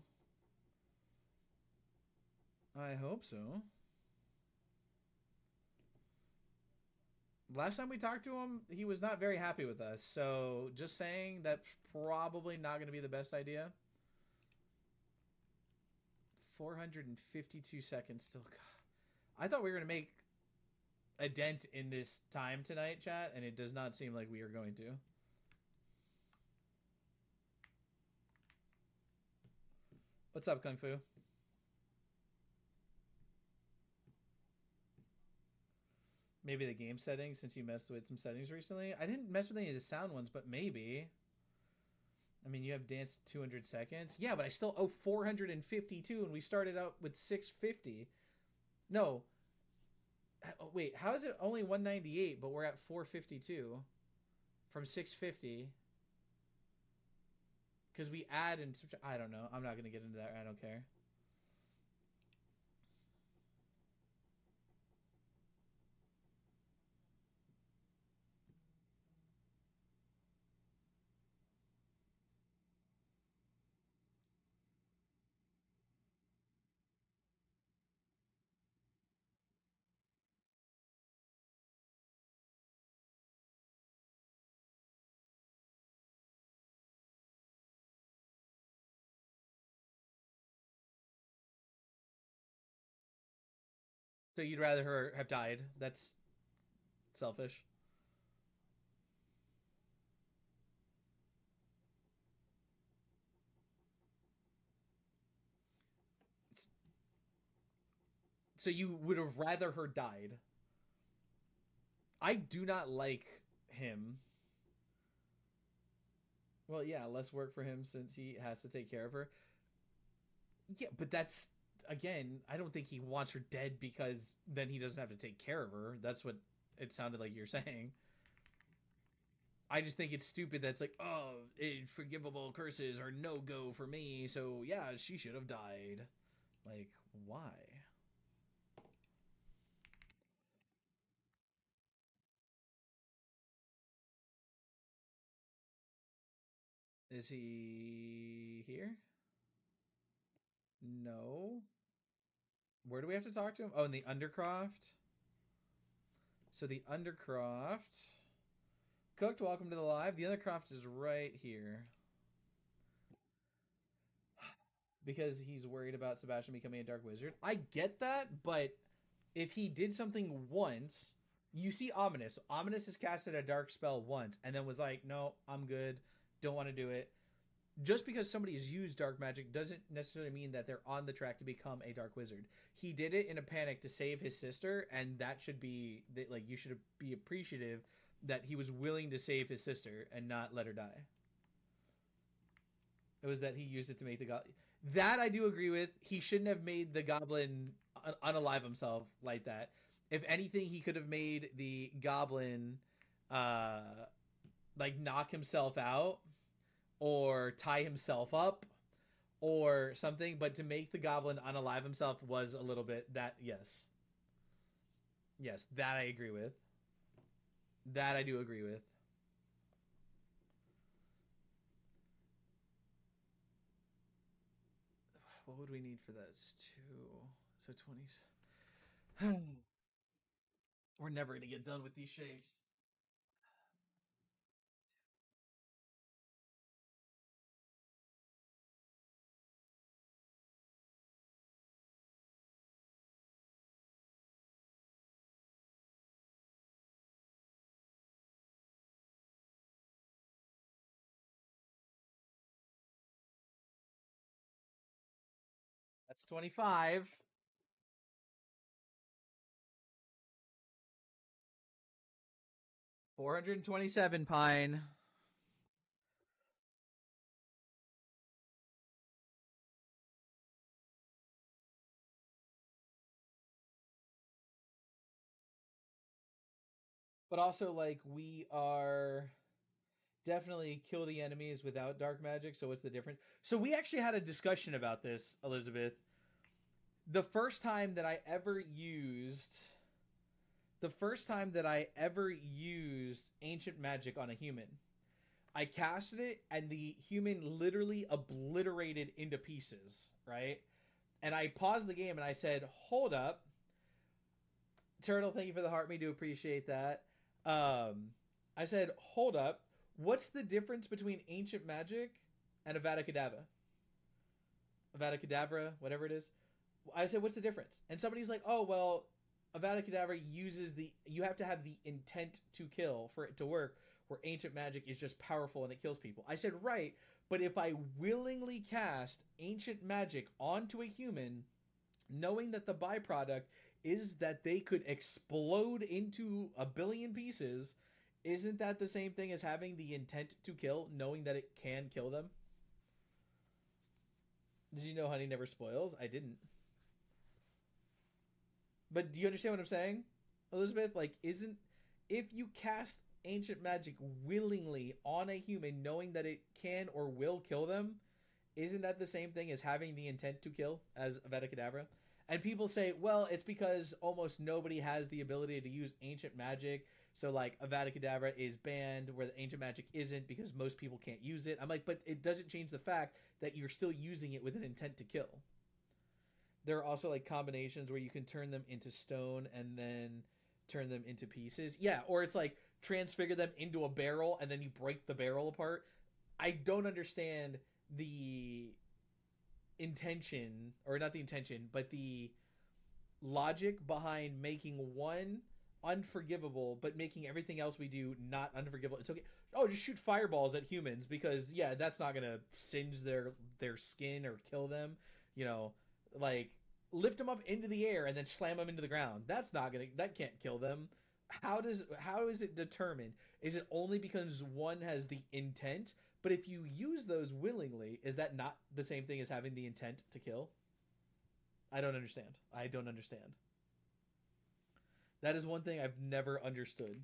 I hope so. Last time we talked to him, he was not very happy with us. So just saying that's probably not going to be the best idea. 452 seconds still. I thought we were going to make a dent in this time tonight, chat, and it does not seem like we are going to. What's up, Kung Fu? Maybe the game settings, since you messed with some settings recently. I didn't mess with any of the sound ones, but maybe. I mean, you have dance 200 seconds. Yeah, but I still owe 452, and we started out with 650. No. Oh, wait, how is it only 198, but we're at 452 from 650? Because we add and subtract. I don't know. I'm not going to get into that. I don't care. So you'd rather her have died? That's selfish. So you would have rather her died. I do not like him. Well, yeah, less work for him since he has to take care of her. Yeah, but that's again, I don't think he wants her dead because then he doesn't have to take care of her. That's what it sounded like you're saying. I just think it's stupid that's like, oh, forgivable curses are no go for me, so yeah, she should have died. Like, why? Is he here? No. Where do we have to talk to him? Oh, in the Undercroft. So the Undercroft. Cooked, welcome to the live. The Undercroft is right here. Because he's worried about Sebastian becoming a Dark Wizard. I get that, but if he did something once, you see Ominous. Ominous has casted a dark spell once and then was like, no, I'm good. Don't want to do it. Just because somebody has used dark magic doesn't necessarily mean that they're on the track to become a dark wizard. He did it in a panic to save his sister, and that should be like you should be appreciative that he was willing to save his sister and not let her die. It was that he used it to make the goblin. That I do agree with. He shouldn't have made the goblin unalive himself like that. If anything, he could have made the goblin uh like knock himself out or tie himself up or something, but to make the goblin unalive himself was a little bit that yes. Yes, that I agree with. That I do agree with. What would we need for those two? So 20s. We're never gonna get done with these shapes. That's 25. 427 pine. But also, like, we are definitely kill the enemies without dark magic. So, what's the difference? So, we actually had a discussion about this, Elizabeth. The first time that I ever used. The first time that I ever used ancient magic on a human, I casted it and the human literally obliterated into pieces, right? And I paused the game and I said, hold up. Turtle, thank you for the heart. Me do appreciate that. Um, I said, hold up. What's the difference between ancient magic and Avada Kedavra? Avada Kedavra, whatever it is. I said, what's the difference? And somebody's like, oh, well, Avada Kedavra uses you have to have the intent to kill for it to work, where ancient magic is just powerful and it kills people. I said, right, but if I willingly cast ancient magic onto a human, knowing that the byproduct is that they could explode into a billion pieces, isn't that the same thing as having the intent to kill, knowing that it can kill them? Did you know honey never spoils? I didn't. But do you understand what I'm saying, Elizabeth? Like, isn't if you cast ancient magic willingly on a human, knowing that it can or will kill them, isn't that the same thing as having the intent to kill as Avada Kedavra? And people say, well, it's because almost nobody has the ability to use ancient magic. So, like, Avada Kedavra is banned where the ancient magic isn't because most people can't use it. I'm like, but it doesn't change the fact that you're still using it with an intent to kill. There are also like combinations where you can turn them into stone and then turn them into pieces. Yeah, or it's like transfigure them into a barrel and then you break the barrel apart. I don't understand the intention, or not the intention, but the logic behind making one unforgivable, but making everything else we do not unforgivable. It's okay. Oh, just shoot fireballs at humans because yeah, that's not gonna singe their skin or kill them. You know, like lift them up into the air and then slam them into the ground. That can't kill them. How is it determined? Is it only because one has the intent? But if you use those willingly, is that not the same thing as having the intent to kill? I don't understand. I don't understand. That is one thing I've never understood.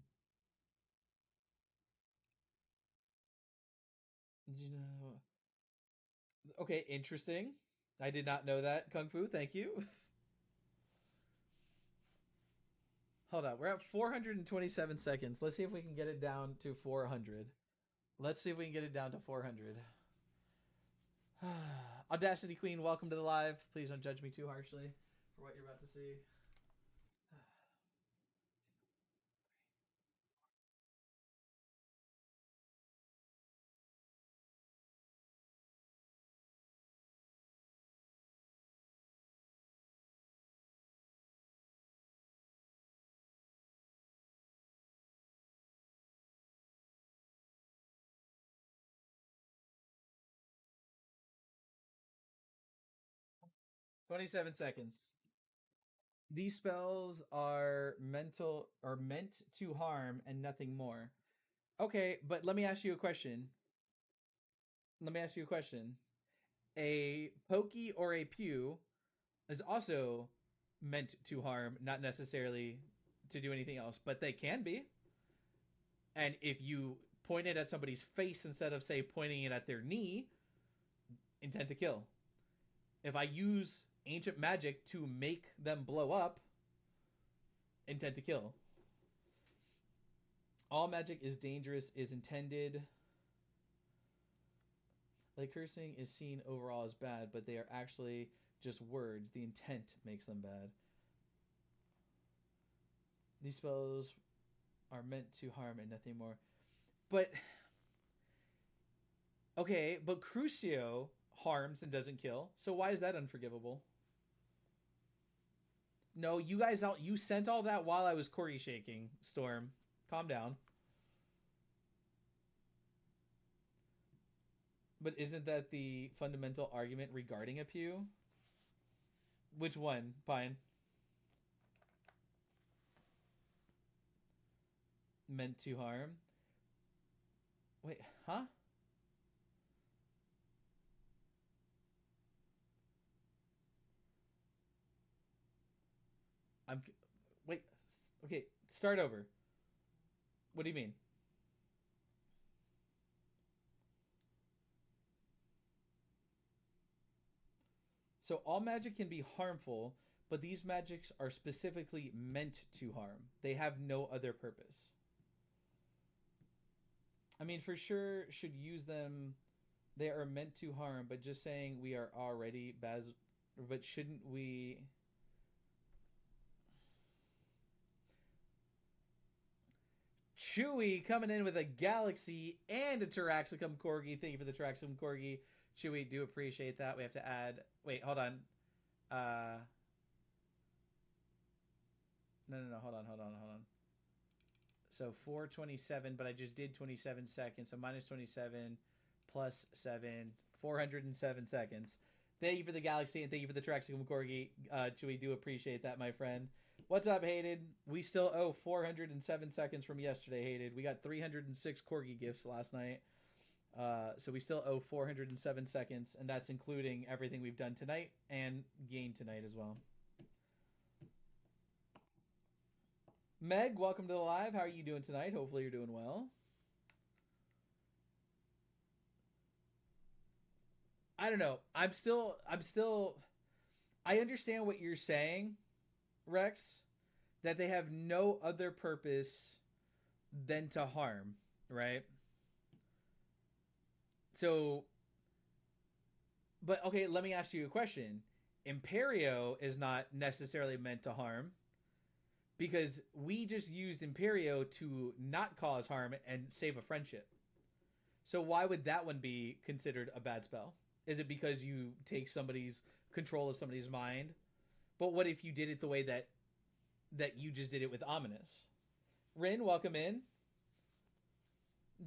Okay, interesting. I did not know that, Kung Fu. Thank you. Hold on. We're at 427 seconds. Let's see if we can get it down to 400. Let's see if we can get it down to 400. Audacity Queen, welcome to the live. Please don't judge me too harshly for what you're about to see. 27 seconds. These spells are meant to harm and nothing more. Okay, but let me ask you a question. Let me ask you a question. A pokey or a pew is also meant to harm, not necessarily to do anything else, but they can be. And if you point it at somebody's face instead of, say, pointing it at their knee, intent to kill. If I use ancient magic to make them blow up, intent to kill. All magic is dangerous, is intended. Like cursing is seen overall as bad, but they are actually just words. The intent makes them bad. These spells are meant to harm and nothing more. But okay, but Crucio harms and doesn't kill. So why is that unforgivable? No, you sent all that while I was Corey shaking. Storm, calm down. But isn't that the fundamental argument regarding a pew? Which one, Pine? Meant to harm? Wait, huh? I'm wait. Okay, start over. What do you mean? So all magic can be harmful, but these magics are specifically meant to harm. They have no other purpose. I mean, for sure, should use them. They are meant to harm, but just saying we are already bad. But shouldn't we? Chewy coming in with a galaxy and a Taraxacum Corgi. Thank you for the Taraxacum Corgi. Chewy, do appreciate that. We have to add. Wait, hold on. Uh, no. Hold on. So 427, but I just did 27 seconds. So minus 27 plus 7, 407 seconds. Thank you for the galaxy and thank you for the Traxium Corgi. Chewy, do appreciate that, my friend. What's up, Hated? We still owe 407 seconds from yesterday, Hated. We got 306 Corgi gifts last night. So we still owe 407 seconds, and that's including everything we've done tonight and gained tonight as well. Meg, welcome to the live. How are you doing tonight? Hopefully you're doing well. I don't know. I understand what you're saying, Rex, that they have no other purpose than to harm, right? So, but okay, let me ask you a question. Imperio is not necessarily meant to harm because we just used Imperio to not cause harm and save a friendship. So why would that one be considered a bad spell? Is it because you take somebody's control of somebody's mind But what if you did it the way that you just did it with ominous? Rin, welcome in.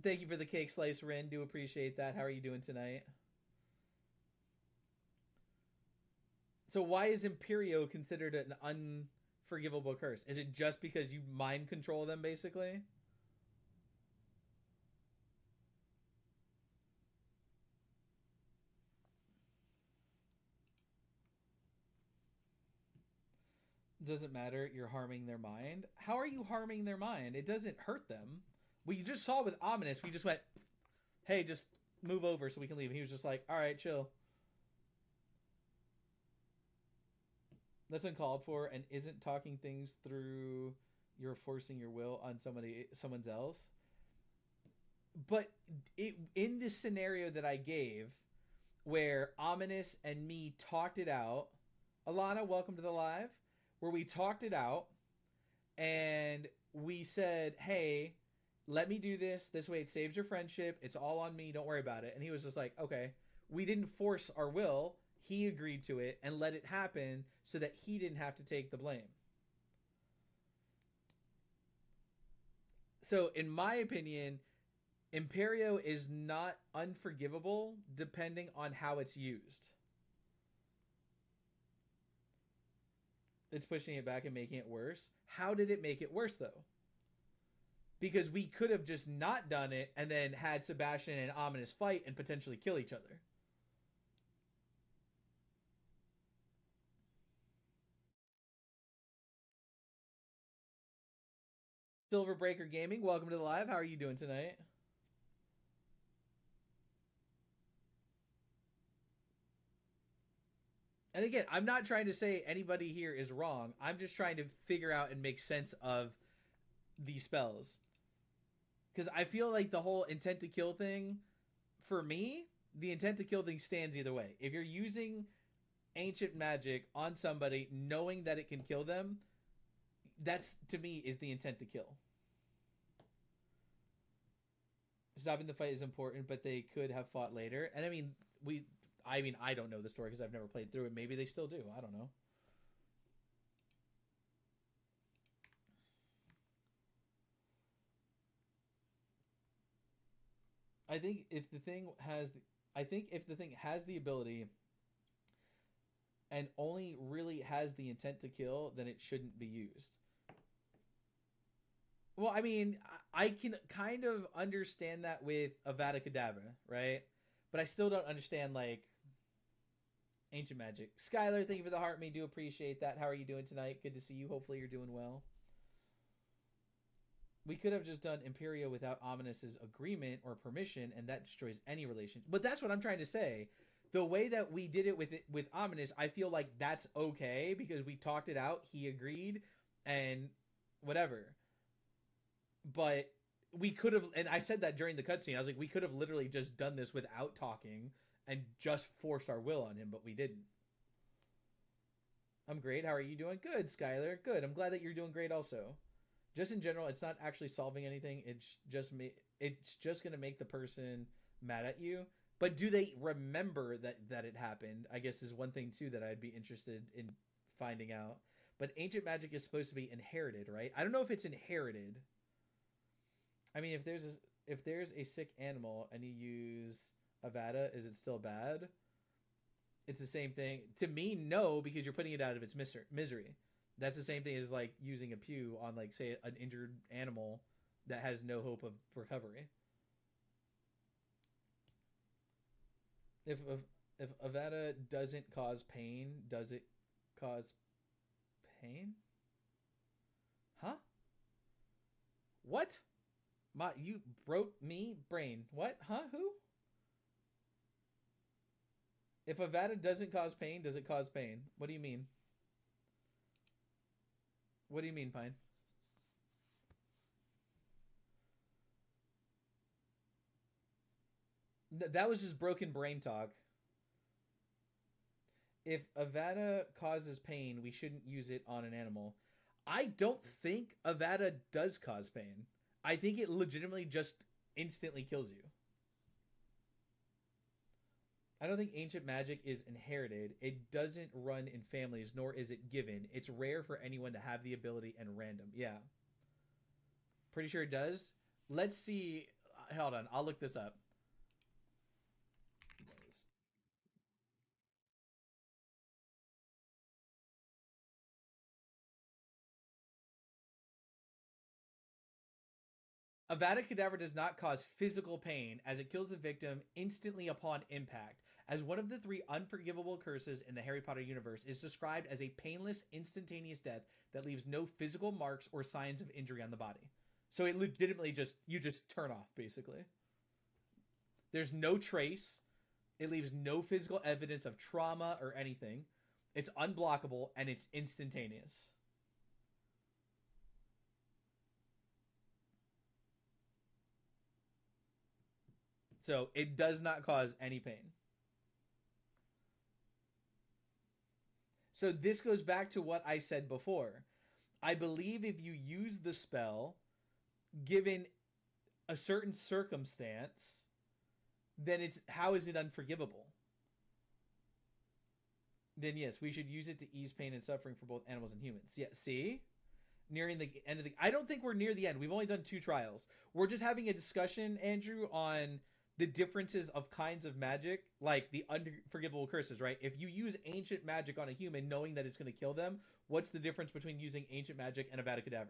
Thank you for the cake slice, Rin. Do appreciate that. How are you doing tonight? So why is Imperio considered an unforgivable curse? Is it just because you mind control them, basically? Doesn't matter. You're harming their mind. How are you harming their mind? It doesn't hurt them. What you just saw with Ominous, we just went, hey, just move over so we can leave. And he was just like, all right, chill. That's uncalled for and isn't talking things through. You're forcing your will on someone else. But in this scenario that I gave, where Ominous and me talked it out, Alana, welcome to the live, where we talked it out and we said, hey, let me do this way. It saves your friendship. It's all on me. Don't worry about it. And he was just like, okay. We didn't force our will. He agreed to it and let it happen so that he didn't have to take the blame. So in my opinion, Imperio is not unforgivable depending on how it's used. It's pushing it back and making it worse. How did it make it worse, though? Because we could have just not done it and then had Sebastian and Ominous fight and potentially kill each other. Silverbreaker Gaming, welcome to the live. How are you doing tonight? And again, I'm not trying to say anybody here is wrong. I'm just trying to figure out and make sense of these spells. Because I feel like the whole intent to kill thing, for me, the intent to kill thing stands either way. If you're using ancient magic on somebody knowing that it can kill them, that's, to me, is the intent to kill. Stopping the fight is important, but they could have fought later. And I don't know the story because I've never played through it. Maybe they still do. I don't know. I think if the thing has the ability and only really has the intent to kill, then it shouldn't be used. Well, I mean, I can kind of understand that with Avada Kedavra, right? But I still don't understand like ancient magic. Skylar, thank you for the heart. Me do appreciate that. How are you doing tonight? Good to see you. Hopefully you're doing well. We could have just done Imperio without Ominous's agreement or permission, and that destroys any relation. But that's what I'm trying to say. The way that we did it with Ominous, I feel like that's okay because we talked it out. He agreed, and whatever. But we could have, and I said that during the cutscene. I was like, we could have literally just done this without talking and just forced our will on him, but we didn't. I'm great. How are you doing? Good, Skylar. Good. I'm glad that you're doing great also. Just in general, it's not actually solving anything. It's just going to make the person mad at you. But do they remember that it happened? I guess is one thing too that I'd be interested in finding out. But ancient magic is supposed to be inherited, right? I don't know if it's inherited. I mean, if there's a sick animal and you use Avada, is it still bad? It's the same thing. To me, no, because you're putting it out of its misery. That's the same thing as like using a pew on like say an injured animal that has no hope of recovery. If if Avada doesn't cause pain, does it cause pain? Huh? What? You broke me brain. What? Huh? Who? If Avada doesn't cause pain, does it cause pain? What do you mean? What do you mean, Pine? That was just broken brain talk. If Avada causes pain, we shouldn't use it on an animal. I don't think Avada does cause pain. I think it legitimately just instantly kills you. I don't think ancient magic is inherited. It doesn't run in families, nor is it given. It's rare for anyone to have the ability and random. Yeah, pretty sure it does. Let's see. Hold on, I'll look this up. Avada Kedavra does not cause physical pain as it kills the victim instantly upon impact, as one of the three unforgivable curses in the Harry Potter universe is described as a painless, instantaneous death that leaves no physical marks or signs of injury on the body. So it legitimately just, you just turn off, basically. There's no trace. It leaves no physical evidence of trauma or anything. It's unblockable and it's instantaneous. So it does not cause any pain. So this goes back to what I said before. I believe if you use the spell, given a certain circumstance, then it's how is it unforgivable? Then yes, we should use it to ease pain and suffering for both animals and humans. Yeah, see? Nearing the end of the I don't think we're near the end. We've only done 2 trials. We're just having a discussion, Andrew, on the differences of kinds of magic, like the unforgivable curses, right? If you use ancient magic on a human knowing that it's going to kill them, what's the difference between using ancient magic and Avada Kedavra?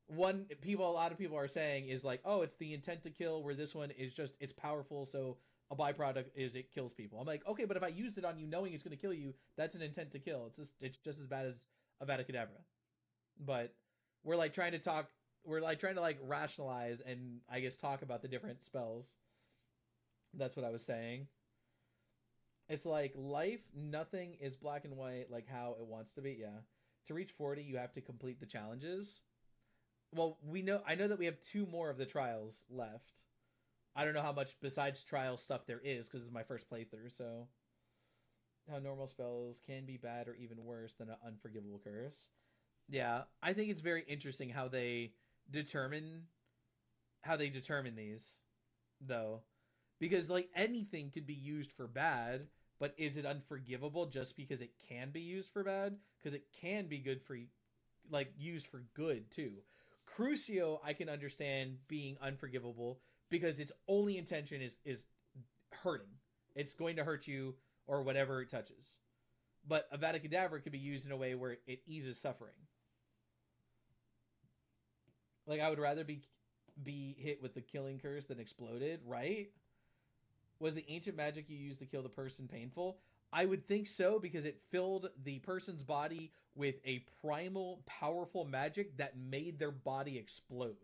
A lot of people are saying is like, oh, it's the intent to kill, where this one is just it's powerful, so a byproduct is it kills people. I'm like, okay, but if I used it on you knowing it's going to kill you, that's an intent to kill. It's just as bad as Avada Kedavra. But we're like trying to talk. We're like trying to like rationalize and I guess talk about the different spells. That's what I was saying. It's like life, nothing is black and white like how it wants to be. Yeah. To reach 40, you have to complete the challenges. Well, I know that we have 2 more of the trials left. I don't know how much besides trial stuff there is because it's my first playthrough. So how normal spells can be bad or even worse than an unforgivable curse. Yeah, I think it's very interesting determine how they determine these though, because like anything could be used for bad, but is it unforgivable just because it can be used for bad? Because it can be good for like used for good too. Crucio, I can understand being unforgivable because its only intention is hurting. It's going to hurt you or whatever it touches. But Avada Kedavra could be used in a way where it eases suffering. Like I would rather be hit with the killing curse than exploded, right? Was the ancient magic you used to kill the person painful? I would think so because it filled the person's body with a primal, powerful magic that made their body explode.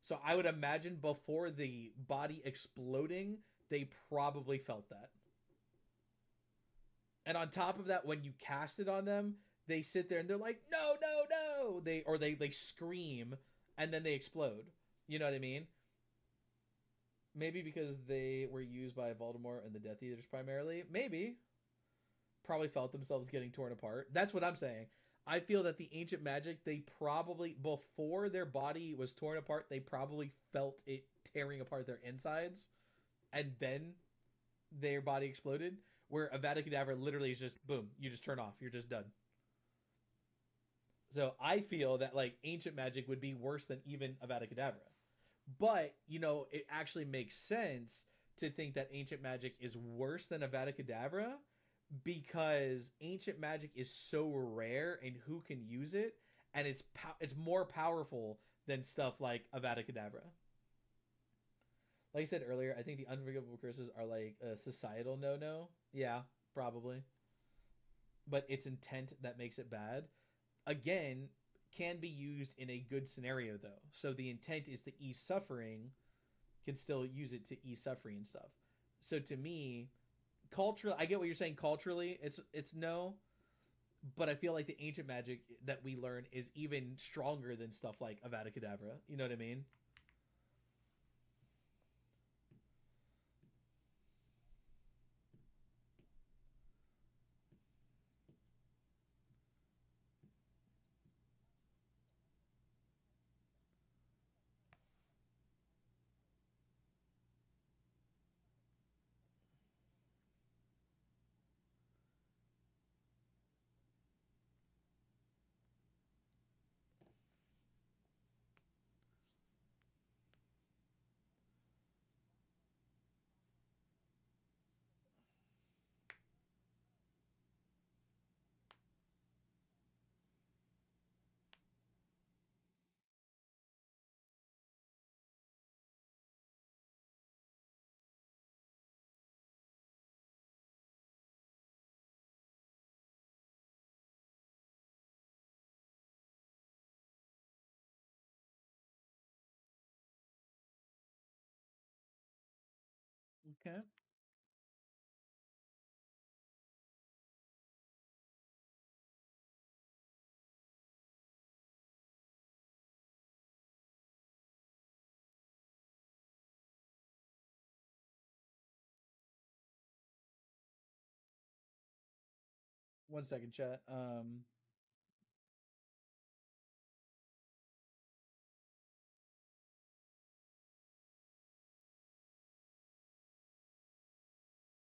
So I would imagine before the body exploding, they probably felt that. And on top of that, when you cast it on them, they sit there and they're like, "No, no, no!" They scream, and then they explode. You know what I mean? Maybe because they were used by Voldemort and the Death Eaters primarily. Maybe. Probably felt themselves getting torn apart. That's what I'm saying. I feel that the ancient magic, they probably, before their body was torn apart, they probably felt it tearing apart their insides, and then their body exploded. Where Avada Kedavra literally is just boom, you just turn off, you're just done. So I feel that like ancient magic would be worse than even Avada Kedavra. But, it actually makes sense to think that ancient magic is worse than Avada Kedavra because ancient magic is so rare and who can use it, and it's more powerful than stuff like Avada Kedavra. Like I said earlier, I think the unforgivable curses are like a societal no-no. Yeah, probably. But it's intent that makes it bad. Again, can be used in a good scenario though. So the intent is to ease suffering, can still use it to ease suffering and stuff. So to me, culturally, I get what you're saying. Culturally, it's no, but I feel like the ancient magic that we learn is even stronger than stuff like Avada Kedavra. You know what I mean? Okay. One second, chat.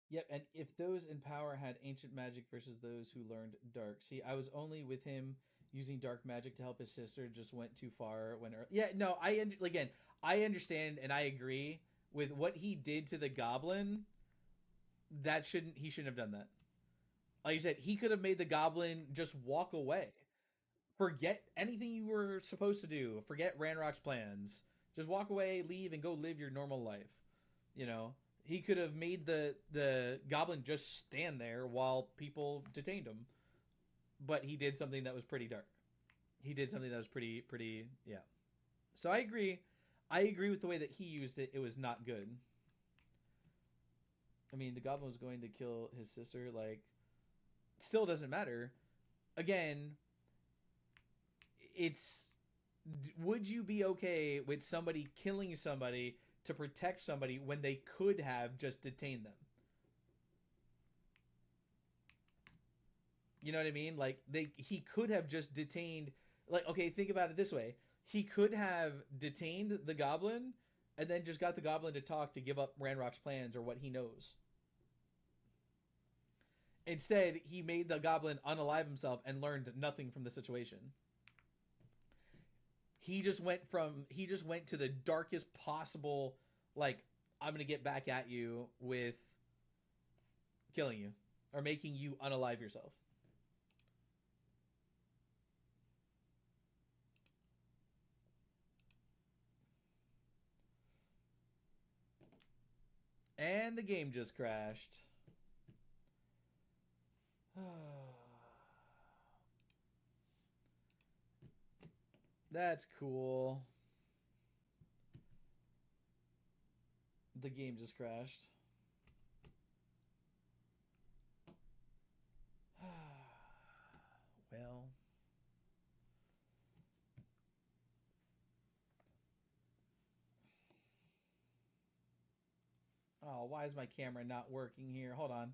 Yep, and if those in power had ancient magic versus those who learned dark. See, I was only with him using dark magic to help his sister. Just went too far when. Yeah, no, again, I understand and I agree with what he did to the goblin. That shouldn't he shouldn't have done that. Like you said, he could have made the goblin just walk away. Forget anything you were supposed to do. Forget Ranrock's plans. Just walk away, leave, and go live your normal life. You know, he could have made the goblin just stand there while people detained him, but he did something that was pretty dark. He did something that was pretty yeah. So I agree. I agree with the way that he used it. It was not good. I mean, the goblin was going to kill his sister. Like, still doesn't matter. Again, it's would you be okay with somebody killing somebody to protect somebody when they could have just detained them? You know what I mean? Like he could have just detained. Like, okay, think about it this way: he could have detained the goblin and then just got the goblin to talk to give up Ranrock's plans or what he knows. Instead, he made the goblin unalive himself and learned nothing from the situation. He just went to the darkest possible, like, I'm gonna get back at you with killing you or making you unalive yourself. And the game just crashed. That's cool. The game just crashed. Well, oh, why is my camera not working here? Hold on.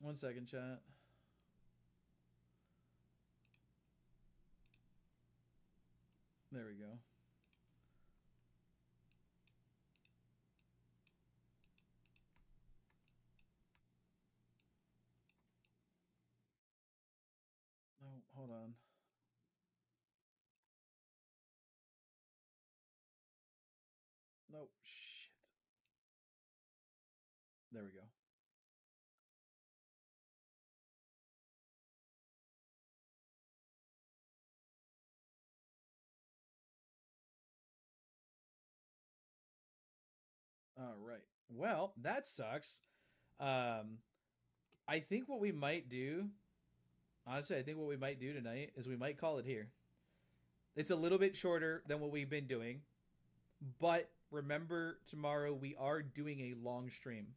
One second, chat. There we go. No, hold on. No, shit. There we go. All right. Well, that sucks. Um, I think what we might do, honestly, I think what we might do tonight is we might call it here. It's a little bit shorter than what we've been doing, but remember tomorrow we are doing a long stream.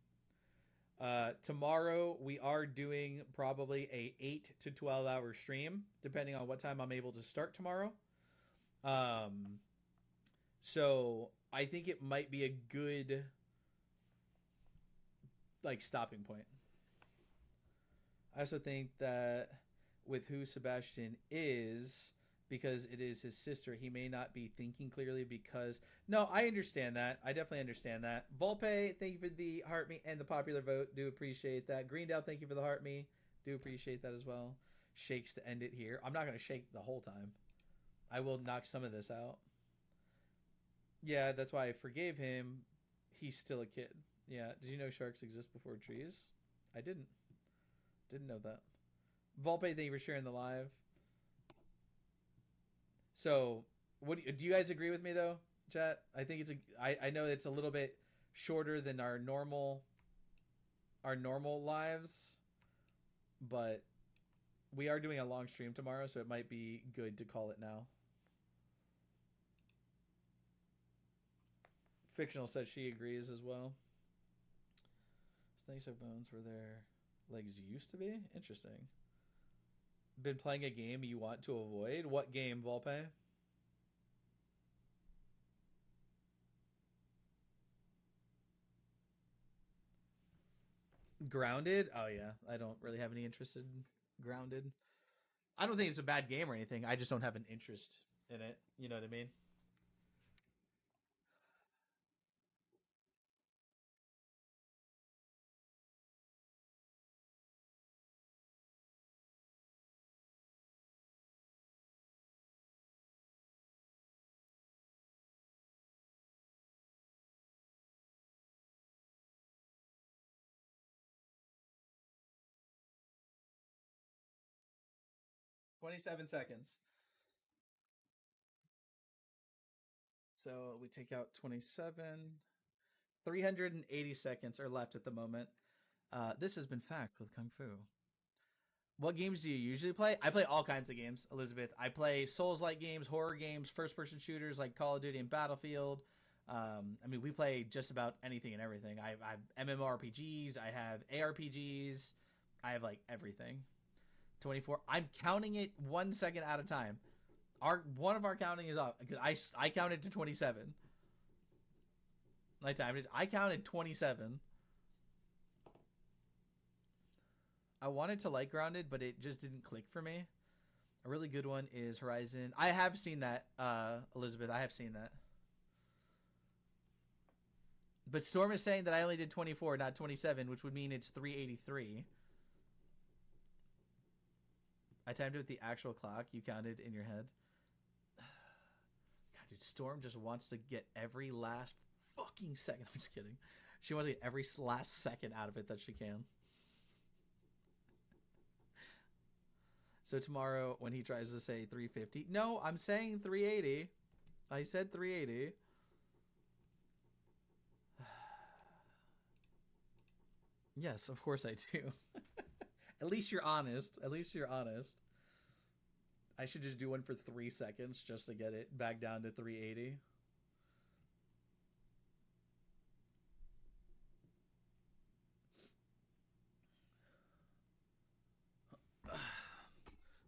Tomorrow we are doing probably a 8 to 12 hour stream, depending on what time I'm able to start tomorrow. Um, so I think it might be a good like stopping point. I also think that with who Sebastian is, because it is his sister, he may not be thinking clearly because no, I understand that. I definitely understand that. Volpe, thank you for the heart me and the popular vote. Do appreciate that. Greendale, thank you for the heart me. Do appreciate that as well. Shakes to end it here. I'm not gonna shake the whole time. I will knock some of this out. Yeah, that's why I forgave him. He's still a kid. Yeah. Did you know sharks exist before trees? I didn't. Didn't know that. Volpe, thank you for sharing the live. So, what do you guys agree with me though, chat? I think it's a. I know it's a little bit shorter than our normal lives, but we are doing a long stream tomorrow, so it might be good to call it now. Fictional said she agrees as well. Snakes have bones where their legs used to be. Interesting. Been playing a game you want to avoid? What game, Volpe? Grounded? Oh yeah, I don't really have any interest in Grounded. I don't think it's a bad game or anything. I just don't have an interest in it. You know what I mean? 27 seconds. So we take out 27. 380 seconds are left at the moment. This has been Fact with Kung Fu. What games do you usually play? I play all kinds of games, Elizabeth. I play Souls-like games, horror games, first-person shooters like Call of Duty and Battlefield. I mean, we play just about anything and everything. I have MMORPGs, I have ARPGs, I have like everything. 24. I'm counting it 1 second at a time. One of our counting is up because I counted to 27. I timed it. I counted 27. I wanted to like Grounded, but it just didn't click for me. A really good one is Horizon. I have seen that, Elizabeth. I have seen that. But Storm is saying that I only did 24, not 27, which would mean it's 383. I timed it with the actual clock you counted in your head. God, dude, Storm just wants to get every last fucking second. I'm just kidding. She wants to get every last second out of it that she can. So tomorrow, when he tries to say 350, no, I'm saying 380. I said 380. Yes, of course I do. At least you're honest. At least you're honest. I should just do one for 3 seconds just to get it back down to 380.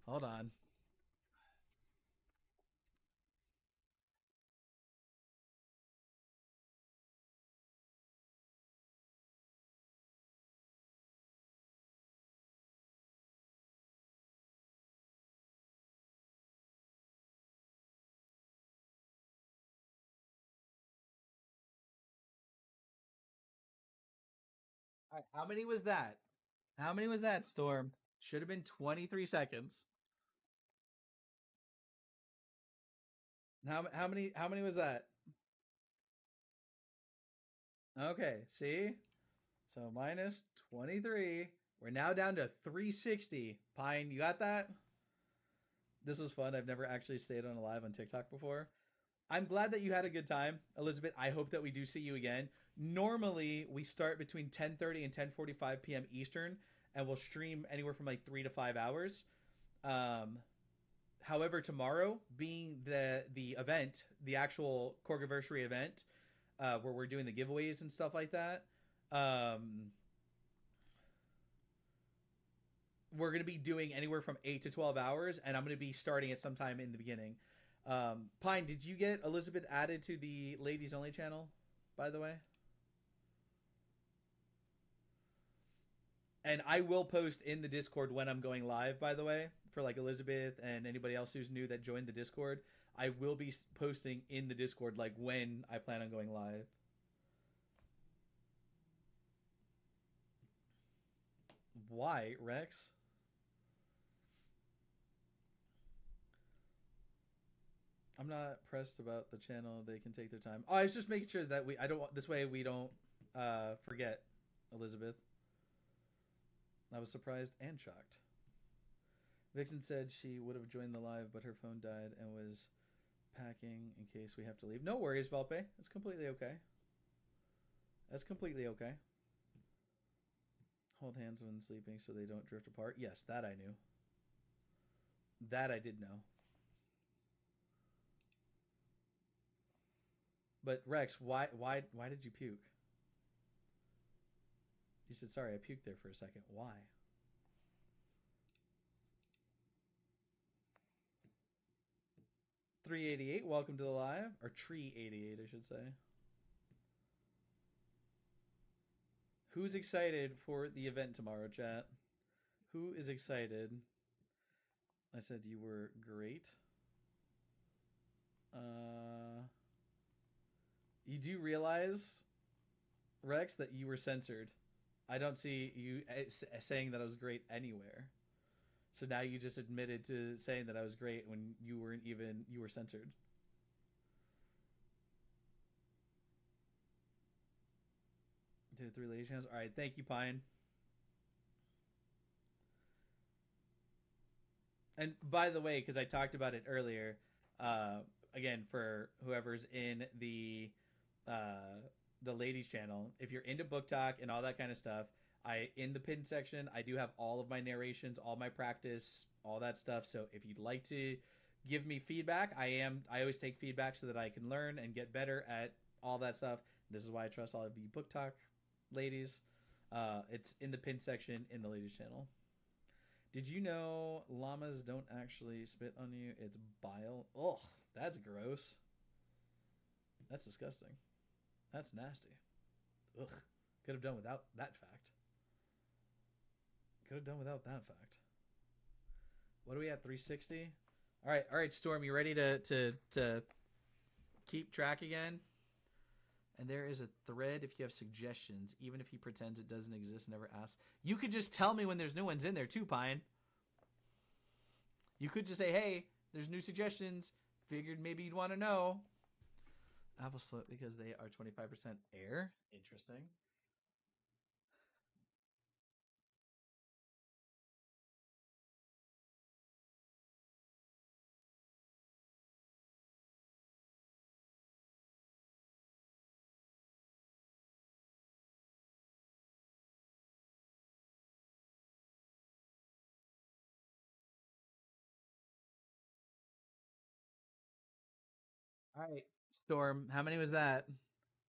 Hold on. All right, how many was that? How many was that, Storm? Should have been 23 seconds. How many was that? Okay, see? So minus 23. We're now down to 360. Pine, you got that? This was fun. I've never actually stayed on a live on TikTok before. I'm glad that you had a good time, Elizabeth. I hope that we do see you again. Normally, we start between 10:30 and 10:45 p.m. Eastern, and we'll stream anywhere from like 3 to 5 hours. Um, However, tomorrow being the event, the actual Corgiversary event, where we're doing the giveaways and stuff like that, um, we're going to be doing anywhere from 8 to 12 hours, and I'm going to be starting it sometime in the beginning. Pine, did you get Elizabeth added to the ladies only channel, by the way? And I will post in the Discord when I'm going live, by the way, for like Elizabeth and anybody else who's new that joined the Discord. I will be posting in the Discord like when I plan on going live. Why, Rex? I'm not pressed about the channel. They can take their time. Oh, I was just making sure that I don't this way we don't forget Elizabeth. I was surprised and shocked. Vixen said she would have joined the live, but her phone died and was packing in case we have to leave. No worries, Valpe. It's completely okay. That's completely okay. Hold hands when sleeping so they don't drift apart. Yes, that I knew. That I did know. But Rex, why did you puke? You said sorry, I puked there for a second. Why? 388, welcome to the live. Or Tree 88, I should say. Who's excited for the event tomorrow, chat? Who is excited? I said you were great. You do realize, Rex, that you were censored. I don't see you saying that I was great anywhere. So now you just admitted to saying that I was great when you weren't even, you were censored. To the 3 lady channels. All right, thank you, Pine. And by the way, because I talked about it earlier, again for whoever's in the ladies channel, if you're into book talk and all that kind of stuff, I in the pin section I do have all of my narrations, all my practice, all that stuff. So if you'd like to give me feedback, I always take feedback so that I can learn and get better at all that stuff. This is why I trust all of you book talk ladies. It's in the pin section in the ladies channel. Did you know llamas don't actually spit on you? It's bile. Oh, that's gross. That's disgusting. That's nasty. Ugh. Could have done without that fact. Could have done without that fact. What are we at? 360? All right, Storm, you ready to keep track again? And there is a thread if you have suggestions, even if he pretends it doesn't exist and never asks. You could just tell me when there's new ones in there too, Pine. You could just say, hey, there's new suggestions. Figured maybe you'd want to know. Apple slip because they are 25% air. Interesting. All right, Storm, how many was that?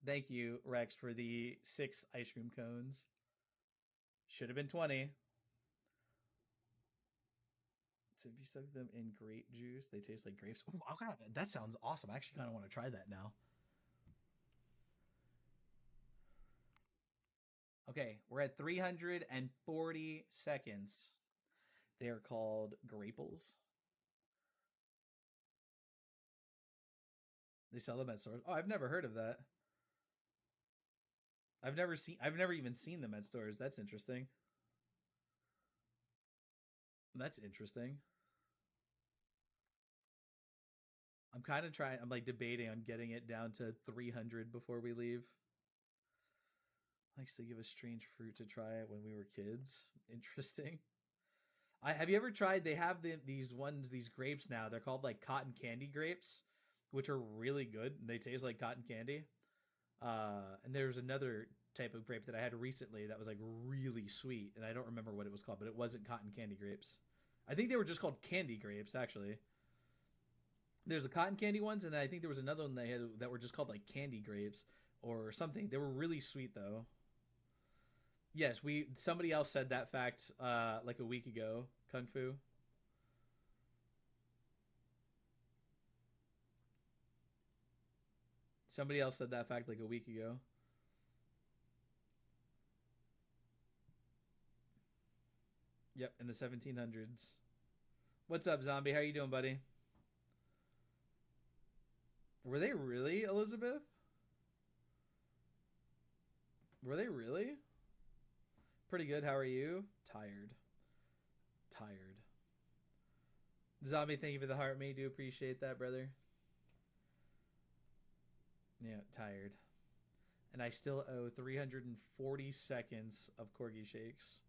Thank you, Rex, for the 6 ice cream cones. Should have been 20. So if you soak them in grape juice, they taste like grapes. Ooh, that sounds awesome. I actually kind of want to try that now. Okay, we're at 340 seconds. They're called graples. They sell them at stores. Oh, I've never heard of that. I've never even seen them at stores. That's interesting. That's interesting. I'm kind of trying. I'm like debating on getting it down to 300 before we leave. Likes to give a strange fruit to try when we were kids. Interesting. I have you ever tried? They have these grapes now. They're called like cotton candy grapes, which are really good. They taste like cotton candy. And there's another type of grape that I had recently that was like really sweet, and I don't remember what it was called, but it wasn't cotton candy grapes. I think they were just called candy grapes, actually. There's the cotton candy ones, and then I think there was another one they had that were just called like candy grapes or something. They were really sweet though. Yes, we somebody else said that fact like a week ago. Kung Fu. Somebody else said that fact like a week ago. Yep, in the 1700s. What's up, zombie? How you doing, buddy? Were they really, Elizabeth? Were they really? Pretty good. How are you? Tired. Tired. Zombie, thank you for the heart, me. Do appreciate that, brother. Yeah, tired. And I still owe 340 seconds of Corgi Shakes.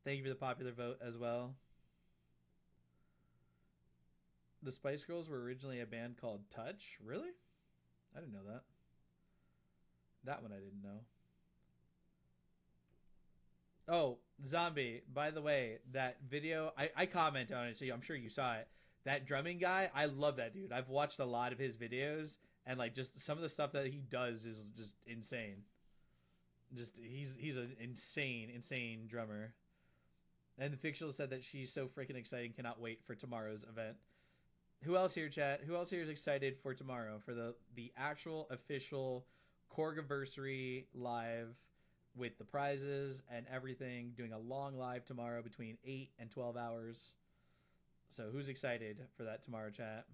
Thank you for the popular vote as well. The Spice Girls were originally a band called Touch. Really? I didn't know that. That one I didn't know. Oh, Zombie, by the way, that video, I comment on it, so I'm sure you saw it. That drumming guy, I love that dude. I've watched a lot of his videos, and like just some of the stuff that he does is just insane. Just he's an insane drummer. And the fictional said that she's so freaking excited, cannot wait for tomorrow's event. Who else here, chat? Who else here is excited for tomorrow for the actual official Korgiversary live with the prizes and everything? Doing a long live tomorrow between 8 and 12 hours. So who's excited for that tomorrow, chat?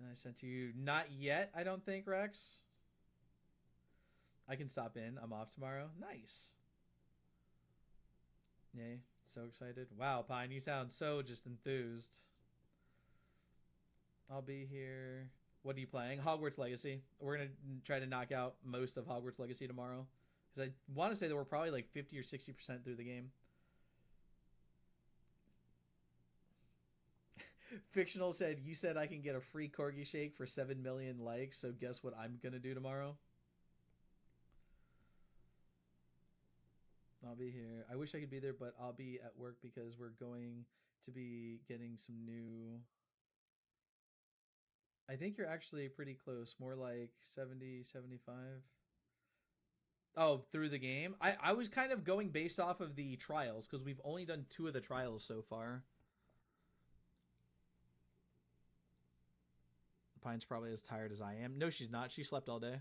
I sent you not yet. I don't think, Rex. I can stop in. I'm off tomorrow. Nice. Yay. So excited. Wow, Pine, you sound so just enthused. I'll be here. What are you playing? Hogwarts Legacy. We're going to try to knock out most of Hogwarts Legacy tomorrow. Because I want to say that we're probably like 50 or 60% through the game. Fictional said, you said I can get a free corgi shake for 7 million likes, so guess what I'm going to do tomorrow? I'll be here. I wish I could be there, but I'll be at work because we're going to be getting some new... I think you're actually pretty close. More like 70, 75. Oh, through the game? I was kind of going based off of the trials because we've only done 2 of the trials so far. Pine's probably as tired as I am. No, she's not. She slept all day.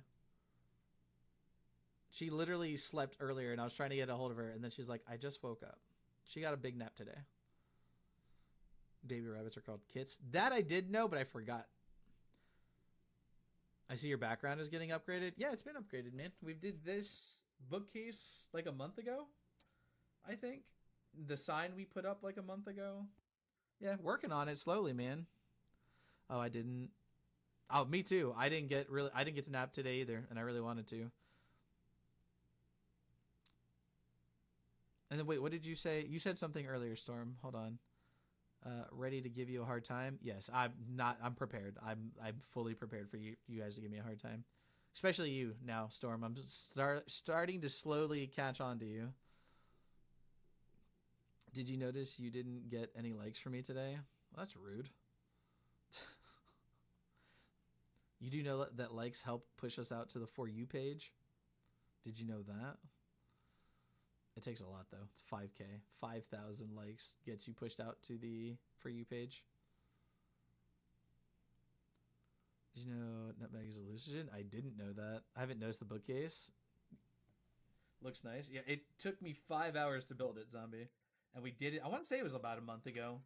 She literally slept earlier, and I was trying to get a hold of her, and then she's like, I just woke up. She got a big nap today. Baby rabbits are called kits. That I did know, but I forgot. I see your background is getting upgraded. Yeah, it's been upgraded, man. We did this bookcase like a month ago, I think. The sign we put up like a month ago. Yeah, working on it slowly, man. Oh, I didn't. Oh, me too. I didn't get to nap today either, and I really wanted to. And then wait, what did you say? You said something earlier, Storm. Hold on. Ready to give you a hard time? Yes, I'm not. I'm prepared. I'm fully prepared for you guys to give me a hard time, especially you now, Storm. I'm starting to slowly catch on to you. Did you notice you didn't get any likes for me today? Well, that's rude. You do know that likes help push us out to the For You page? Did you know that? It takes a lot, though. It's 5K. 5,000 likes gets you pushed out to the For You page. Did you know Nutmeg is a hallucinogen? I didn't know that. I haven't noticed the bookcase. Looks nice. Yeah, it took me 5 hours to build it, Zombie. And we did it. I want to say it was about a month ago.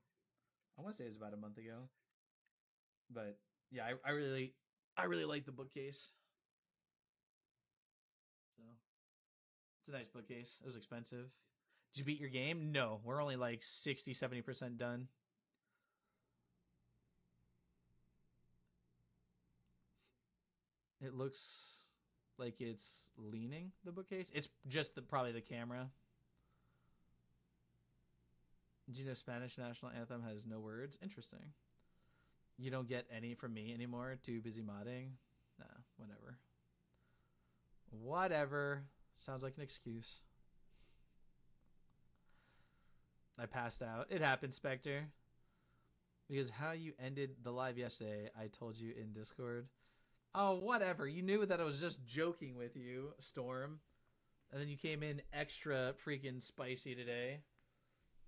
But yeah, I really like the bookcase. So it's a nice bookcase. It was expensive. Did you beat your game? No, we're only like 60, 70% done. It looks like it's leaning, the bookcase. It's just probably the camera. Did you know Spanish national anthem has no words? Interesting. You don't get any from me anymore? Too busy modding? Nah, whatever. Whatever. Sounds like an excuse. I passed out. It happened, Spectre. Because how you ended the live yesterday, I told you in Discord. Oh, whatever. You knew that I was just joking with you, Storm. And then you came in extra freaking spicy today.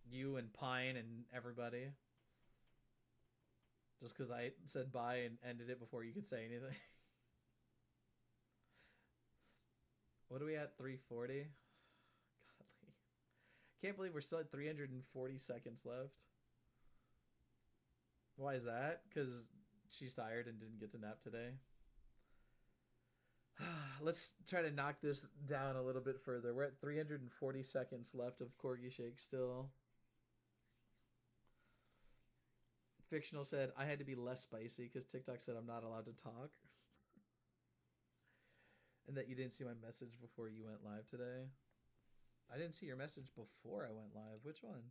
You and Pine and everybody. Just because I said bye and ended it before you could say anything. What are we at? 340? Godly. Can't believe we're still at 340 seconds left. Why is that? Because she's tired and didn't get to nap today. Let's try to knock this down a little bit further. We're at 340 seconds left of Corgi Shake still. Fictional said, I had to be less spicy because TikTok said I'm not allowed to talk. And that you didn't see my message before you went live today. I didn't see your message before I went live. Which one?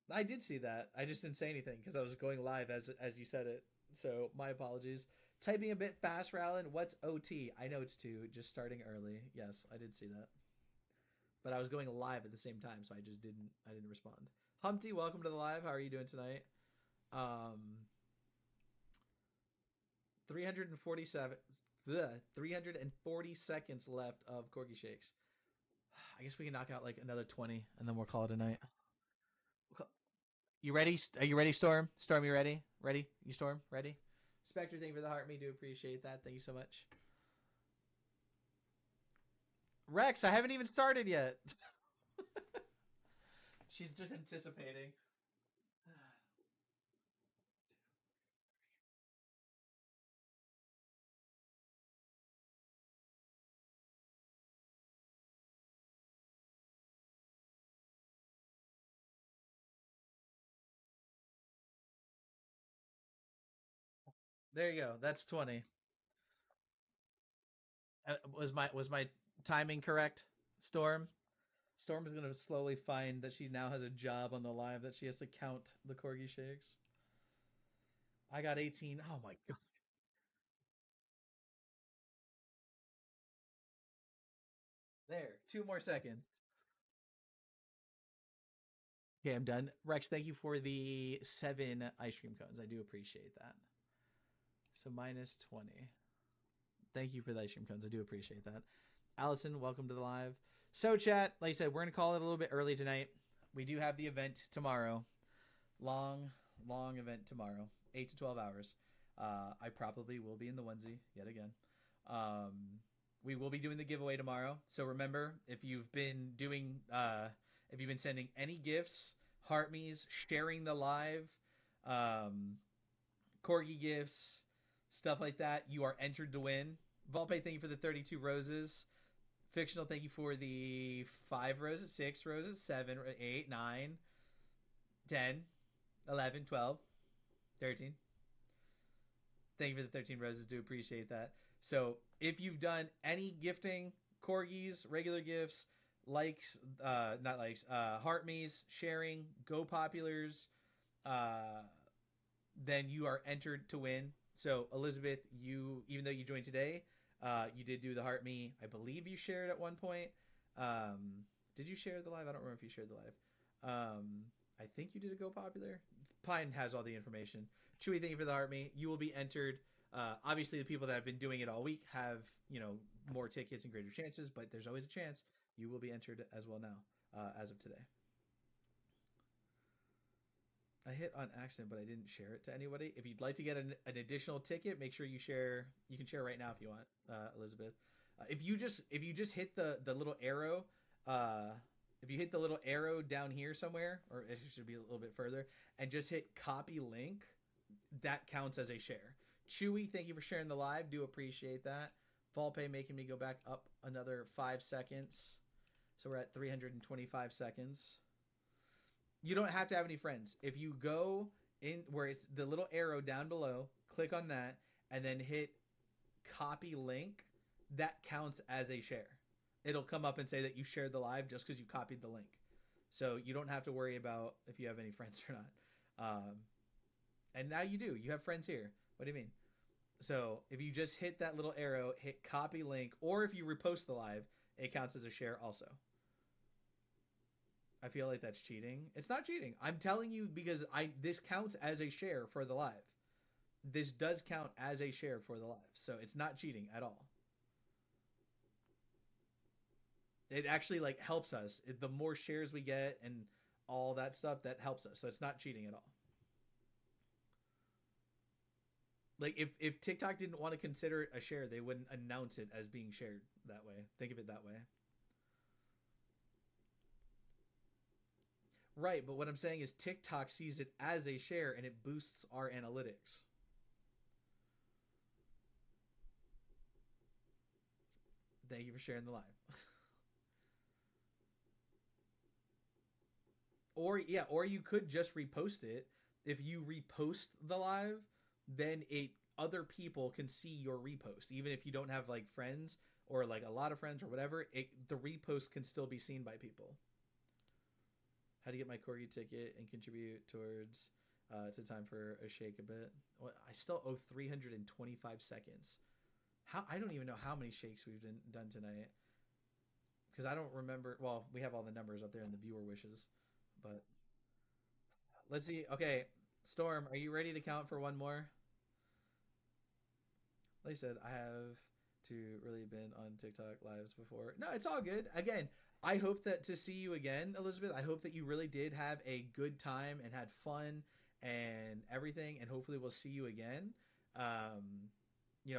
I did see that. I just didn't say anything because I was going live as you said it. So my apologies. Typing a bit fast, Rallin. What's OT? I know it's 2. Just starting early. Yes, I did see that. But I was going live at the same time, so I didn't respond. Humpty, welcome to the live. How are you doing tonight? 347 the 340 seconds left of Corgi Shakes. I guess we can knock out like another 20 and then we'll call it a night. You ready? Are you ready, Storm? Storm, you ready? Ready? You Storm? Ready? Spectre, thank you for the heart. Me do appreciate that. Thank you so much. Rex, I haven't even started yet. She's just anticipating. There you go. That's 20. Was my timing correct? Storm. Storm's gonna slowly find that she now has a job on the live that she has to count the corgi shakes. I got 18. Oh my god. There. 2 more seconds. Okay, I'm done. Rex, thank you for the 7 ice cream cones. I do appreciate that. So minus 20. Thank you for the ice cream cones. I do appreciate that. Allison, welcome to the live. So, chat, like I said, we're going to call it a little bit early tonight. We do have the event tomorrow. Long, long event tomorrow. 8 to 12 hours. I probably will be in the onesie yet again. Um, we will be doing the giveaway tomorrow. So remember, if you've been sending any gifts, heart me's, sharing the live, um, corgi gifts, stuff like that, you are entered to win. Volpe, thank you for the 32 roses. Fictional, thank you for the 5 roses, 6 roses, 7, 8, 9, 10, 11, 12, 13. Thank you for the 13 roses. Do appreciate that. So if you've done any gifting, corgis, regular gifts, likes, not likes, heart me's, sharing, go populars, uh, then you are entered to win. So Elizabeth, you even though you joined today, you did do the heart me. I believe you shared at one point. Did you share the live? I don't remember if you shared the live. I think you did a go popular. Pine has all the information. Chewy, thank you for the heart me. You will be entered. Obviously, the people that have been doing it all week have more tickets and greater chances, but there's always a chance you will be entered as well now, as of today. I hit on accident, but I didn't share it to anybody. If you'd like to get an additional ticket, make sure you share. You can share right now if you want, Elizabeth. If you just hit the little arrow, uh, if you hit the little arrow down here somewhere, or it should be a little bit further, and just hit copy link, that counts as a share. Chewy, thank you for sharing the live. Do appreciate that. Volpe making me go back up another 5 seconds, so we're at 325 seconds. You don't have to have any friends. If you go in where it's the little arrow down below, click on that, and then hit copy link, that counts as a share. It'll come up and say that you shared the live just because you copied the link. So you don't have to worry about if you have any friends or not. And now you do. You have friends here. What do you mean? So if you just hit that little arrow, hit copy link, or if you repost the live, it counts as a share also. I feel like that's cheating. It's not cheating. I'm telling you because this counts as a share for the live. This does count as a share for the live. So it's not cheating at all. It actually like helps us. The more shares we get and all that stuff, that helps us. So it's not cheating at all. Like if TikTok didn't want to consider it a share, they wouldn't announce it as being shared that way. Think of it that way. Right, but what I'm saying is TikTok sees it as a share and it boosts our analytics. Thank you for sharing the live. Or yeah, or you could just repost it. If you repost the live, then it other people can see your repost, even if you don't have like friends or like a lot of friends or whatever. The repost can still be seen by people. How to get my corgi ticket and contribute towards? It's a time for a shake a bit. Well, I still owe 325 seconds. How I don't even know how many shakes we've done tonight because I don't remember. Well, we have all the numbers up there in the viewer wishes, but let's see. Okay, Storm, are you ready to count for one more? Like I said, I have to really been on TikTok lives before. No, it's all good. Again, I hope that to see you again, Elizabeth. I hope that you really did have a good time and had fun and everything, and hopefully we'll see you again. Um,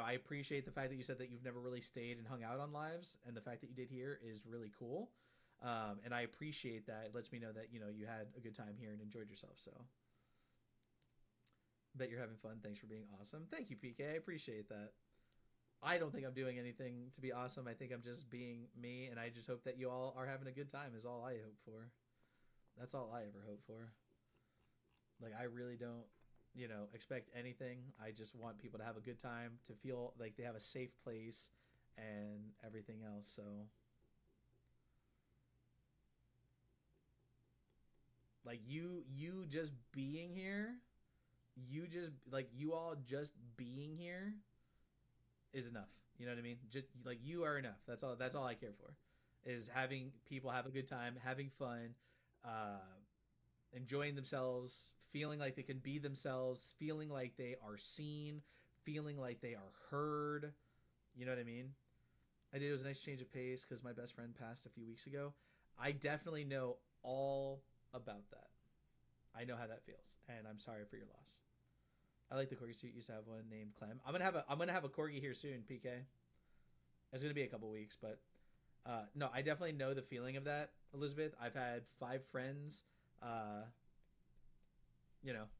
I appreciate the fact that you said that you've never really stayed and hung out on lives, and the fact that you did here is really cool. And I appreciate that. It lets me know that you had a good time here and enjoyed yourself. So, bet you're having fun. Thanks for being awesome. Thank you, PK. I appreciate that. I don't think I'm doing anything to be awesome. I think I'm just being me, and I just hope that you all are having a good time. Is all I hope for. That's all I ever hope for. Like I really don't, expect anything. I just want people to have a good time, to feel like they have a safe place, and everything else. So, like you just being here, you all just being here is enough. You know what I mean? Just like you are enough. That's all. That's all I care for, is having people have a good time, having fun, uh, enjoying themselves, feeling like they can be themselves, feeling like they are seen, feeling like they are heard. You know what I mean? I did. It was a nice change of pace because my best friend passed a few weeks ago. I definitely know all about that. I know how that feels, and I'm sorry for your loss. I like the corgi suit. Used to have one named Clem. I'm gonna have a corgi here soon, PK. It's gonna be a couple weeks, but no, I definitely know the feeling of that, Elizabeth. I've had 5 friends, uh,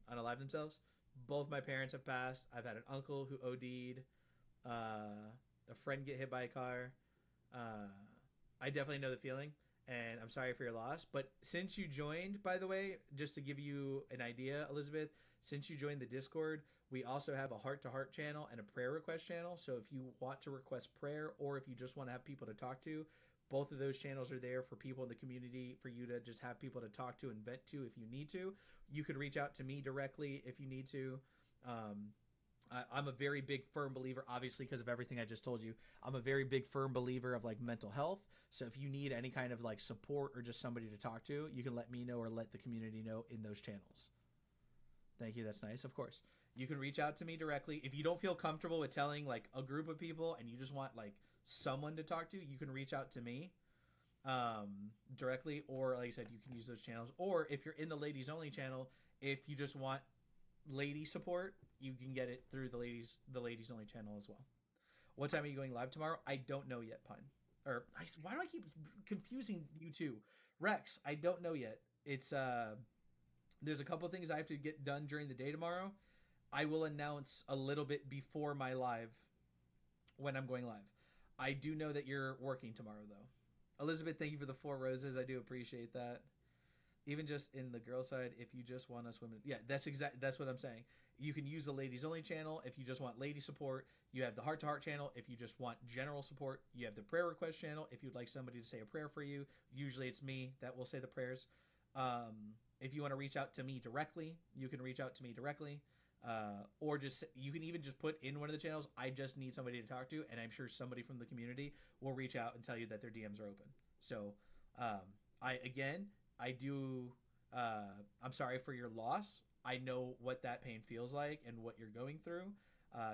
unalive themselves. Both my parents have passed. I've had an uncle who OD'd, a friend get hit by a car. Uh, I definitely know the feeling, and I'm sorry for your loss. But since you joined, by the way, just to give you an idea, Elizabeth, since you joined the Discord, we also have a heart to heart channel and a prayer request channel. So if you want to request prayer, or if you just want to have people to talk to, both of those channels are there for people in the community, for you to just have people to talk to and vent to if you need to. You could reach out to me directly if you need to. Um, I'm a very big firm believer, obviously, because of everything I just told you. I'm a very big firm believer of like mental health. So if you need any kind of like support or just somebody to talk to, you can let me know or let the community know in those channels. Thank you. That's nice. Of course, you can reach out to me directly. If you don't feel comfortable with telling like a group of people and you just want like someone to talk to, you can reach out to me directly, or like I said, you can use those channels. Or if you're in the ladies only channel, if you just want lady support, you can get it through the ladies only channel as well. What time are you going live tomorrow? I don't know yet, Pun. Why do I keep confusing you two? Rex, I don't know yet. It's there's a couple things I have to get done during the day tomorrow. I will announce a little bit before my live when I'm going live. I do know that you're working tomorrow though. Elizabeth, thank you for the 4 roses. I do appreciate that. Even just in the girl side, if you just want us women, yeah, that's what I'm saying. You can use the ladies only channel if you just want lady support. You have the heart to heart channel if you just want general support. You have the prayer request channel if you'd like somebody to say a prayer for you. Usually it's me that will say the prayers. If you want to reach out to me directly, you can reach out to me directly. Or just you can even just put in one of the channels, I just need somebody to talk to, and I'm sure somebody from the community will reach out and tell you that their DMs are open. So um, I do. I'm sorry for your loss. I know what that pain feels like and what you're going through.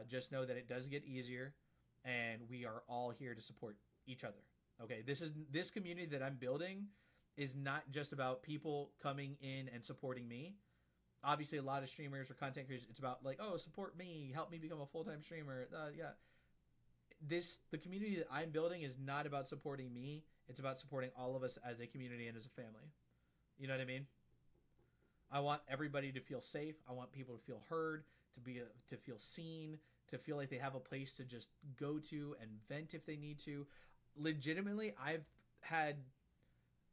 Just know that it does get easier, and we are all here to support each other. Okay, this community that I'm building is not just about people coming in and supporting me. Obviously, a lot of streamers or content creators, it's about like, oh, support me, help me become a full time streamer. Yeah, the community that I'm building is not about supporting me. It's about supporting all of us as a community and as a family. You know what I mean? I want everybody to feel safe. I want people to feel heard, to feel seen, to feel like they have a place to just go to and vent if they need to. Legitimately, had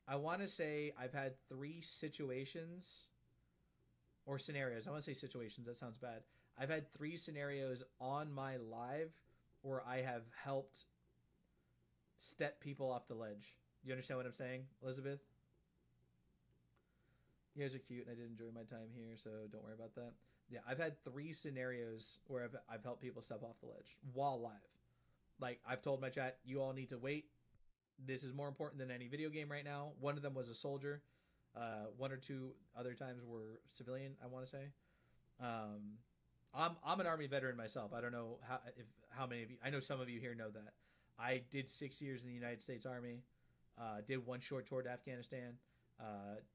I want to say I've had 3 situations or scenarios. I want to say situations. That sounds bad. I've had 3 scenarios on my live where I have helped step people off the ledge. Do you understand what I'm saying, Elizabeth? You guys are cute, and I did enjoy my time here, so don't worry about that. Yeah, I've had 3 scenarios where I've helped people step off the ledge while live. Like, I've told my chat, you all need to wait. This is more important than any video game right now. One of them was a soldier. 1 or 2 other times were civilian, I want to say. Um, I'm an Army veteran myself. I don't know how many of you. I know some of you here know that. I did 6 years in the United States Army. Did one short tour to Afghanistan.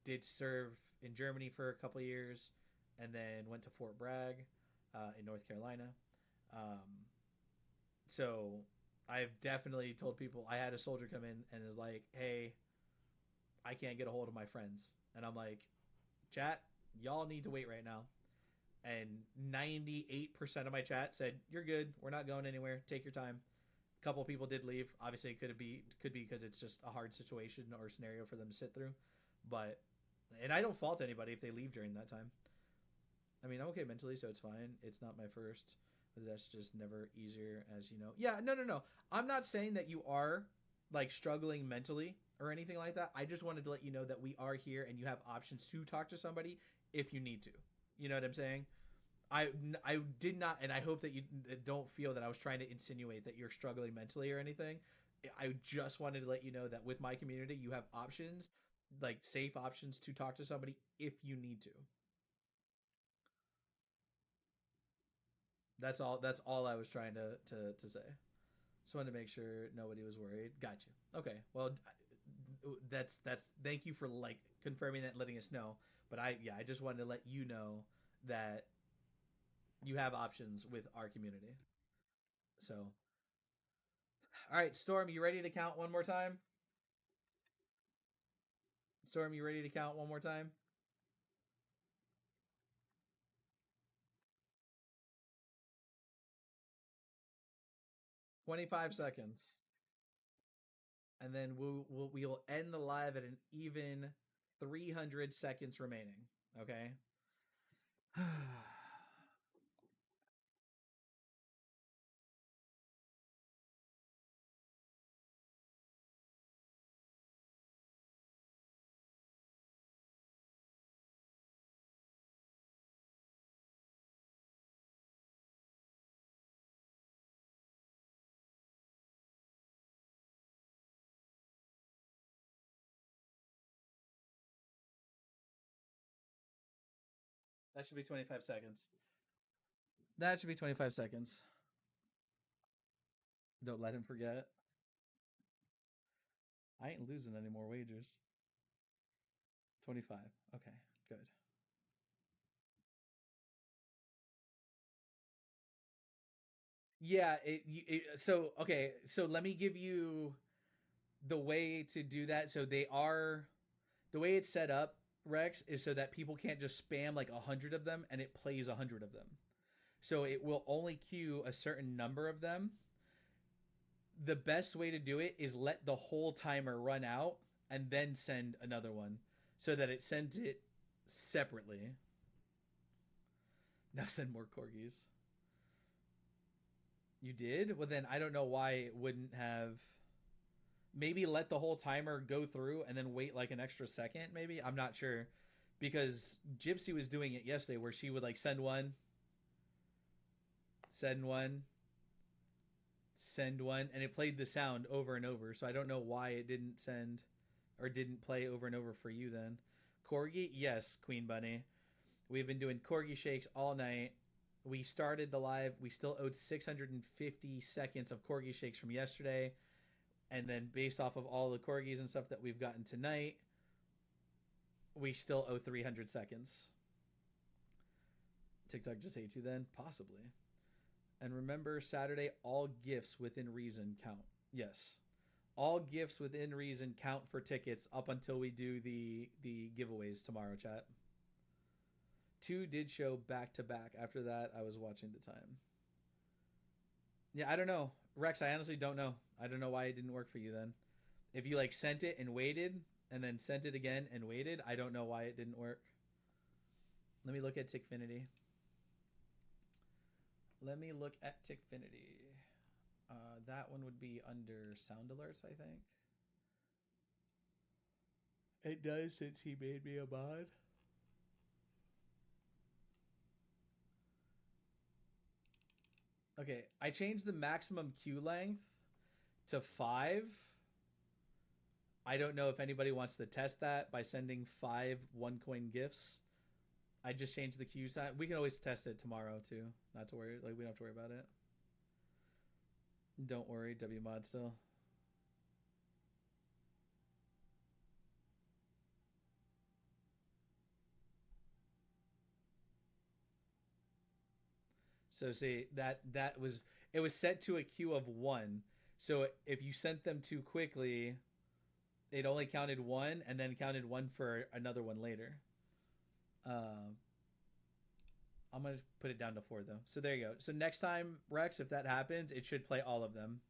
Did serve in Germany for a couple of years, and then went to Fort Bragg in North Carolina. Um, so I've definitely told people. I had a soldier come in and is like, "Hey, I can't get a hold of my friends," and I'm like, "Chat, y'all need to wait right now." And 98% of my chat said, "You're good. We're not going anywhere. Take your time." A couple people did leave. Obviously, it could be because it's just a hard situation or scenario for them to sit through. But and I don't fault anybody if they leave during that time. I mean, I'm okay mentally, so it's fine. It's not my first. But that's just never easier, as you know. Yeah, no, no, no. I'm not saying that you are like struggling mentally or anything like that. I just wanted to let you know that we are here and you have options to talk to somebody if you need to. You know what I'm saying? I I did not, and I hope that you don't feel that I was trying to insinuate that you're struggling mentally or anything. I just wanted to let you know that with my community, you have options, like safe options to talk to somebody if you need to. That's all. That's all I was trying to say. Just wanted to make sure nobody was worried. Got you. Okay. Well, that's. Thank you for like confirming that, and letting us know. But I just wanted to let you know that you have options with our community. So, all right, Storm, you ready to count one more time? Storm, you ready to count one more time? 25 seconds. And then we will end the live at an even 300 seconds remaining. Okay? That should be 25 seconds. That should be 25 seconds. Don't let him forget. I ain't losing any more wagers. 25. Okay, good. Yeah, so okay, so let me give you the way to do that. So they are the way it's set up, Rex, is so that people can't just spam like 100 of them and it plays 100 of them. So it will only queue a certain number of them. The best way to do it is let the whole timer run out and then send another one so that it sends it separately. Now send more corgis. You did? Well, then I don't know why it wouldn't have. Maybe let the whole timer go through and then wait like an extra second, maybe? I'm not sure. Because Gypsy was doing it yesterday where she would like send one, send one, and it played the sound over and over. So I don't know why it didn't send or didn't play over and over for you then. Corgi? Yes, Queen Bunny. We've been doing corgi shakes all night. We started the live. We still owed 650 seconds of corgi shakes from yesterday. And then based off of all the corgis and stuff that we've gotten tonight, we still owe 300 seconds. TikTok just hates you then? Possibly. And remember, Saturday, all gifts within reason count. Yes. All gifts within reason count for tickets up until we do the giveaways tomorrow, chat. Two did show back to back. After that, I was watching the time. Yeah, I don't know. Rex, I honestly don't know. I don't know why it didn't work for you then. If you like sent it and waited and then sent it again and waited, I don't know why it didn't work. Let me look at Tickfinity. Let me look at Tickfinity. That one would be under sound alerts, I think. It does since he made me a mod. Okay, I changed the maximum queue length to 5. I don't know if anybody wants to test that by sending 5 one coin gifts. I just changed the queue sign. We can always test it tomorrow too. Not to worry. Like we don't have to worry about it. Don't worry, W mod still. So see that was it was set to a queue of one. So if you sent them too quickly, it only counted one and then counted one for another one later. Um, I'm gonna put it down to four though. So there you go. So next time, Rex, if that happens, it should play all of them.